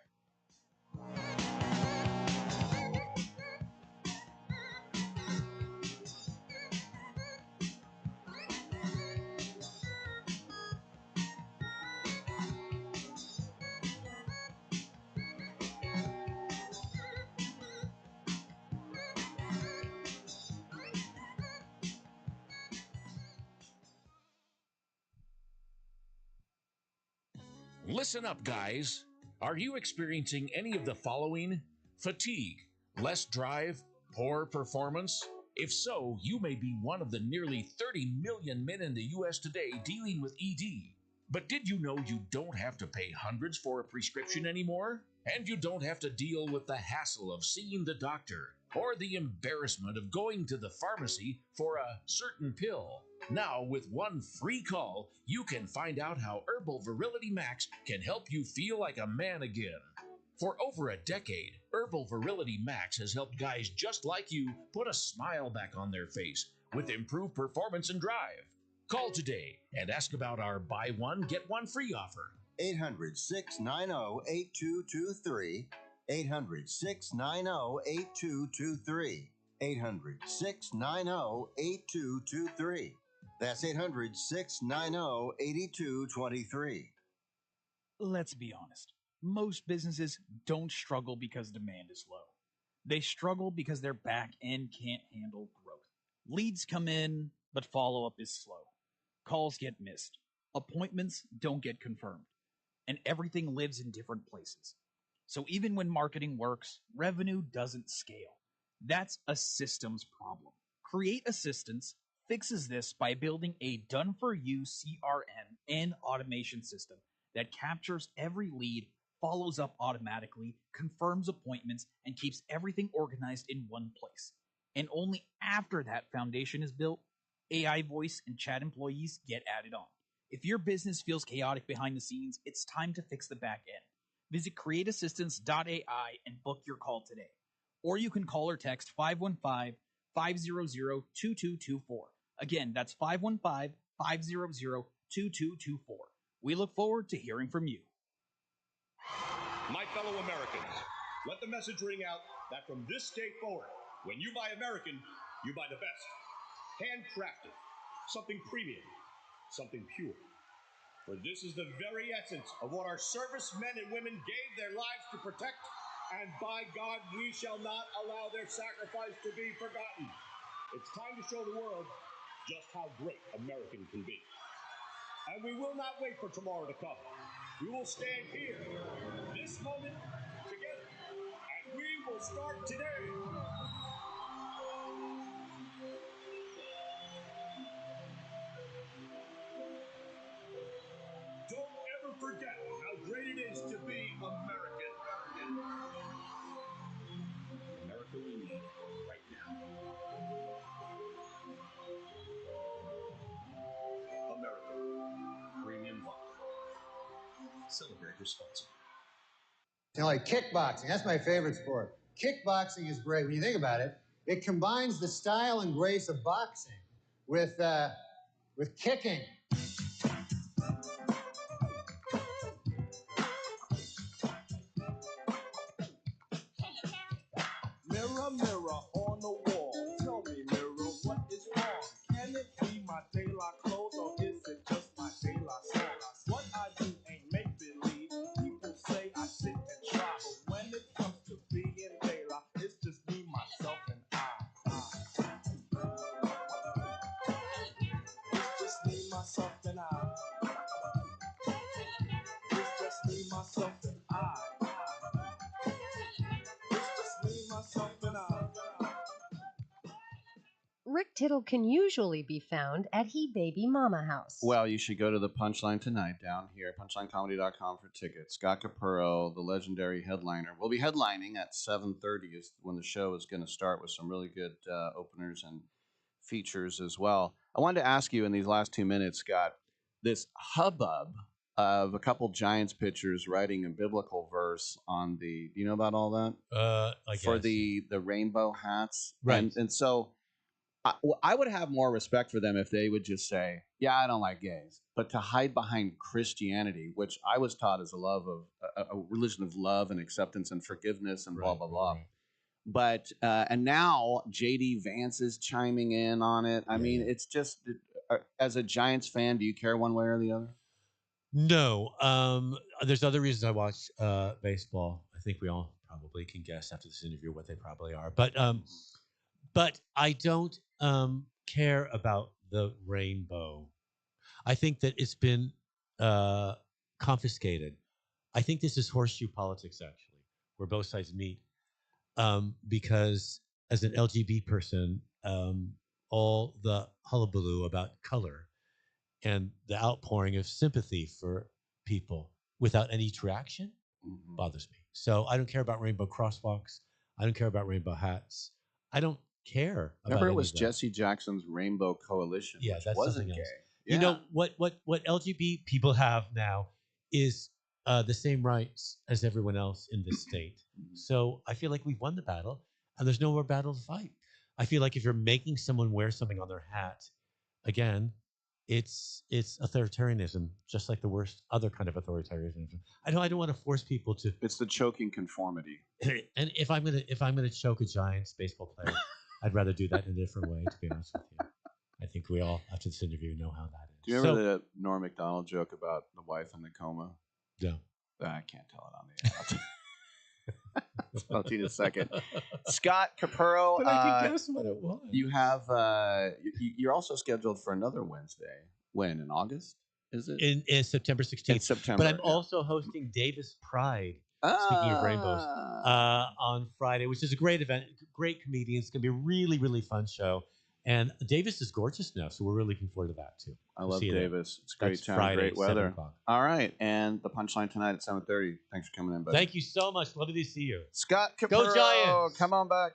Listen up, guys. Are you experiencing any of the following? Fatigue, less drive, poor performance? If so, you may be one of the nearly 30 million men in the U.S. today dealing with ED. But did you know you don't have to pay hundreds for a prescription anymore? And you don't have to deal with the hassle of seeing the doctor or the embarrassment of going to the pharmacy for a certain pill. Now, with one free call, you can find out how Herbal Virility Max can help you feel like a man again. For over a decade, Herbal Virility Max has helped guys just like you put a smile back on their face with improved performance and drive. Call today and ask about our buy one, get one free offer. 800 690 8223. 800 690 8223. 800 690 8223. That's 800 690 8223. Let's be honest. Most businesses don't struggle because demand is low. They struggle because their back end can't handle growth. Leads come in, but follow up is slow. Calls get missed. Appointments don't get confirmed. And everything lives in different places. So even when marketing works, revenue doesn't scale. That's a systems problem. Create Assistance fixes this by building a done-for-you CRM and automation system that captures every lead, follows up automatically, confirms appointments, and keeps everything organized in one place. And only after that foundation is built, AI voice and chat employees get added on. If your business feels chaotic behind the scenes, it's time to fix the back end. Visit createassistance.ai and book your call today. Or you can call or text 515-500-2224. Again, that's 515-500-2224. We look forward to hearing from you. My fellow Americans, let the message ring out that from this day forward, when you buy American, you buy the best. Handcrafted, something premium, something pure. For this is the very essence of what our servicemen and women gave their lives to protect, and by God, we shall not allow their sacrifice to be forgotten. It's time to show the world just how great American can be. And we will not wait for tomorrow to come. We will stand here, this moment, together, and we will start today. Don't ever forget how great it is to be American. America we need right now. America. Premium vodka. Celebrate responsibly. You know, like kickboxing, that's my favorite sport. Kickboxing is great. When you think about it, it combines the style and grace of boxing with kicking. Mirror, mirror on the wall, tell me, mirror, what is wrong? Can it be my daylight clothes or is it just my daylight song? What I do ain't make believe. People say I sit and try, but when it comes to being daylight, it's just me, myself, and I. It's just me, myself, and I. It's just me, myself, and I. It's just me, myself, and I. Rick Tittle can usually be found at He Baby Mama House. Well, you should go to the Punchline tonight down here, punchlinecomedy.com for tickets. Scott Capurro, the legendary headliner, will be headlining at 7:30 is when the show is going to start with some really good openers and features as well. I wanted to ask you in these last 2 minutes, Scott, this hubbub of a couple Giants pitchers writing a biblical verse on the, do you know about all that? For guess. the rainbow hats. Right. And so I would have more respect for them if they would just say, yeah, I don't like gays. But to hide behind Christianity, which I was taught is a love of a religion of love and acceptance and forgiveness and blah, blah, blah. But and now J.D. Vance is chiming in on it. I mean, it's just, as a Giants fan, do you care one way or the other? No. There's other reasons I watch baseball. I think we all probably can guess after this interview what they probably are. But I don't care about the rainbow. I think that it's been confiscated. I think this is horseshoe politics, actually, where both sides meet. Because as an LGBT person, all the hullabaloo about color and the outpouring of sympathy for people without any traction bothers me. So I don't care about rainbow crosswalks. I don't care about rainbow hats. I don't care about Remember, it any was of that. Jesse Jackson's Rainbow Coalition, Yeah, which that's wasn't something gay. else. Yeah. You know what LGBT people have now is the same rights as everyone else in this state. So I feel like we've won the battle, and there's no more battle to fight. I feel like if you're making someone wear something on their hat, again, it's authoritarianism, just like the worst other kind of authoritarianism. I don't want to force people to. It's the choking conformity. And if I'm gonna choke a Giants baseball player, I'd rather do that in a different way. To be honest with you, I think we all after this interview know how that is. Do you remember the Norm Macdonald joke about the wife in the coma? No. I can't tell it on the air. I'll tell you in a second. Scott Capurro, But I can guess what it was. you have you're also scheduled for another Wednesday. When, in August? Is it In September 16th. In September, But I'm yeah. also hosting Davis Pride. Speaking of rainbows, on Friday, which is a great event, great comedians. It's gonna be a really, really fun show. And Davis is gorgeous now, so we're really looking forward to that too. I We'll love see you there. Davis. It's a great That's town, Friday, great 7 weather. o'clock. All right, and the punchline tonight at 7:30. Thanks for coming in, buddy. Thank you so much. Lovely to see you. Scott Capurro. Go Giants! Come on back.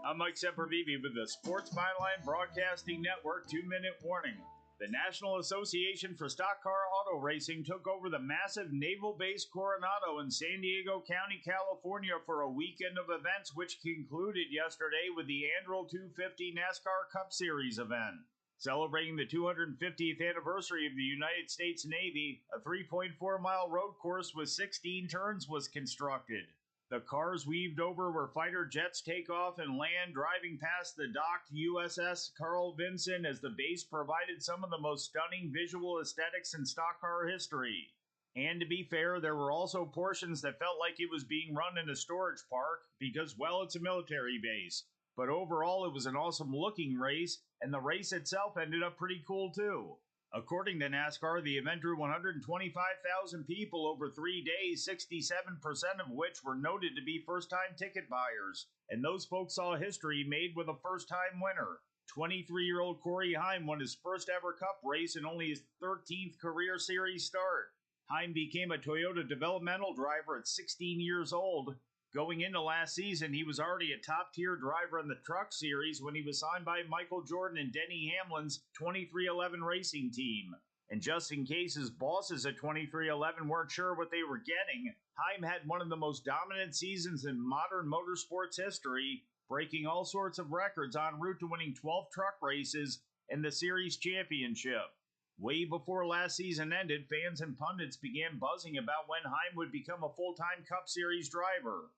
I'm Mike Sempervive with the Sports Byline Broadcasting Network 2-minute warning. The National Association for Stock Car Auto Racing took over the massive naval-based Coronado in San Diego County, California for a weekend of events which concluded yesterday with the Andrew 250 NASCAR Cup Series event. Celebrating the 250th anniversary of the United States Navy, a 3.4-mile road course with 16 turns was constructed. The cars weaved over where fighter jets take off and land, driving past the docked USS Carl Vinson as the base provided some of the most stunning visual aesthetics in stock car history. And to be fair, there were also portions that felt like it was being run in a storage park because, well, it's a military base. But overall, it was an awesome looking race, and the race itself ended up pretty cool too. According to NASCAR, the event drew 125,000 people over 3 days, 67% of which were noted to be first-time ticket buyers. And those folks saw history made with a first-time winner. 23-year-old Corey Heim won his first ever Cup race in only his 13th career series start. Heim became a Toyota developmental driver at 16 years old. Going into last season, he was already a top-tier driver in the Truck Series when he was signed by Michael Jordan and Denny Hamlin's 2311 racing team. And just in case his bosses at 2311 weren't sure what they were getting, Heim had one of the most dominant seasons in modern motorsports history, breaking all sorts of records en route to winning 12 truck races and the series championship. Way before last season ended, fans and pundits began buzzing about when Heim would become a full-time Cup Series driver.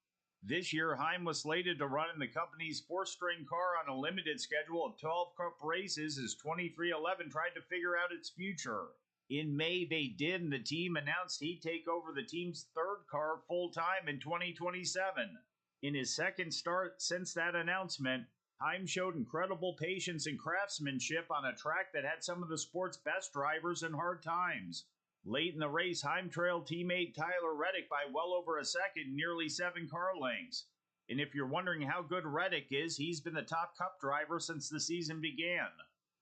This year, Heim was slated to run in the company's four-string car on a limited schedule of 12 Cup races as 2311 tried to figure out its future. In May, they did, and the team announced he'd take over the team's third car full-time in 2027. In his second start since that announcement, Heim showed incredible patience and craftsmanship on a track that had some of the sport's best drivers in hard times. Late in the race, Heim trailed teammate Tyler Reddick by well over a second, nearly 7 car lengths. And if you're wondering how good Reddick is, he's been the top Cup driver since the season began.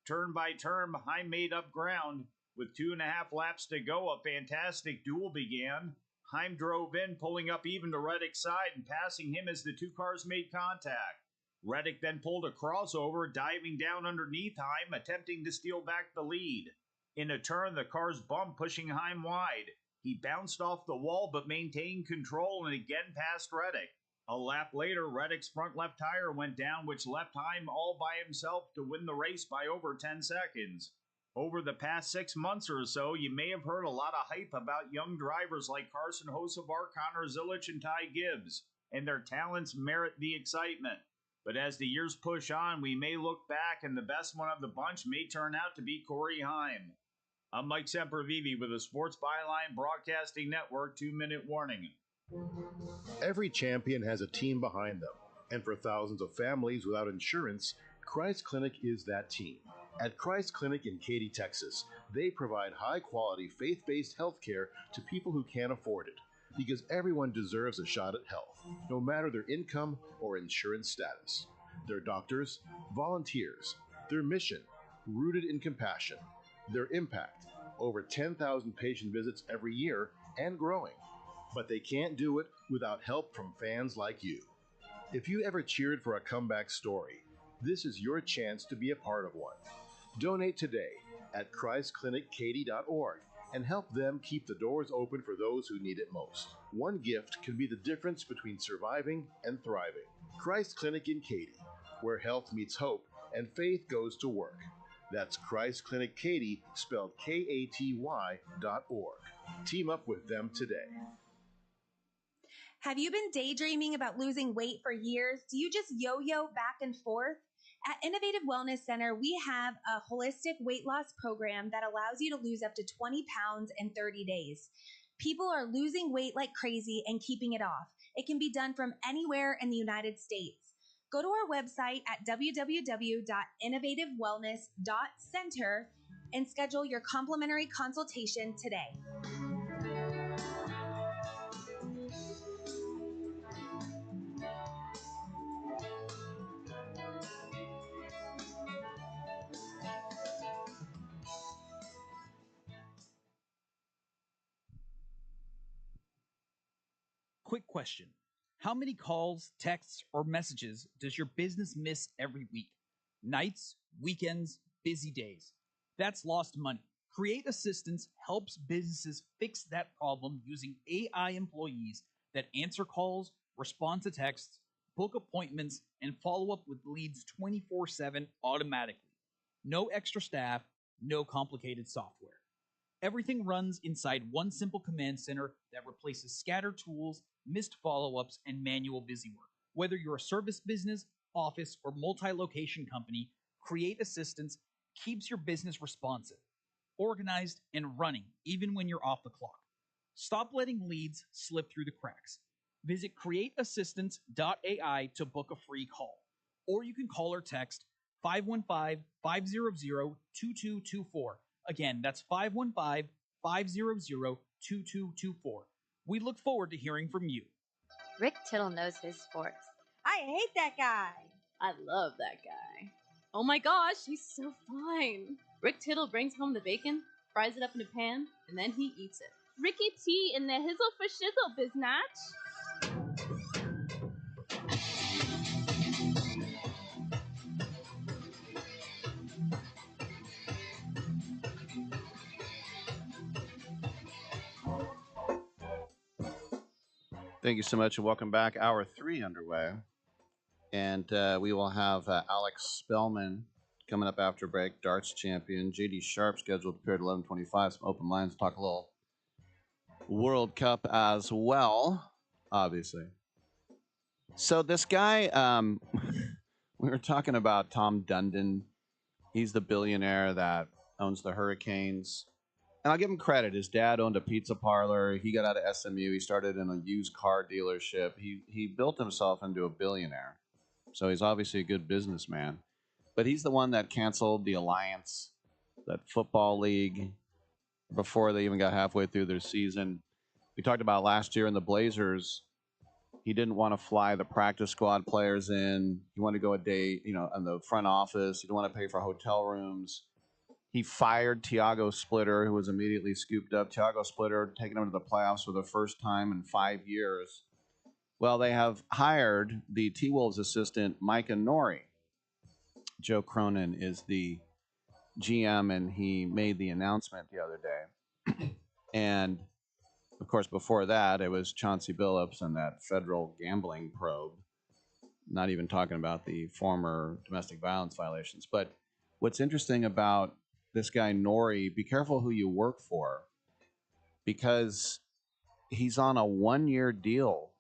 Turn by turn, Heim made up ground. With 2.5 laps to go, a fantastic duel began. Heim drove in, pulling up even to Reddick's side and passing him as the two cars made contact. Reddick then pulled a crossover, diving down underneath Heim, attempting to steal back the lead. In a turn, the cars bumped, pushing Heim wide. He bounced off the wall but maintained control and again passed Reddick. A lap later, Reddick's front left tire went down, which left Heim all by himself to win the race by over 10 seconds. Over the past 6 months or so, you may have heard a lot of hype about young drivers like Carson Hocevar, Connor Zilisch, and Ty Gibbs, and their talents merit the excitement. But as the years push on, we may look back and the best one of the bunch may turn out to be Corey Heim. I'm Mike Sempervive with the Sports Byline Broadcasting Network 2-minute warning. Every champion has a team behind them, and for thousands of families without insurance, Christ Clinic is that team. At Christ Clinic in Katy, Texas, they provide high-quality, faith-based health care to people who can't afford it, because everyone deserves a shot at health, no matter their income or insurance status. Their doctors, volunteers, their mission, rooted in compassion, their impact, over 10,000 patient visits every year and growing. But they can't do it without help from fans like you. If you ever cheered for a comeback story, this is your chance to be a part of one. Donate today at ChristClinicKaty.org and help them keep the doors open for those who need it most. One gift can be the difference between surviving and thriving. Christ Clinic in Katy, where health meets hope and faith goes to work. That's Christ Clinic Katy, spelled KATY.org. Team up with them today. Have you been daydreaming about losing weight for years? Do you just yo-yo back and forth? At Innovative Wellness Center, we have a holistic weight loss program that allows you to lose up to 20 pounds in 30 days. People are losing weight like crazy and keeping it off. It can be done from anywhere in the United States. Go to our website at www.innovativewellness.center and schedule your complimentary consultation today. Quick question. How many calls, texts, or messages does your business miss every week? Nights, weekends, busy days. That's lost money. Create Assistance helps businesses fix that problem using AI employees that answer calls, respond to texts, book appointments, and follow up with leads 24/7 automatically. No extra staff, no complicated software. Everything runs inside one simple command center that replaces scattered tools, missed follow-ups, and manual busy work. Whether you're a service business, office, or multi-location company, Create Assistance keeps your business responsive, organized, and running even when you're off the clock. Stop letting leads slip through the cracks. Visit createassistance.ai to book a free call. Or you can call or text 515-500-2224. Again, that's 515-500-2224. We look forward to hearing from you. Rick Tittle knows his sports. I hate that guy. I love that guy. Oh my gosh, he's so fine. Rick Tittle brings home the bacon, fries it up in a pan, and then he eats it. Ricky T in the hizzle for shizzle, biznatch. Thank you so much, and welcome back. Hour 3 underway. And we will have Alex Spillman coming up after break, darts champion. JD Sharp scheduled to appear at 11:25. Some open lines. Talk a little World Cup as well, obviously. So this guy, we were talking about Tom Dundon. He's the billionaire that owns the Hurricanes. And I'll give him credit. His dad owned a pizza parlor. He got out of SMU. He started in a used car dealership. He built himself into a billionaire. So he's obviously a good businessman. But he's the one that canceled the Alliance, that football league, before they even got halfway through their season. We talked about last year in the Blazers. He didn't want to fly the practice squad players in. He wanted to go a day, in the front office. He didn't want to pay for hotel rooms. He fired Tiago Splitter, who was immediately scooped up. Tiago Splitter taking him to the playoffs for the first time in 5 years. Well, they have hired the T-Wolves assistant, Micah Nori. Joe Cronin is the GM, and he made the announcement the other day. And, of course, before that, it was Chauncey Billups and that federal gambling probe. Not even talking about the former domestic violence violations. But what's interesting about this guy Nori, be careful who you work for, because he's on a 1-year deal.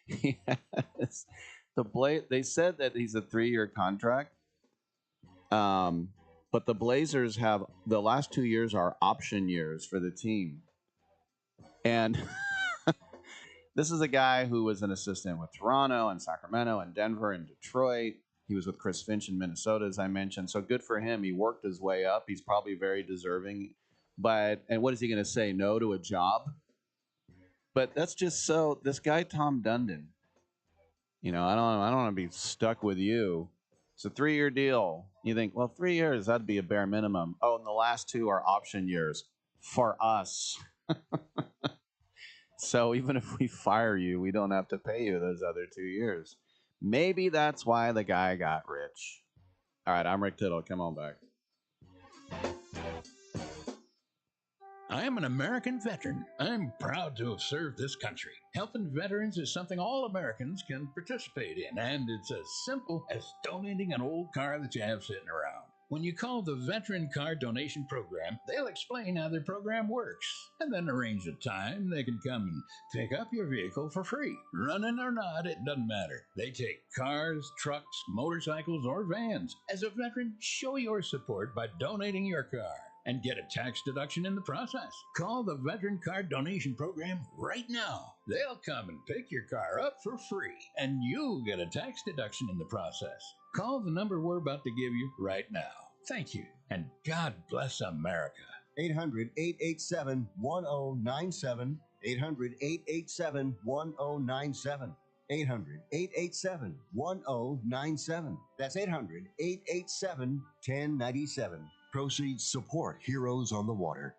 Yes. They said that he's a 3-year contract. But the Blazers have the last 2 years are option years for the team. And this is a guy who was an assistant with Toronto and Sacramento and Denver and Detroit. He was with Chris Finch in Minnesota, as I mentioned. So good for him. He worked his way up. He's probably very deserving. And what is he going to say? No to a job? But that's just so. This guy, Tom Dundon, I don't want to be stuck with you. It's a 3-year deal. You think, well, 3 years, that'd be a bare minimum. Oh, and the last 2 are option years for us. So even if we fire you, we don't have to pay you those other 2 years. Maybe that's why the guy got rich. All right, I'm Rick Tittle. Come on back. I am an American veteran. I'm proud to have served this country. Helping veterans is something all Americans can participate in, and it's as simple as donating an old car that you have sitting around. When you call the Veteran Car Donation Program, they'll explain how their program works, and then arrange a time they can come and pick up your vehicle for free. Running or not, it doesn't matter. They take cars, trucks, motorcycles, or vans. As a veteran, show your support by donating your car and get a tax deduction in the process. Call the Veteran Car Donation Program right now. They'll come and pick your car up for free, and you'll get a tax deduction in the process. Call the number we're about to give you right now. Thank you, and God bless America. 800-887-1097. 800-887-1097. 800-887-1097. That's 800-887-1097. Proceeds support Heroes on the Water.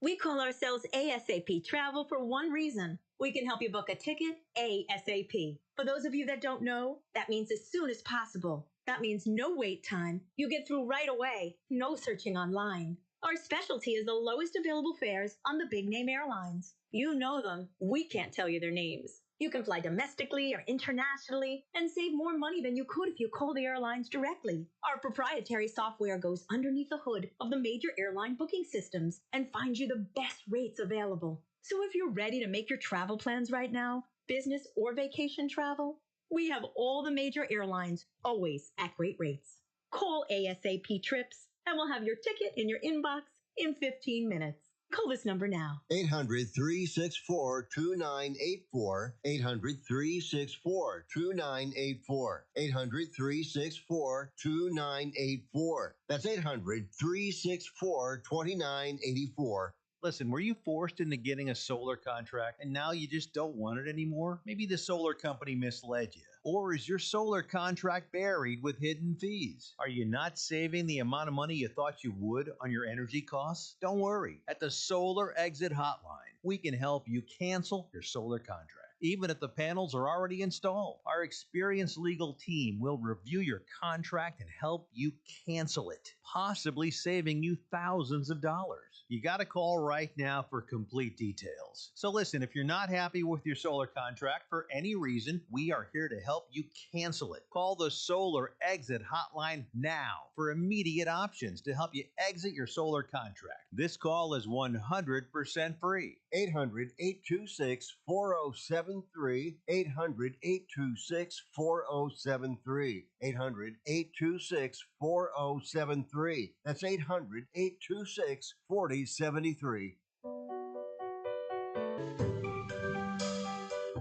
We call ourselves ASAP Travel for one reason. We can help you book a ticket ASAP. For those of you that don't know, that means as soon as possible. That means no wait time. You get through right away. No searching online. Our specialty is the lowest available fares on the big name airlines. You know them. We can't tell you their names. You can fly domestically or internationally and save more money than you could if you call the airlines directly. Our proprietary software goes underneath the hood of the major airline booking systems and finds you the best rates available. So if you're ready to make your travel plans right now, business or vacation travel, we have all the major airlines always at great rates. Call ASAP Trips and we'll have your ticket in your inbox in 15 minutes. Call this number now. 800-364-2984. 800-364-2984. 800-364-2984. That's 800-364-2984. Listen, were you forced into getting a solar contract and now you just don't want it anymore? Maybe the solar company misled you. Or is your solar contract buried with hidden fees? Are you not saving the amount of money you thought you would on your energy costs? Don't worry. At the Solar Exit Hotline, we can help you cancel your solar contract, even if the panels are already installed. Our experienced legal team will review your contract and help you cancel it, possibly saving you thousands of dollars. You got to call right now for complete details. So listen, if you're not happy with your solar contract for any reason, we are here to help you cancel it. Call the Solar Exit Hotline now for immediate options to help you exit your solar contract. This call is 100% free. 800-826-4073. 800-826-4073. 800-826-4073. That's 800-826-4073.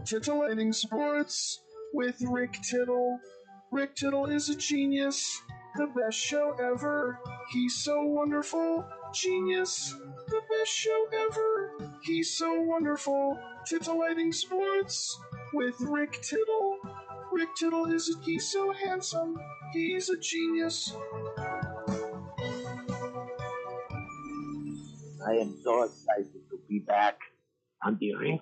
Titillating Sports with Rick Tittle. Rick Tittle is a genius, the best show ever. He's so wonderful, genius, the best show ever. He's so wonderful. Titillating Sports with Rick Tittle. Rick Tittle he's so handsome, he's a genius. I am so excited to be back on the Rick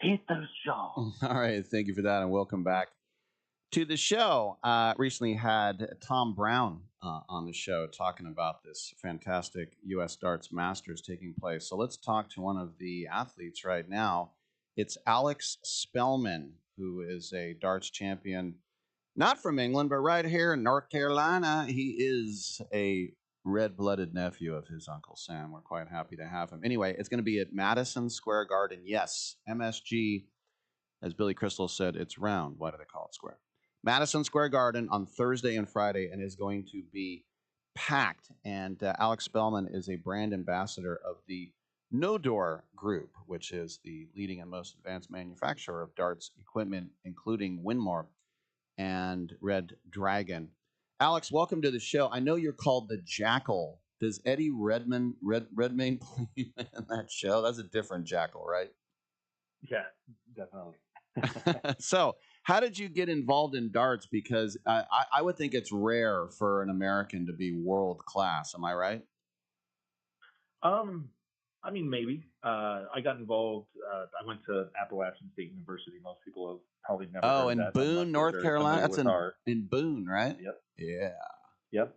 Tittle Show. All right, thank you for that, and welcome back to the show. Recently had Tom Brown on the show talking about this fantastic U.S. Darts Masters taking place. So let's talk to one of the athletes right now. It's Alex Spillman, who is a darts champion, not from England, but right here in North Carolina. He is a red-blooded nephew of his Uncle Sam. We're quite happy to have him. Anyway, it's going to be at Madison Square Garden. Yes, MSG As Billy Crystal said, it's round. Why do they call it square? Madison Square Garden on Thursday and Friday, and is going to be packed. And Alex Spellman is a brand ambassador of the No Door Group, which is the leading and most advanced manufacturer of darts equipment, including Winmore and Red Dragon. Alex, welcome to the show. I know you're called the Jackal. Does Eddie Redmayne play in that show? That's a different Jackal, right? Yeah, definitely. So, how did you get involved in darts? Because I would think it's rare for an American to be world class. Am I right? I mean, maybe. I got involved. I went to Appalachian State University. Most people have probably never heard of in that. Boone, North Carolina. That's in Boone, right? Yep. Yeah. Yep.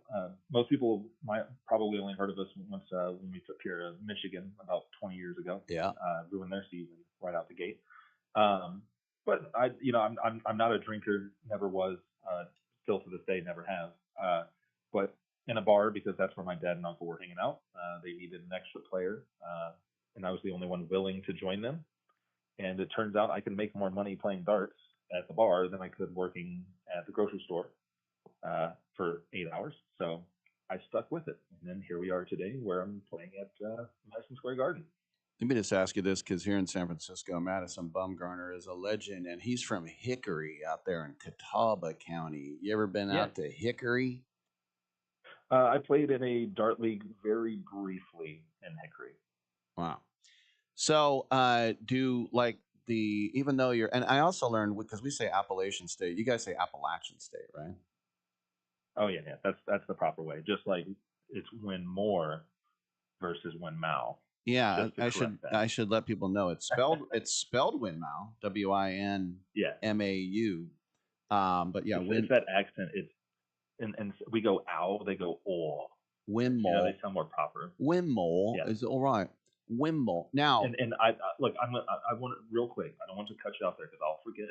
Most people might probably only heard of us once when we took care of Michigan about 20 years ago. Yeah. Ruined their season right out the gate. But I'm not a drinker. Never was. Still to this day, never have. But in a bar, because that's where my dad and uncle were hanging out, they needed an extra player, and I was the only one willing to join them. And it turns out I can make more money playing darts at the bar than I could working at the grocery store for 8 hours. So I stuck with it, and then here we are today, where I'm playing at Madison Square Garden. Let me just ask you this, because here in San Francisco, Madison Bumgarner is a legend, and he's from Hickory out there in Catawba County. You ever been out to Hickory? I played in a dart league very briefly in Hickory. Wow. So even though you're, and I also learned, because we say Appalachian State, you guys say Appalachian State, right? Oh yeah, that's the proper way. Just like it's Winmore versus Winmau. Yeah, I should let people know it's spelled Winmau, WINMAU. But yeah, it's that accent. It's and we go ow, they go or. Winmore. They sound more proper. Winmore is all right. Winmore. Now, and I want it real quick. I don't want to cut you off there because I'll forget.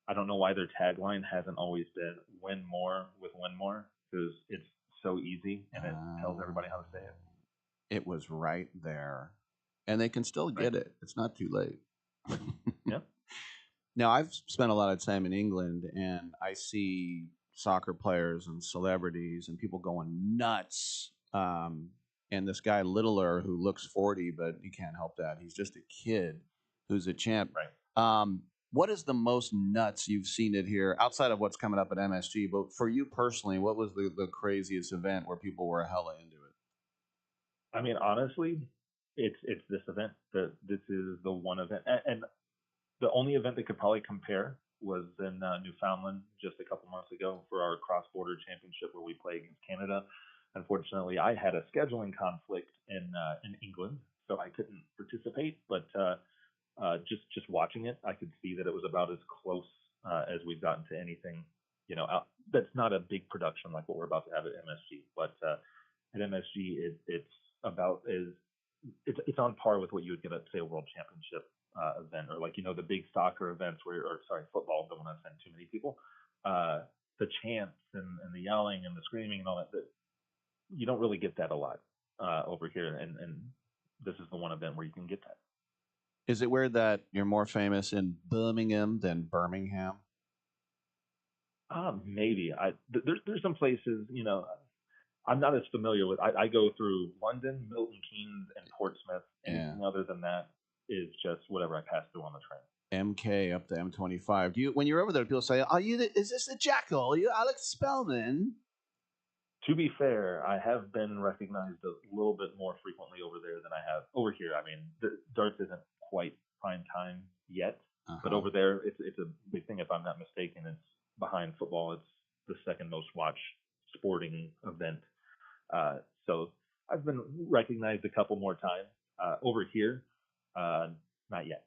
I don't know why their tagline hasn't always been "Win more with Winmore," because it's so easy and it tells everybody how to say it. It was right there, and they can still get it. It's not too late. Yeah. Now, I've spent a lot of time in England, and I see soccer players and celebrities and people going nuts. And this guy Littler, who looks 40, but he can't help that. He's just a kid who's a champ. Right. What is the most nuts you've seen it here, outside of what's coming up at MSG? But for you personally, what was the craziest event where people were hella into it? I mean, honestly, it's this event. This is the one event, and the only event that could probably compare was in Newfoundland just a couple months ago for our cross-border championship where we play against Canada. Unfortunately, I had a scheduling conflict in England, so I couldn't participate. But just watching it, I could see that it was about as close as we've gotten to anything. That's not a big production like what we're about to have at MSG. But at MSG, it's about it's on par with what you would get at, say, a World Championship event, or the big soccer events football, don't want to send too many people. The chants and the yelling and the screaming and all that you don't really get that a lot over here, and this is the one event where you can get that. Is it weird that you're more famous in Birmingham than Birmingham? Maybe. There's some places, I'm not as familiar with. I go through London, Milton Keynes, and Portsmouth. Anything other than that is just whatever I pass through on the train. MK up to M25. When you're over there, people say, is this the Jackal? Are you Alex Spellman? To be fair, I have been recognized a little bit more frequently over there than I have over here. I mean, the darts isn't quite prime time yet, but over there, it's a big thing. If I'm not mistaken, it's behind football. It's the second most watched sporting event. So I've been recognized a couple more times. Over here, not yet.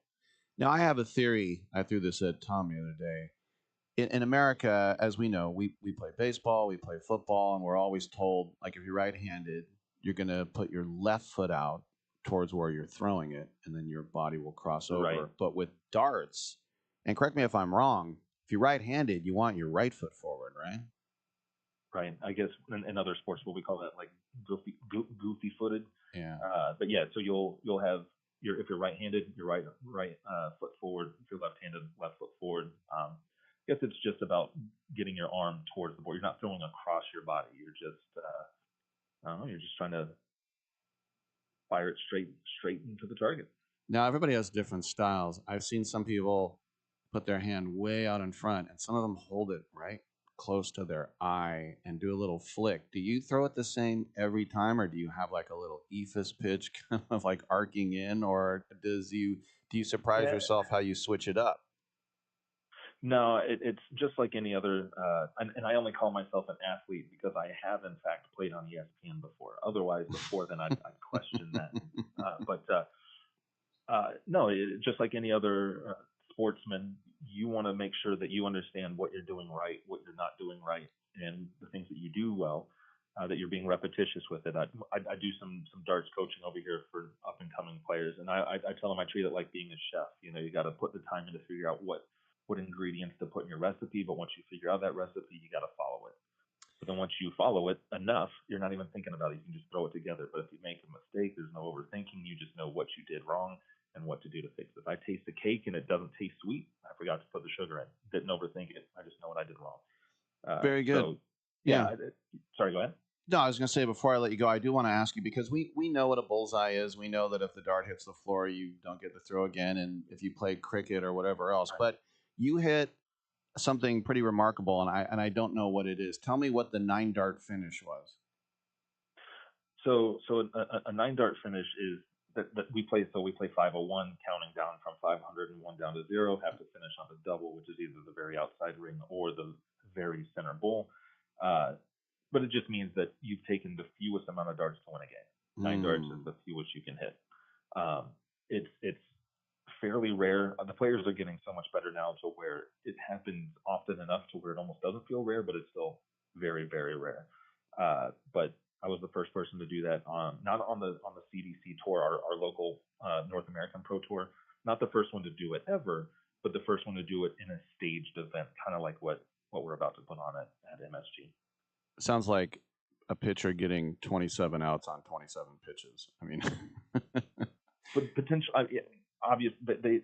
Now, I have a theory. I threw this at Tom the other day. In America, as we know, we play baseball, we play football, and we're always told, like, if you're right-handed, you're going to put your left foot out towards where you're throwing it, and then your body will cross over. Right. But with darts, and correct me if I'm wrong, if you're right-handed, you want your right foot forward, right? Right. I guess in other sports, what we call that, like goofy-footed. Yeah. But yeah, so you'll have if you're right-handed, your right foot forward. If you're left-handed, left foot forward. I guess it's just about getting your arm towards the board. You're not throwing across your body. You're just I don't know, you're just trying to fire it straight into the target. Now, everybody has different styles. I've seen some people put their hand way out in front, and some of them hold it right close to their eye and do a little flick. Do you throw it the same every time, or do you have like a little ephus pitch kind of like arcing in, or do you surprise yourself how you switch it up? No, it's just like any other, and I only call myself an athlete because I have in fact played on ESPN before. Otherwise, before then, I'd question that. No, just like any other sportsman, you want to make sure that you understand what you're doing right, what you're not doing right, and the things that you do well, that you're being repetitious with it. I do some darts coaching over here for up and coming players, and I tell them I treat it like being a chef. You know, you got to put the time in to figure out what ingredients to put in your recipe, but once you figure out that recipe, you got to follow it. But then once you follow it enough, you're not even thinking about it. You can just throw it together. But if you make a mistake, there's no overthinking. You just know what you did wrong and what to do to fix it. If I taste a cake and it doesn't taste sweet, I forgot to put the sugar in. Didn't overthink it. I just know what I did wrong. Very good. So, yeah. Sorry, go ahead. No, I was going to say, before I let you go, I do want to ask you, because we know what a bullseye is. We know that if the dart hits the floor, you don't get to throw again. And if you play cricket or whatever else, but you hit something pretty remarkable, and I don't know what it is. Tell me what the 9-dart finish was. So a 9-dart finish is that we play 501, counting down from 500 and 1 down to 0. Have to finish on the double, which is either the very outside ring or the very center bowl. But it just means that you've taken the fewest amount of darts to win a game. 9 darts is the fewest you can hit. It's fairly rare. The players are getting so much better now to where it happens often enough to where it almost doesn't feel rare, but it's still very, very rare. But I was the first person to do that not on the CDC tour, our local North American Pro Tour. Not the first one to do it ever, but the first one to do it in a staged event, kind of like what we're about to put on at MSG. Sounds like a pitcher getting 27 outs on 27 pitches. I mean, but potential. Obvious.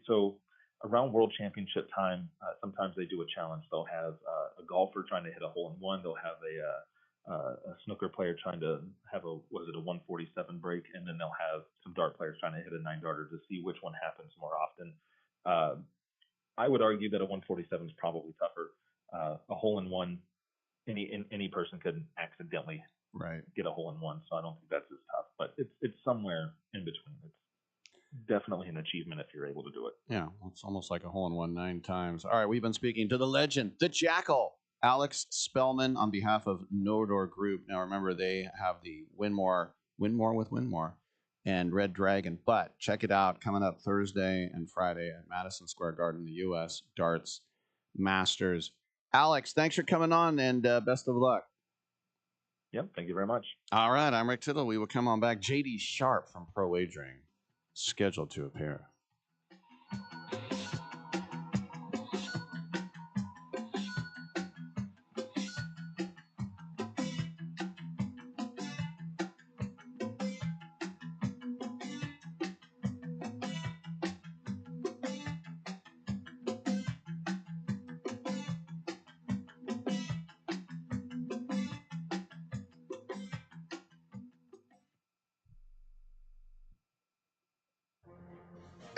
So around World Championship time, sometimes they do a challenge. They'll have a golfer trying to hit a hole-in-one. They'll have a snooker player trying to have a 147 break, and then they'll have some dart players trying to hit a 9-darter to see which one happens more often. I would argue that a 147 is probably tougher. A hole-in-one, any person could accidentally get a hole-in-one, so I don't think that's as tough. But it's somewhere in between. It's definitely an achievement if you're able to do it. Yeah, it's almost like a hole-in-one 9 times. All right, we've been speaking to the legend, the Jackal, Alex Spillman, on behalf of Nodor Group. Now, remember, they have the Winmore with Winmore and Red Dragon. But check it out, coming up Thursday and Friday at Madison Square Garden, the U.S. Darts Masters. Alex, thanks for coming on, and best of luck. Yep, thank you very much. All right, I'm Rick Tittle. We will come on back. J.D. Sharp from Pro Wagering, scheduled to appear.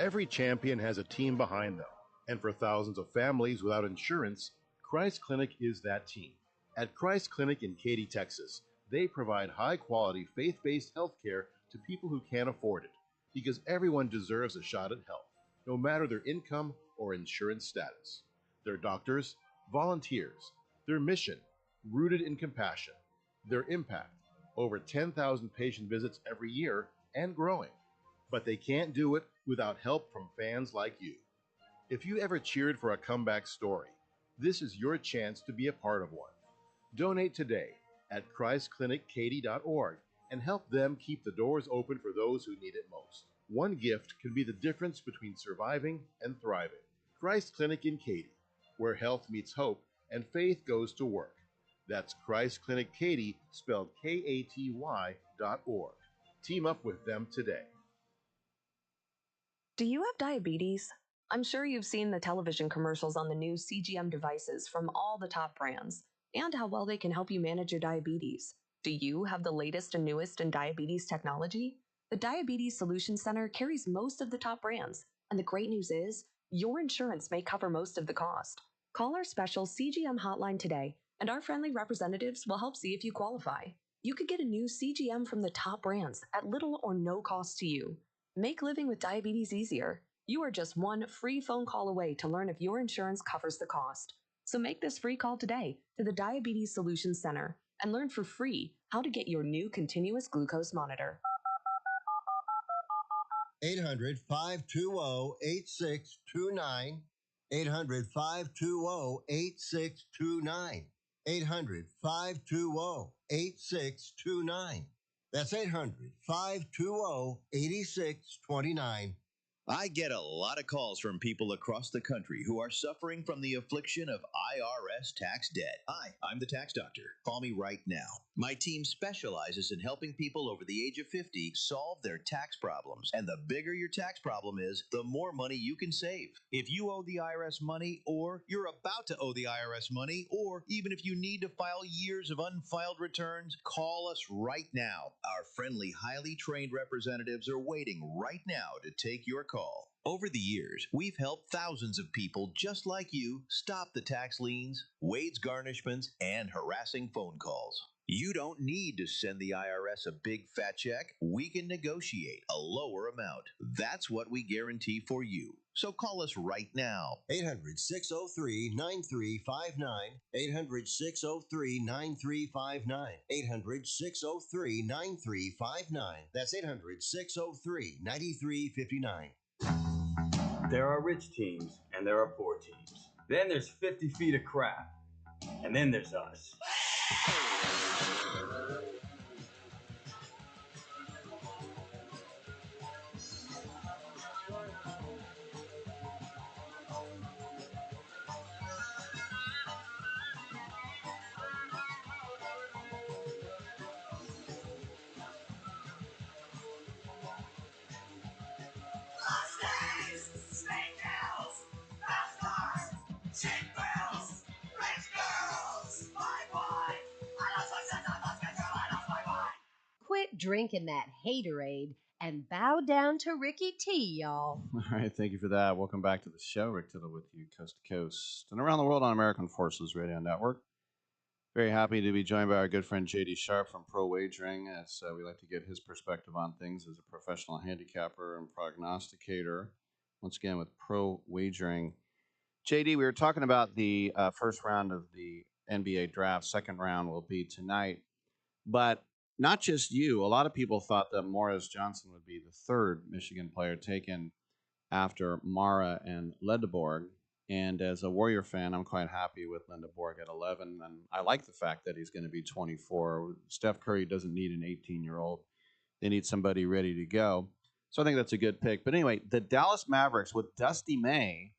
Every champion has a team behind them, and for thousands of families without insurance, Christ Clinic is that team. At Christ Clinic in Katy, Texas, they provide high-quality, faith-based health care to people who can't afford it, because everyone deserves a shot at health, no matter their income or insurance status. Their doctors, volunteers, their mission, rooted in compassion, their impact, over 10,000 patient visits every year and growing. But they can't do it without help from fans like you. If you ever cheered for a comeback story, this is your chance to be a part of one. Donate today at ChristClinicKaty.org and help them keep the doors open for those who need it most. One gift can be the difference between surviving and thriving. Christ Clinic in Katy, where health meets hope and faith goes to work. That's Christ Clinic Katy, spelled Katy.org. Team up with them today. Do you have diabetes? I'm sure you've seen the television commercials on the new CGM devices from all the top brands and how well they can help you manage your diabetes. Do you have the latest and newest in diabetes technology? The Diabetes Solutions Center carries most of the top brands, and the great news is your insurance may cover most of the cost. Call our special CGM hotline today, and our friendly representatives will help see if you qualify. You could get a new CGM from the top brands at little or no cost to you. Make living with diabetes easier. You are just one free phone call away to learn if your insurance covers the cost. So make this free call today to the Diabetes Solutions Center and learn for free how to get your new continuous glucose monitor. 800-520-8629. 800-520-8629. 800-520-8629. That's 800-520-8629. I get a lot of calls from people across the country who are suffering from the affliction of IRS tax debt. Hi, I'm the tax doctor. Call me right now. My team specializes in helping people over the age of 50 solve their tax problems. And the bigger your tax problem is, the more money you can save. If you owe the IRS money, or you're about to owe the IRS money, or even if you need to file years of unfiled returns, call us right now. Our friendly, highly trained representatives are waiting right now to take your call. Over the years, we've helped thousands of people just like you stop the tax liens, wage garnishments, and harassing phone calls. You don't need to send the IRS a big fat check. We can negotiate a lower amount. That's what we guarantee for you. So call us right now. 800-603-9359. 800-603-9359. 800-603-9359. That's 800-603-9359. There are rich teams and there are poor teams. Then there's 50 feet of crap. And then there's us. Quit drinking that haterade and bow down to Ricky T, y'all. All right, thank you for that. Welcome back to the show. Rick Tittle with you, coast to coast and around the world on American Forces Radio Network. Very happy to be joined by our good friend JD Sharp from Pro Wagering, as we like to get his perspective on things as a professional handicapper and prognosticator. Once again, with Pro Wagering. JD, we were talking about the first round of the NBA draft. Second round will be tonight. But not just you. A lot of people thought that Morris Johnson would be the third Michigan player taken after Mara and Ledborg. And as a Warrior fan, I'm quite happy with Ledborg at 11. And I like the fact that he's going to be 24. Steph Curry doesn't need an 18-year-old. They need somebody ready to go. So I think that's a good pick. But anyway, the Dallas Mavericks with Dusty May.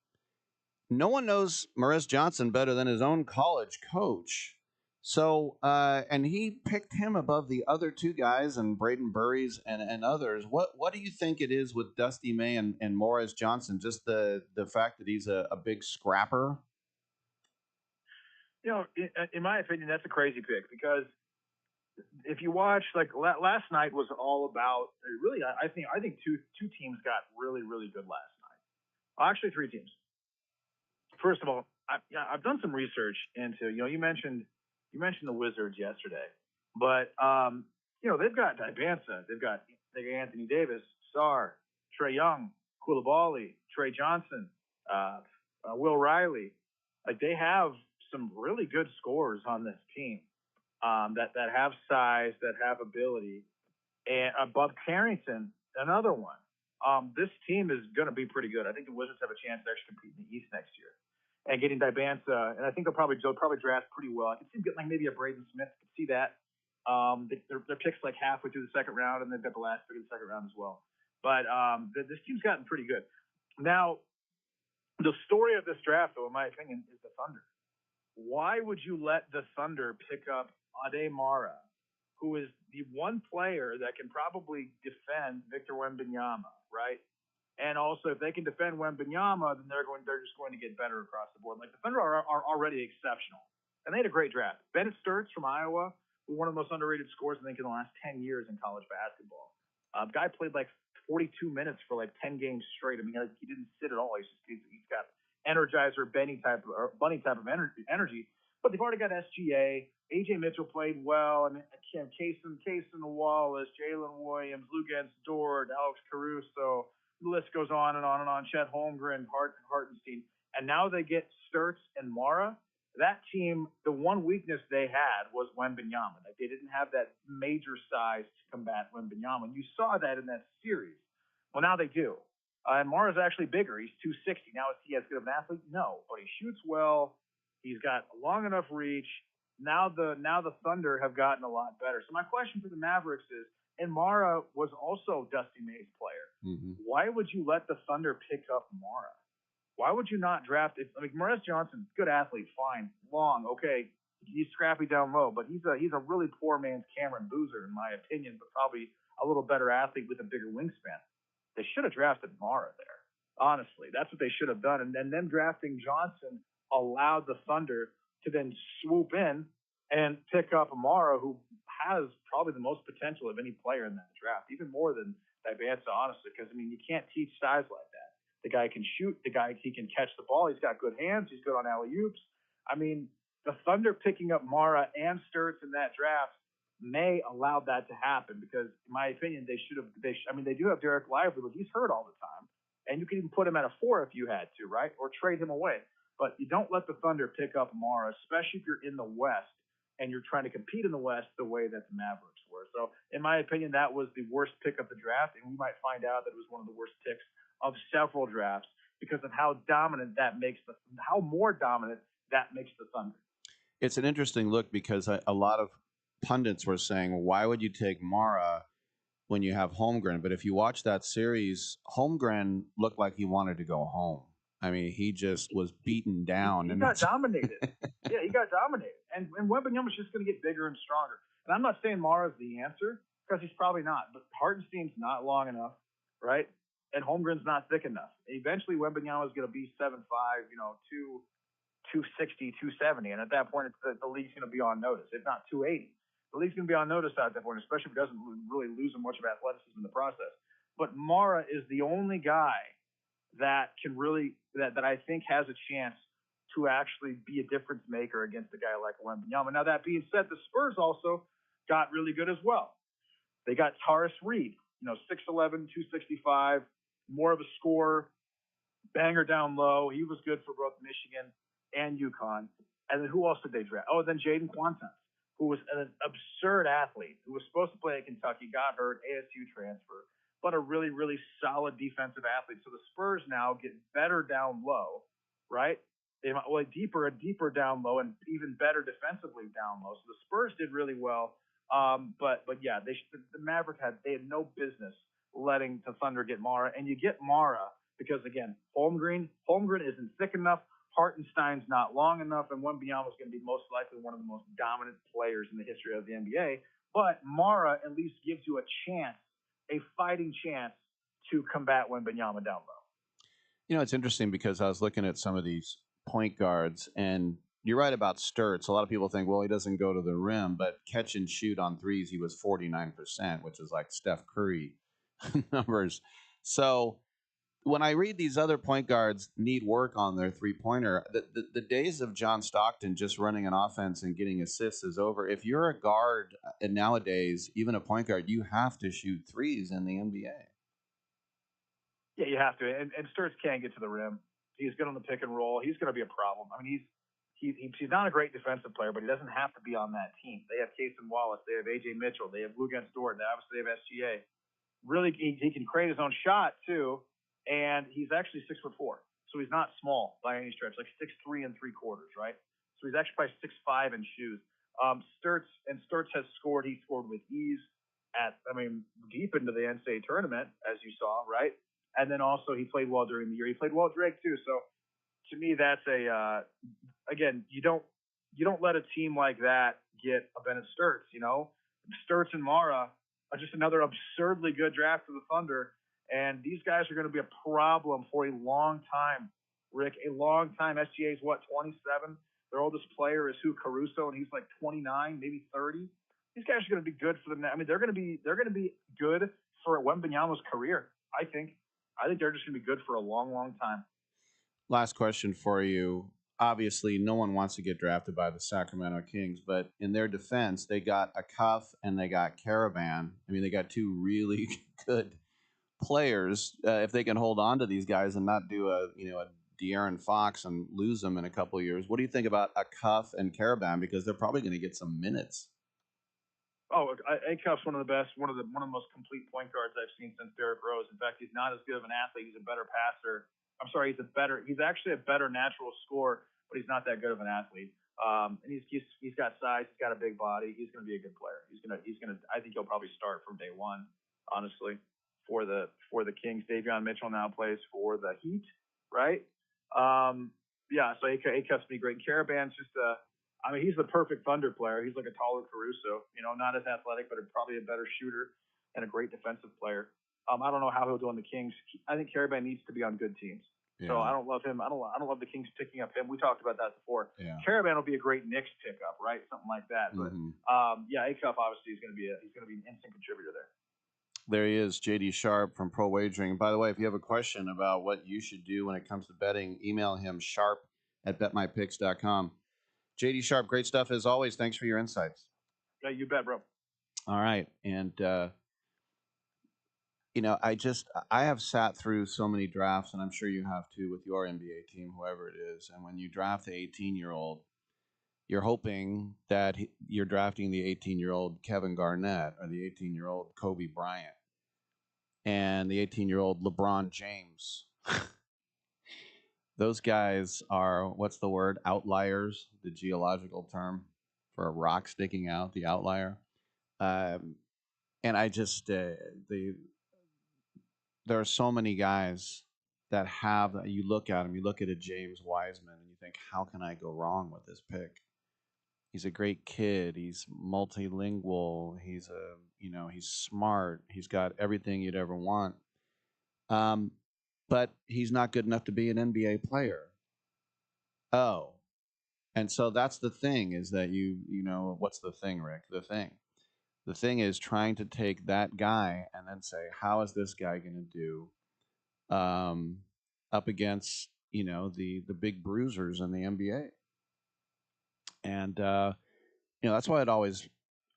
No one knows Morris Johnson better than his own college coach. So, and he picked him above the other two guys and Braden Burries and others. What do you think it is with Dusty May and Morris Johnson? Just the fact that he's a big scrapper? You know, in my opinion, that's a crazy pick because if you watch, like last night was all about really. I think two teams got really good last night. Well, actually, three teams. First of all, I've done some research into. You mentioned the Wizards yesterday, but they've got Dibanza, they've got Anthony Davis, Sarr, Trae Young, Koulibaly, Trey Johnson, Will Riley. Like they have some really good scorers on this team that have size, that have ability, and Bub Carrington, another one. This team is going to be pretty good. I think the Wizards have a chance to actually compete in the East next year. And getting Dibanza, and I think they'll probably draft pretty well. I can see them getting like maybe a Braden Smith. I can see that. Their picks like halfway through the second round, and they've got the last pick of the second round as well. But this team's gotten pretty good. Now, the story of this draft, though, in my opinion, is the Thunder. Why would you let the Thunder pick up Ade Mara, who is the one player that can probably defend Victor Wembanyama, right? And also, if they can defend Wembanyama, then they're just going to get better across the board. Like the Thunder are already exceptional, and they had a great draft. Bennett Sturts from Iowa, who one of the most underrated scorers I think in the last 10 years in college basketball. Guy played like 42 minutes for like 10 games straight. I mean, he didn't sit at all. He's got Energizer bunny type of energy. But they've already got SGA. AJ Mitchell played well. I mean, Kaysen Wallace, Jalen Williams, Luguentz Dort, Alex Caruso. The list goes on and on and on. Chet Holmgren, Hartenstein. And now they get Sturts and Mara. That team, the one weakness they had was Wembanyama. Like they didn't have that major size to combat Wembanyama. And you saw that in that series. Well, now they do. And Mara's actually bigger. He's 260. Now, is he as good of an athlete? No. But he shoots well. He's got long enough reach. Now the Thunder have gotten a lot better. So my question for the Mavericks is, and Mara was also Dusty May's player. Mm-hmm. Why would you let the Thunder pick up Mara? Why would you not draft it? I mean, Morris Johnson, good athlete, fine, long, okay. He's scrappy down low, but he's a really poor man's Cameron Boozer, in my opinion, but probably a little better athlete with a bigger wingspan. They should have drafted Mara there. Honestly, that's what they should have done. And then them drafting Johnson allowed the Thunder to then swoop in and pick up Mara, who has probably the most potential of any player in that draft, even more than Dibanza, honestly, because, I mean, you can't teach size like that. The guy can shoot. He can catch the ball. He's got good hands. He's good on alley-oops. I mean, the Thunder picking up Mara and Sturts in that draft may allow that to happen because, in my opinion, they do have Derek Lively, but he's hurt all the time. And you can even put him at a 4 if you had to, right? Or trade him away. But you don't let the Thunder pick up Mara, especially if you're in the West and you're trying to compete in the West the way that the Mavericks were. So, in my opinion, that was the worst pick of the draft, and we might find out that it was one of the worst picks of several drafts because of how more dominant that makes the Thunder. It's an interesting look because a lot of pundits were saying, why would you take Mara when you have Holmgren? But if you watch that series, Holmgren looked like he wanted to go home. I mean, he just was beaten down. He got dominated. Yeah, he got dominated. And Wembanyama's just going to get bigger and stronger. And I'm not saying Mara's the answer because he's probably not. But Hartenstein's not long enough, right? And Holmgren's not thick enough. Eventually, Wembanyama's going to be 7'5", 260, 270. And at that point, the league's going to be on notice, if not 280. The league's going to be on notice at that point, especially if it doesn't really lose much of athleticism in the process. But Mara is the only guy that can really that I think has a chance to actually be a difference maker against a guy like Wembanyama. Now, that being said, the Spurs also got really good as well. They got Taurus Reed, 6'11", 265, more of a scorer, banger down low. He was good for both Michigan and UConn. And then who else did they draft? Oh, then Jaden Quanton, who was an absurd athlete, who was supposed to play at Kentucky, got hurt, ASU transfer, but a really, really solid defensive athlete. So the Spurs now get better down low, right? They might deeper down low and even better defensively down low. So the Spurs did really well. But yeah, the Mavericks had no business letting the Thunder get Mara, and you get Mara because again, Holmgren isn't thick enough. Hartenstein's not long enough, and Wembanyama is going to be most likely one of the most dominant players in the history of the NBA. But Mara at least gives you a fighting chance to combat Wembanyama down low. It's interesting because I was looking at some of these point guards, and you're right about Sturts. A lot of people think, well, he doesn't go to the rim, but catch and shoot on threes, he was 49%, which is like Steph Curry numbers. So when I read these other point guards need work on their three-pointer, the days of John Stockton just running an offense and getting assists is over. If you're a guard, and nowadays, even a point guard, you have to shoot threes in the NBA. Yeah, you have to. And Sturts can't get to the rim. He's good on the pick and roll. He's going to be a problem. I mean, he's not a great defensive player, but he doesn't have to be on that team. They have Kaysen Wallace. They have AJ Mitchell. They have Luguentz Dort. They obviously have SGA. Really, he can create his own shot, too. And he's actually 6'4", so he's not small by any stretch, like 6'3" and 3/4, right? So he's actually probably 6'5" in shoes. Sturts has scored. He scored with ease deep into the NCAA tournament, as you saw, right? And then also he played well during the year. He played well at Drake too. So to me, that's again, you don't let a team like that get a Bennett Sturts. Sturts and Mara are just another absurdly good draft for the Thunder. And these guys are going to be a problem for a long time, Rick, a long time. SGA is what, 27? Their oldest player is Caruso, and he's like 29, maybe 30. These guys are going to be good for them. I mean, they're going to be good for Wembanyama's career. I think they're just going to be good for a long, long time. Last question for you. Obviously, no one wants to get drafted by the Sacramento Kings, but in their defense, they got a Cuff and they got Caravan. I mean, they got two really good players. If they can hold on to these guys and not do a De'Aaron Fox and lose them in a couple of years, what do you think about a Cuff and Caravan? Because they're probably going to get some minutes. Oh, Acuff's one of the best, one of the most complete point guards I've seen since Derrick Rose. In fact, he's not as good of an athlete. He's a better passer. I'm sorry, he's actually a better natural scorer, but he's not that good of an athlete. And he's got size. He's got a big body. He's going to be a good player. I think he'll probably start from day one, honestly, for the Kings. Davion Mitchell now plays for the Heat, right? Yeah, so Acuff's be great. Caravan's just he's the perfect Thunder player. He's like a taller Caruso, not as athletic, but probably a better shooter and a great defensive player. I don't know how he'll do on the Kings. I think Caravan needs to be on good teams. Yeah. So I don't love him. I don't love the Kings picking up him. We talked about that before. Yeah. Caravan will be a great Knicks pickup, right? Something like that. But Acuff obviously is going to be an instant contributor there. There he is, JD Sharp from Pro Wagering. By the way, if you have a question about what you should do when it comes to betting, email him sharp@betmypicks.com. JD Sharp, great stuff as always. Thanks for your insights. Yeah, you bet, bro. All right. And, I have sat through so many drafts, and I'm sure you have too with your NBA team, whoever it is. And when you draft the 18-year-old, you're hoping that you're drafting the 18-year-old Kevin Garnett or the 18-year-old Kobe Bryant and the 18-year-old LeBron James. Those guys are, what's the word? Outliers, the geological term for a rock sticking out, the outlier. And I just, there are so many guys that have, you look at them, you look at a James Wiseman, and you think, how can I go wrong with this pick? He's a great kid. He's multilingual. He's he's smart. He's got everything you'd ever want. But he's not good enough to be an NBA player. Oh. And so that's the thing, is that what's the thing, Rick? The thing is trying to take that guy and then say, how is this guy going to do up against, the big bruisers in the NBA? And, that's why it always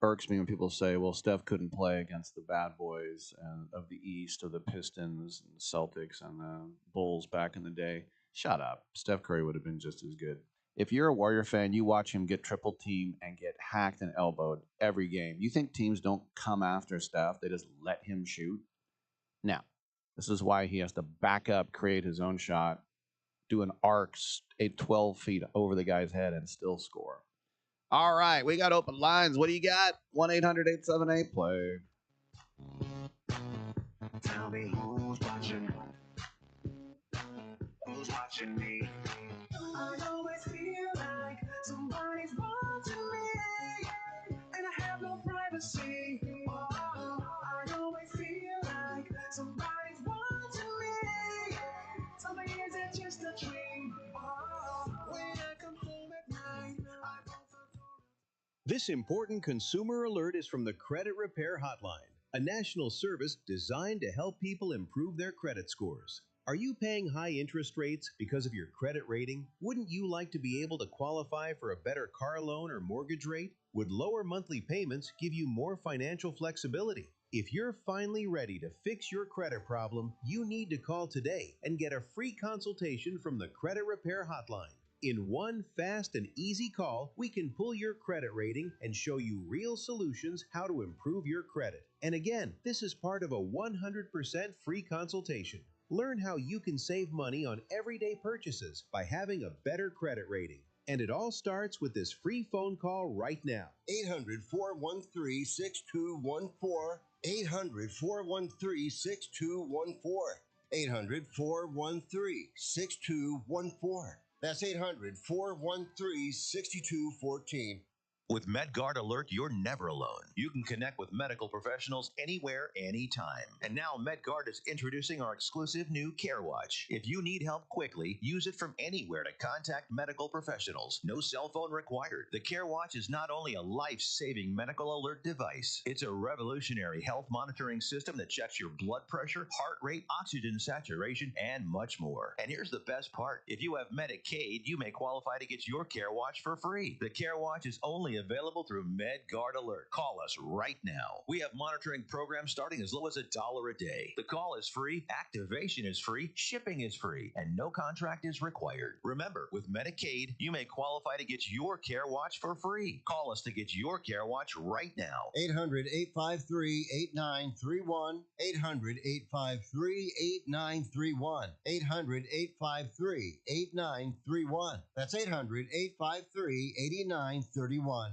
irks me when people say, well, Steph couldn't play against the bad boys of the East, or the Pistons and the Celtics and the Bulls back in the day. Shut up. Steph Curry would have been just as good. If you're a Warrior fan, you watch him get triple teamed and get hacked and elbowed every game. You think teams don't come after Steph? They just let him shoot? Now, this is why he has to back up, create his own shot, do an arc 12 feet over the guy's head, and still score. All right, we got open lines. What do you got? 1-800-878-PLAY. Tell me who's watching. Who's watching me? I always feel like somebody's watching me, and I have no privacy. Oh, I always feel like somebody's watching me. Tell me, is it just a dream? Oh, when I come home at night, I go for. This important consumer alert is from the Credit Repair Hotline, a national service designed to help people improve their credit scores. Are you paying high interest rates because of your credit rating? Wouldn't you like to be able to qualify for a better car loan or mortgage rate? Would lower monthly payments give you more financial flexibility? If you're finally ready to fix your credit problem, you need to call today and get a free consultation from the Credit Repair Hotline. In one fast and easy call, we can pull your credit rating and show you real solutions how to improve your credit. And again, this is part of a 100% free consultation. Learn how you can save money on everyday purchases by having a better credit rating. And it all starts with this free phone call right now. 800-413-6214. 800-413-6214. 800-413-6214. That's 800-413-6214. With MedGuard Alert, you're never alone. You can connect with medical professionals anywhere, anytime. And now MedGuard is introducing our exclusive new Care Watch. If you need help quickly, use it from anywhere to contact medical professionals. No cell phone required. The Care Watch is not only a life-saving medical alert device, it's a revolutionary health monitoring system that checks your blood pressure, heart rate, oxygen saturation, and much more. And here's the best part. If you have Medicaid, you may qualify to get your Care Watch for free. The Care Watch is only available through MedGuard Alert. Call us right now. We have monitoring programs starting as low as $1 a day. The call is free, activation is free, shipping is free, and no contract is required. Remember, with Medicaid, you may qualify to get your Care Watch for free. Call us to get your Care Watch right now. 800-853-8931. 800-853-8931. 800-853-8931. That's 800-853-8931.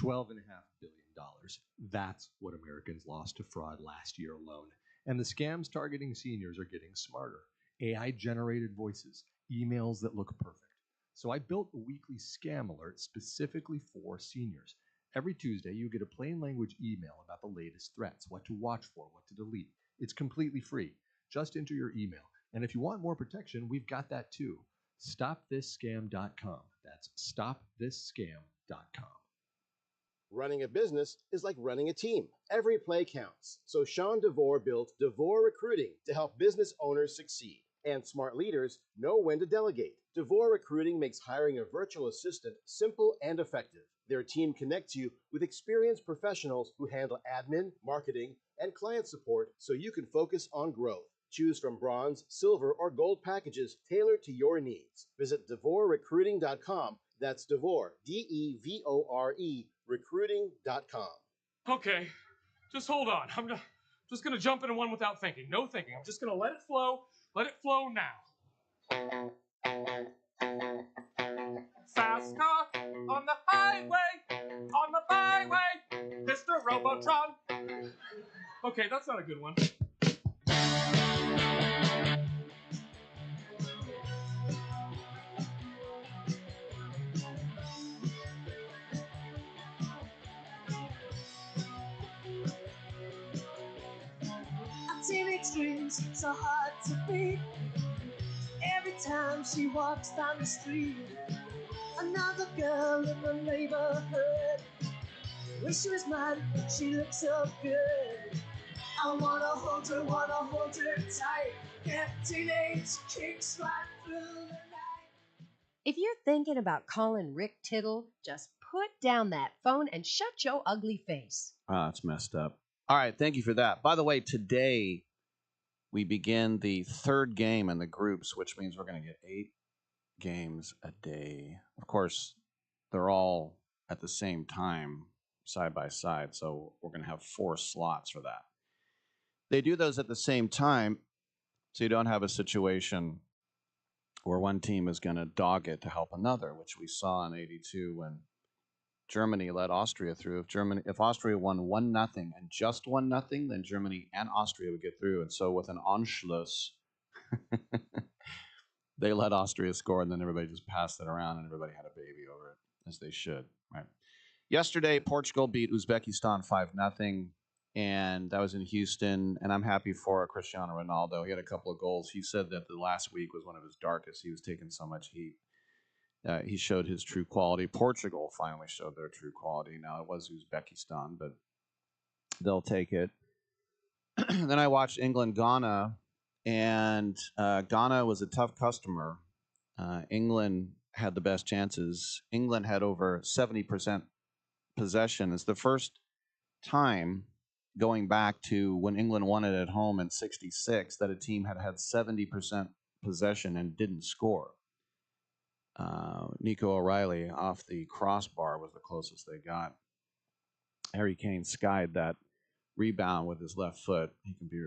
$12.5 billion. That's what Americans lost to fraud last year alone. And the scams targeting seniors are getting smarter. AI-generated voices, emails that look perfect. So I built a weekly scam alert specifically for seniors. Every Tuesday, you get a plain language email about the latest threats, what to watch for, what to delete. It's completely free. Just enter your email. And if you want more protection, we've got that too. StopThisScam.com. That's StopThisScam.com. Running a business is like running a team. Every play counts. So Sean DeVore built DeVore Recruiting to help business owners succeed. And smart leaders know when to delegate. DeVore Recruiting makes hiring a virtual assistant simple and effective. Their team connects you with experienced professionals who handle admin, marketing, and client support so you can focus on growth. Choose from bronze, silver, or gold packages tailored to your needs. Visit DeVoreRecruiting.com. That's DeVore, DEVORE, recruiting.com. Okay, just hold on. I'm just gonna jump into one without thinking. No thinking. I'm just gonna let it flow. Let it flow now. Fast car on the highway, on the byway, Mr. Robotron. Okay, that's not a good one. Teenage dreams so hard to beat. Every time she walks down the street, another girl in the neighborhood. Wish she was mine, she looks so good. I wanna hold her tight. Get teenage kicks right through the night. If you're thinking about calling Rick Tittle, just put down that phone and shut your ugly face. Ah, it's messed up. All right, thank you for that. By the way, today we begin the third game in the groups, which means we're going to get 8 games a day. Of course, they're all at the same time, side by side, so we're going to have 4 slots for that. They do those at the same time, so you don't have a situation where one team is going to dog it to help another, which we saw in '82 when Germany led Austria through. If Austria won 1-0 and just 1-0, then Germany and Austria would get through. And so with an Anschluss, they let Austria score, and then everybody just passed it around, and everybody had a baby over it, as they should. Right. Yesterday, Portugal beat Uzbekistan 5-0, and that was in Houston. And I'm happy for Cristiano Ronaldo. He had a couple of goals. He said that the last week was one of his darkest. He was taking so much heat. He showed his true quality. Portugal finally showed their true quality. Now, it was Uzbekistan, but they'll take it. Then I watched England-Ghana, and Ghana was a tough customer. England had the best chances. England had over 70% possession. It's the first time going back to when England won it at home in '66 that a team had 70% possession and didn't score. Nico O'Reilly off the crossbar was the closest they got. Harry Kane skied that rebound with his left foot. He can be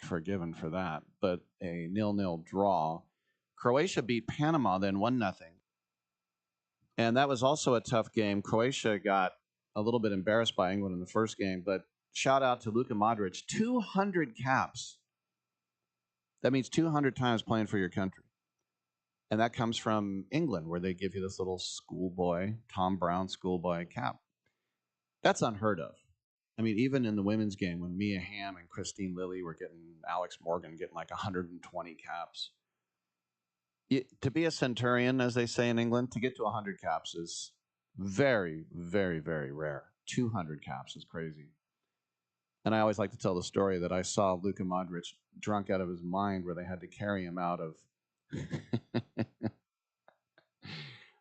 forgiven for that. But a 0-0 draw. Croatia beat Panama, then 1-0. And that was also a tough game. Croatia got a little bit embarrassed by England in the first game, but shout out to Luka Modric, 200 caps. That means 200 times playing for your country. And that comes from England, where they give you this little schoolboy, Tom Brown schoolboy cap. That's unheard of. I mean, even in the women's game, when Mia Hamm and Christine Lilly were getting, Alex Morgan getting like 120 caps. To be a centurion, as they say in England, to get to 100 caps is very, very, very rare. 200 caps is crazy. And I always like to tell the story that I saw Luka Modric drunk out of his mind where they had to carry him out of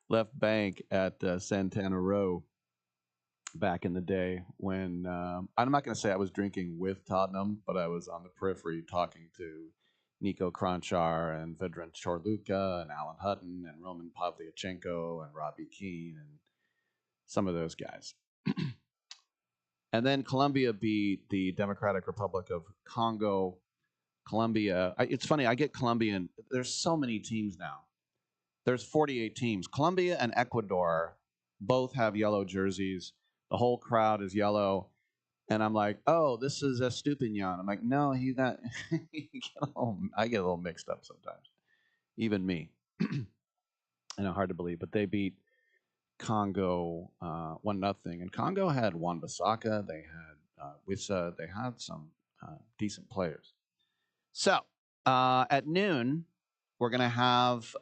left bank at Santana Row back in the day when, I'm not going to say I was drinking with Tottenham, but I was on the periphery talking to Nico Kranjčar and Vedran Chorluka and Alan Hutton and Roman Pavlyuchenko and Robbie Keane and some of those guys. And then Colombia beat the Democratic Republic of Congo. Colombia, it's funny, I get Colombian. There's so many teams now. There's 48 teams. Colombia and Ecuador both have yellow jerseys. The whole crowd is yellow. And I'm like, oh, this is Estupinian. I'm like, no, he's not. I get a little mixed up sometimes. Even me. And hard to believe. But they beat Congo 1-0. And Congo had Wan-Bissaka. They had Wissa. They had some decent players. So at noon, we're going to have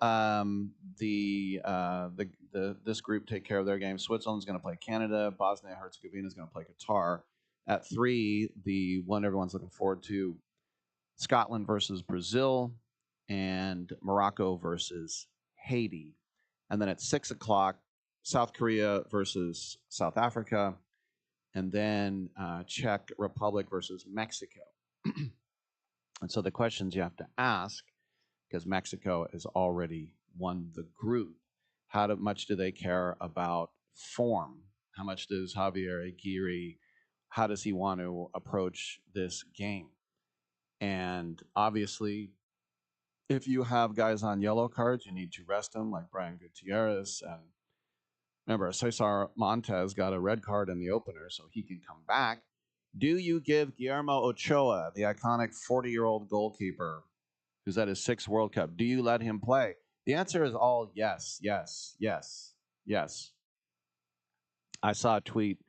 this group take care of their game. Switzerland's going to play Canada. Bosnia and Herzegovina is going to play Qatar. At 3, the one everyone's looking forward to, Scotland versus Brazil and Morocco versus Haiti. And then at 6 o'clock, South Korea versus South Africa. And then Czech Republic versus Mexico. And so the questions you have to ask, because Mexico has already won the group, how much do they care about form? How much does Javier Aguirre, how does he want to approach this game? And obviously, if you have guys on yellow cards, you need to rest them, like Brian Gutierrez. And remember, Cesar Montes got a red card in the opener, so he can come back. Do you give Guillermo Ochoa, the iconic 40-year-old goalkeeper, who's at his 6th World Cup, do you let him play? The answer is all yes, yes, yes, yes. I saw a tweet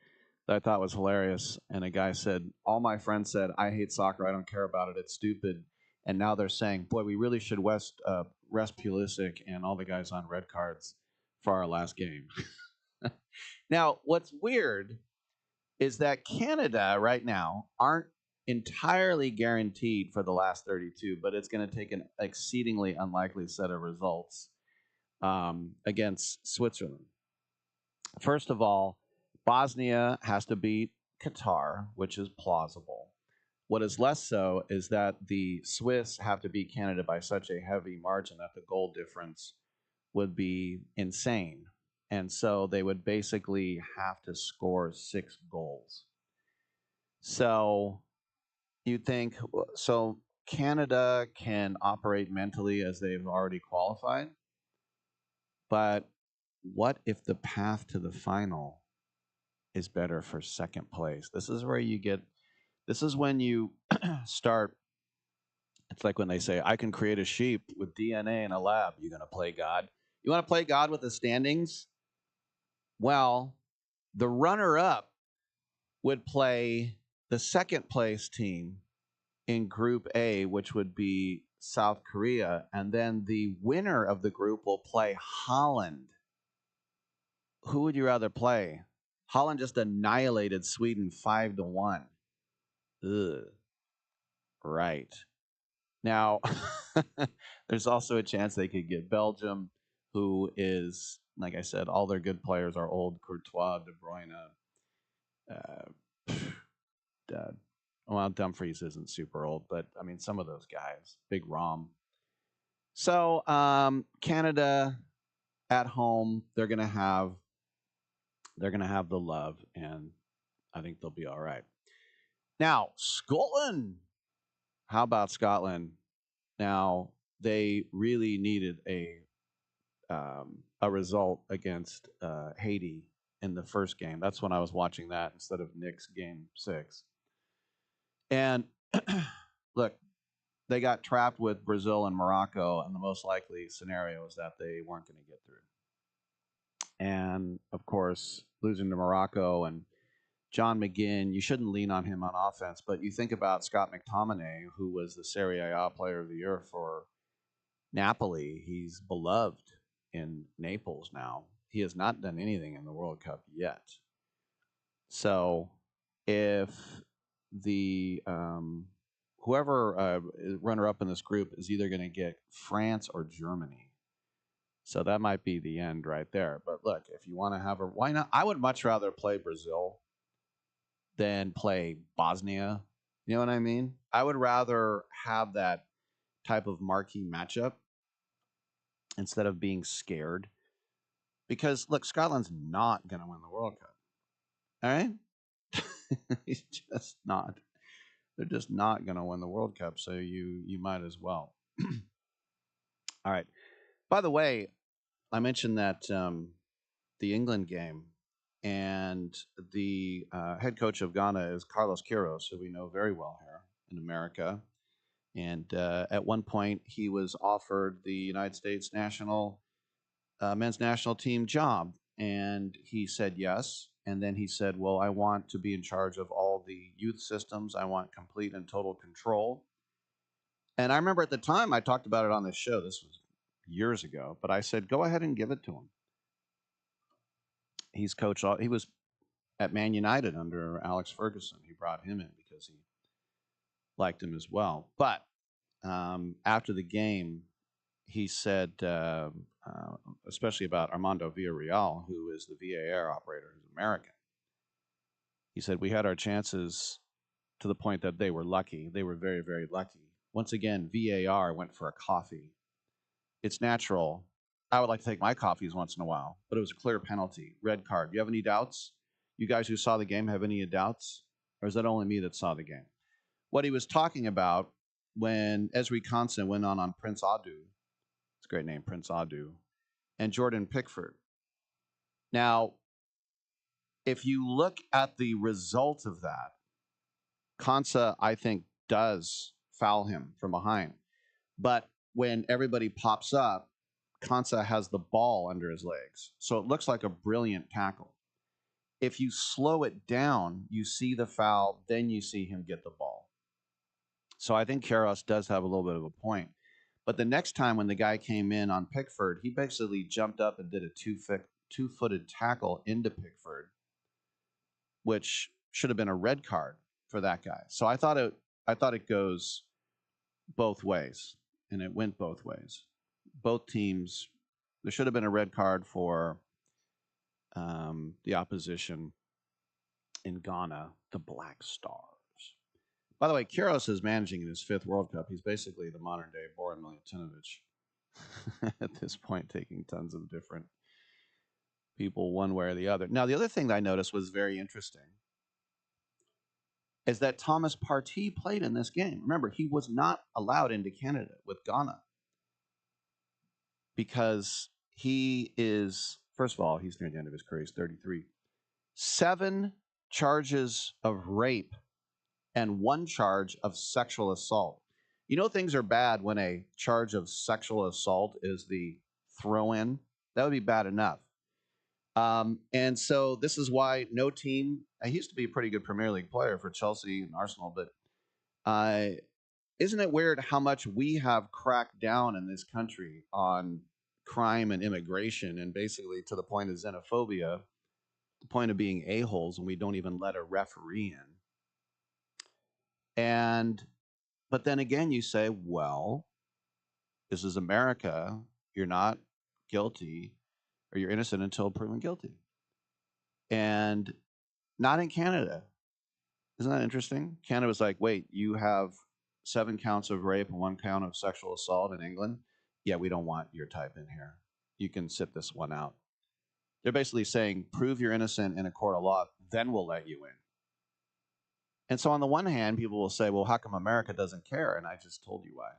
that I thought was hilarious, and a guy said, all my friends said, I hate soccer, I don't care about it, it's stupid. And now they're saying, boy, we really should rest Pulisic and all the guys on red cards for our last game. Now, what's weird is that Canada right now aren't entirely guaranteed for the last 32, but it's going to take an exceedingly unlikely set of results against Switzerland. First of all, Bosnia has to beat Qatar, which is plausible. What is less so is that the Swiss have to beat Canada by such a heavy margin that the goal difference would be insane. And so they would basically have to score 6 goals. So you think, so Canada can operate mentally as they've already qualified, but what if the path to the final is better for second place? This is where you get, this is when you start, it's like when they say, I can create a sheep with DNA in a lab. You going to play God? You want to play God with the standings? Well, the runner-up would play the second place team in Group A, which would be South Korea, and then the winner of the group will play Holland. Who would you rather play? Holland just annihilated Sweden 5-1. Ugh. Right. Now, there's also a chance they could get Belgium, who is, like I said, all their good players are old. Courtois, De Bruyne. Well, Dumfries isn't super old, but I mean, some of those guys. Big Rom. So, Canada at home, they're gonna have the love, and I think they'll be all right. Now, Scotland. How about Scotland? Now, they really needed a result against Haiti in the first game. That's when I was watching that instead of Nick's game 6. And look, they got trapped with Brazil and Morocco, and the most likely scenario is that they weren't going to get through. And of course, losing to Morocco and John McGinn, you shouldn't lean on him on offense, but you think about Scott McTominay, who was the Serie A Player of the Year for Napoli. He's beloved in Naples now. He has not done anything in the World Cup yet. So if the whoever runner-up in this group is either going to get France or Germany. So that might be the end right there. But look, if you want to have why not? I would much rather play Brazil than play Bosnia. You know what I mean? I would rather have that type of marquee matchup instead of being scared. Because, look, Scotland's not going to win the World Cup. All right? He's just not. They're just not going to win the World Cup, so you might as well. All right. By the way, I mentioned that the England game, and the head coach of Ghana is Carlos Queiroz, who we know very well here in America. And at one point, he was offered the United States men's national team job, and he said yes. And then he said, well, I want to be in charge of all the youth systems. I want complete and total control. And I remember at the time I talked about it on this show. This was years ago, but I said, go ahead and give it to him. He's coached. He was at Man United under Alex Ferguson. He brought him in because he liked him as well. But after the game, he said, especially about Armando Villarreal, who is the VAR operator, who's American. He said, we had our chances to the point that they were lucky. They were very, very lucky. Once again, VAR went for a coffee. It's natural. I would like to take my coffees once in a while, but it was a clear penalty. Red card. Do you have any doubts? You guys who saw the game have any doubts? Or is that only me that saw the game? What he was talking about when Esri Konsa went on Prince Adu, it's a great name, Prince Adu, and Jordan Pickford. Now, if you look at the result of that, Konsa, I think, does foul him from behind. But when everybody pops up, Konsa has the ball under his legs. So it looks like a brilliant tackle. If you slow it down, you see the foul, then you see him get the ball. So I think Queiroz does have a little bit of a point. But the next time when the guy came in on Pickford, he basically jumped up and did a two-footed tackle into Pickford, which should have been a red card for that guy. So I thought it goes both ways, and it went both ways. Both teams, there should have been a red card for the opposition in Ghana, the Black Stars. By the way, Queiroz is managing in his 5th World Cup. He's basically the modern-day Boran Miljatovic at this point, taking tons of different people one way or the other. Now, the other thing that I noticed was very interesting is that Thomas Partey played in this game. Remember, he was not allowed into Canada with Ghana because he is, first of all, he's near the end of his career. He's 33. 7 charges of rape and 1 charge of sexual assault. You know things are bad when a charge of sexual assault is the throw-in. That would be bad enough. And so this is why no team, I used to be a pretty good Premier League player for Chelsea and Arsenal, but isn't it weird how much we have cracked down in this country on crime and immigration, and basically to the point of xenophobia, the point of being a-holes, and we don't even let a referee in. But then again, you say, well, this is America. You're not guilty, or you're innocent until proven guilty. And not in Canada. Isn't that interesting? Canada was like, wait, you have 7 counts of rape and 1 count of sexual assault in England? Yeah, we don't want your type in here. You can sit this one out. They're basically saying, prove you're innocent in a court of law, then we'll let you in. And so on the one hand, people will say, well, how come America doesn't care? And I just told you why.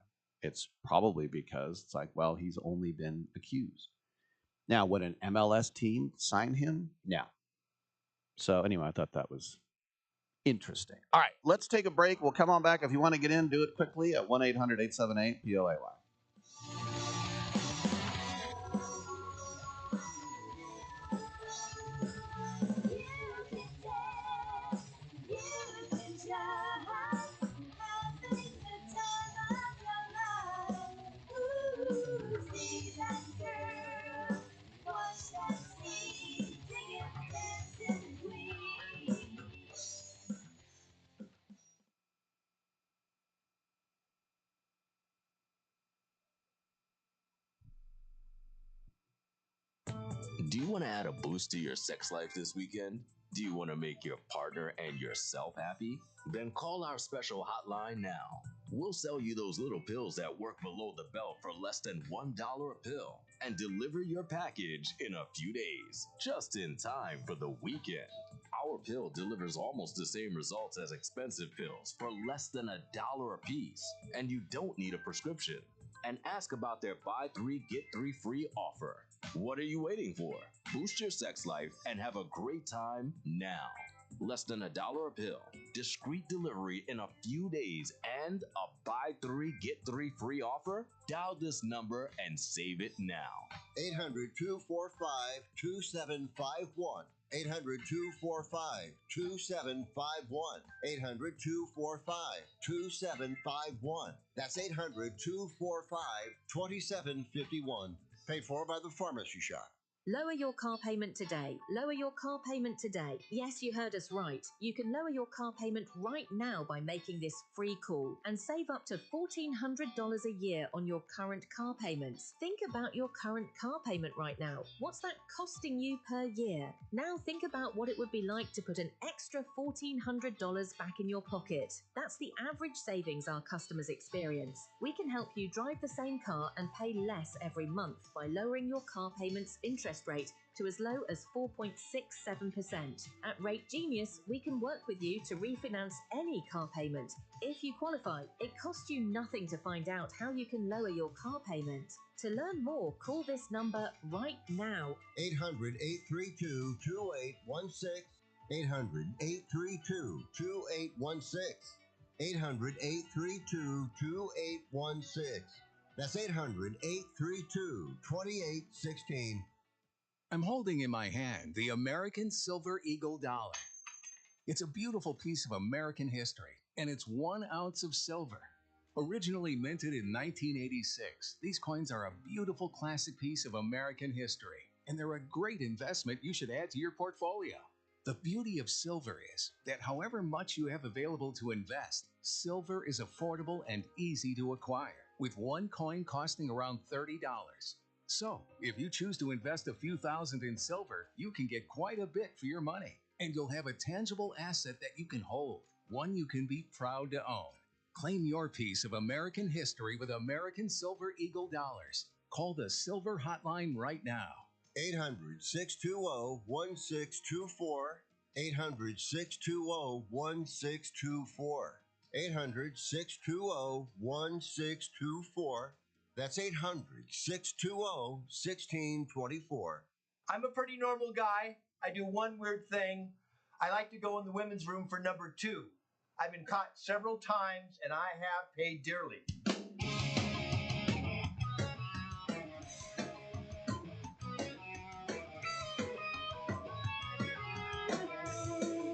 It's probably because it's like, well, he's only been accused. Now, would an MLS team sign him? No. So anyway, I thought that was interesting. All right, let's take a break. We'll come on back. If you want to get in, do it quickly at 1-800-878-POAY. want to add a boost to your sex life this weekend? Do you want to make your partner and yourself happy? Then call our special hotline now. We'll sell you those little pills that work below the belt for less than $1 a pill and deliver your package in a few days, just in time for the weekend. Our pill delivers almost the same results as expensive pills for less than $1 a piece, and you don't need a prescription. And ask about their buy 3 get 3 free offer. What are you waiting for? Boost your sex life and have a great time now. Less than $1 a pill, discreet delivery in a few days, and a buy 3 get 3 free offer? Dial this number and save it now. 800-245-2751. 800-245-2751. 800-245-2751. That's 800-245-2751. Paid for by the Pharmacy Shop. Lower your car payment today. Lower your car payment today. Yes, you heard us right. You can lower your car payment right now by making this free call and save up to $1,400 a year on your current car payments. Think about your current car payment right now. What's that costing you per year? Now think about what it would be like to put an extra $1,400 back in your pocket. That's the average savings our customers experience. We can help you drive the same car and pay less every month by lowering your car payments interest rate to as low as 4.67%. At Rate Genius, we can work with you to refinance any car payment. If you qualify, it costs you nothing to find out how you can lower your car payment. To learn more, call this number right now. 800-832-2816. 800-832-2816. 800-832-2816. That's 800-832-2816. I'm holding in my hand the American Silver Eagle dollar. It's a beautiful piece of American history, and it's 1 ounce of silver. Originally minted in 1986, these coins are a beautiful classic piece of American history, and they're a great investment you should add to your portfolio. The beauty of silver is that however much you have available to invest, silver is affordable and easy to acquire, with one coin costing around $30. So, if you choose to invest a few thousand in silver, you can get quite a bit for your money, and you'll have a tangible asset that you can hold, one you can be proud to own. Claim your piece of American history with American Silver Eagle dollars. Call the Silver Hotline right now. 800-620-1624. 800-620-1624. 800-620-1624. That's 800-620-1624. I'm a pretty normal guy. I do one weird thing. I like to go in the women's room for number 2. I've been caught several times, and I have paid dearly.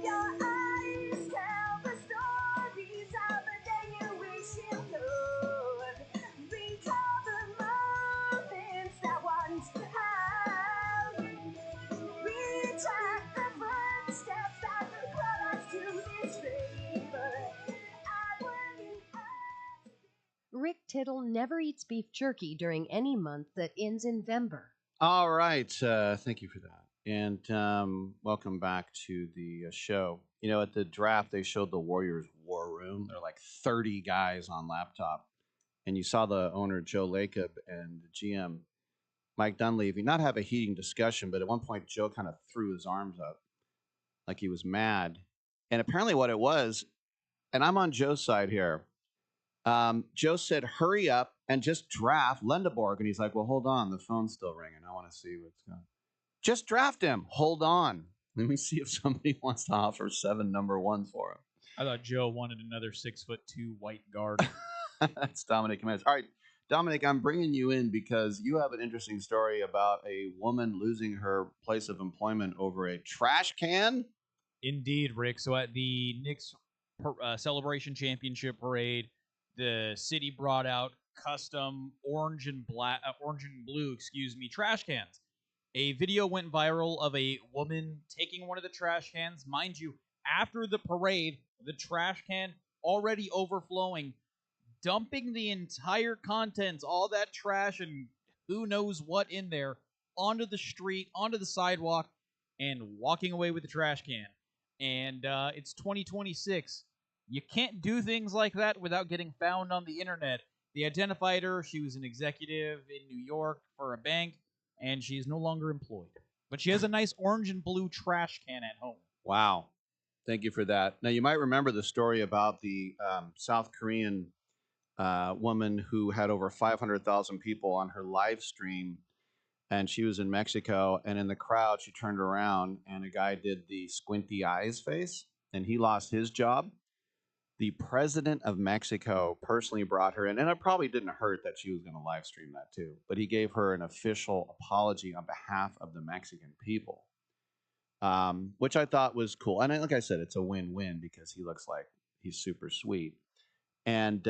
Your eyes tell the stories of the day you wish you could. Recall the moments that once have. Retract the footsteps that brought us to this favor. Rick Tittle never eats beef jerky during any month that ends in Vember. All right. Thank you for that. And welcome back to the show. You know, at the draft, they showed the Warriors war room. There are like 30 guys on laptop. And you saw the owner, Joe Lacob, and the GM, Mike Dunleavy, not have a heating discussion, but at one point, Joe kind of threw his arms up like he was mad. And apparently what it was, and I'm on Joe's side here, Joe said, hurry up and just draft Lendeborg. And he's like, well, hold on. The phone's still ringing. I want to see what's going on. Just draft him. Hold on. Let me see if somebody wants to offer 7 number 1s for him. I thought Joe wanted another 6'2" white guard. That's Dominic Jimenez. All right, Dominic, I'm bringing you in because you have an interesting story about a woman losing her place of employment over a trash can. Indeed, Rick. So at the Knicks Celebration Championship Parade, the city brought out custom orange and blue, trash cans. A video went viral of a woman taking one of the trash cans. Mind you, after the parade, the trash can already overflowing, dumping the entire contents, all that trash and who knows what in there, onto the street, onto the sidewalk, and walking away with the trash can. And it's 2026. You can't do things like that without getting found on the internet. They identified her. She was an executive in New York for a bank, and she is no longer employed. But she has a nice orange and blue trash can at home. Wow. Thank you for that. Now, you might remember the story about the South Korean woman who had over 500,000 people on her live stream, and she was in Mexico, and in the crowd, she turned around, and a guy did the squinty eyes face, and he lost his job. The president of Mexico personally brought her in, and it probably didn't hurt that she was going to live stream that too, but he gave her an official apology on behalf of the Mexican people, which I thought was cool. And like I said, it's a win-win because he looks like he's super sweet. And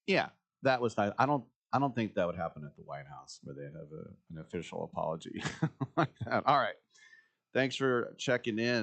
yeah, that was nice. I don't think that would happen at the White House where they have an official apology like that. All right. Thanks for checking in.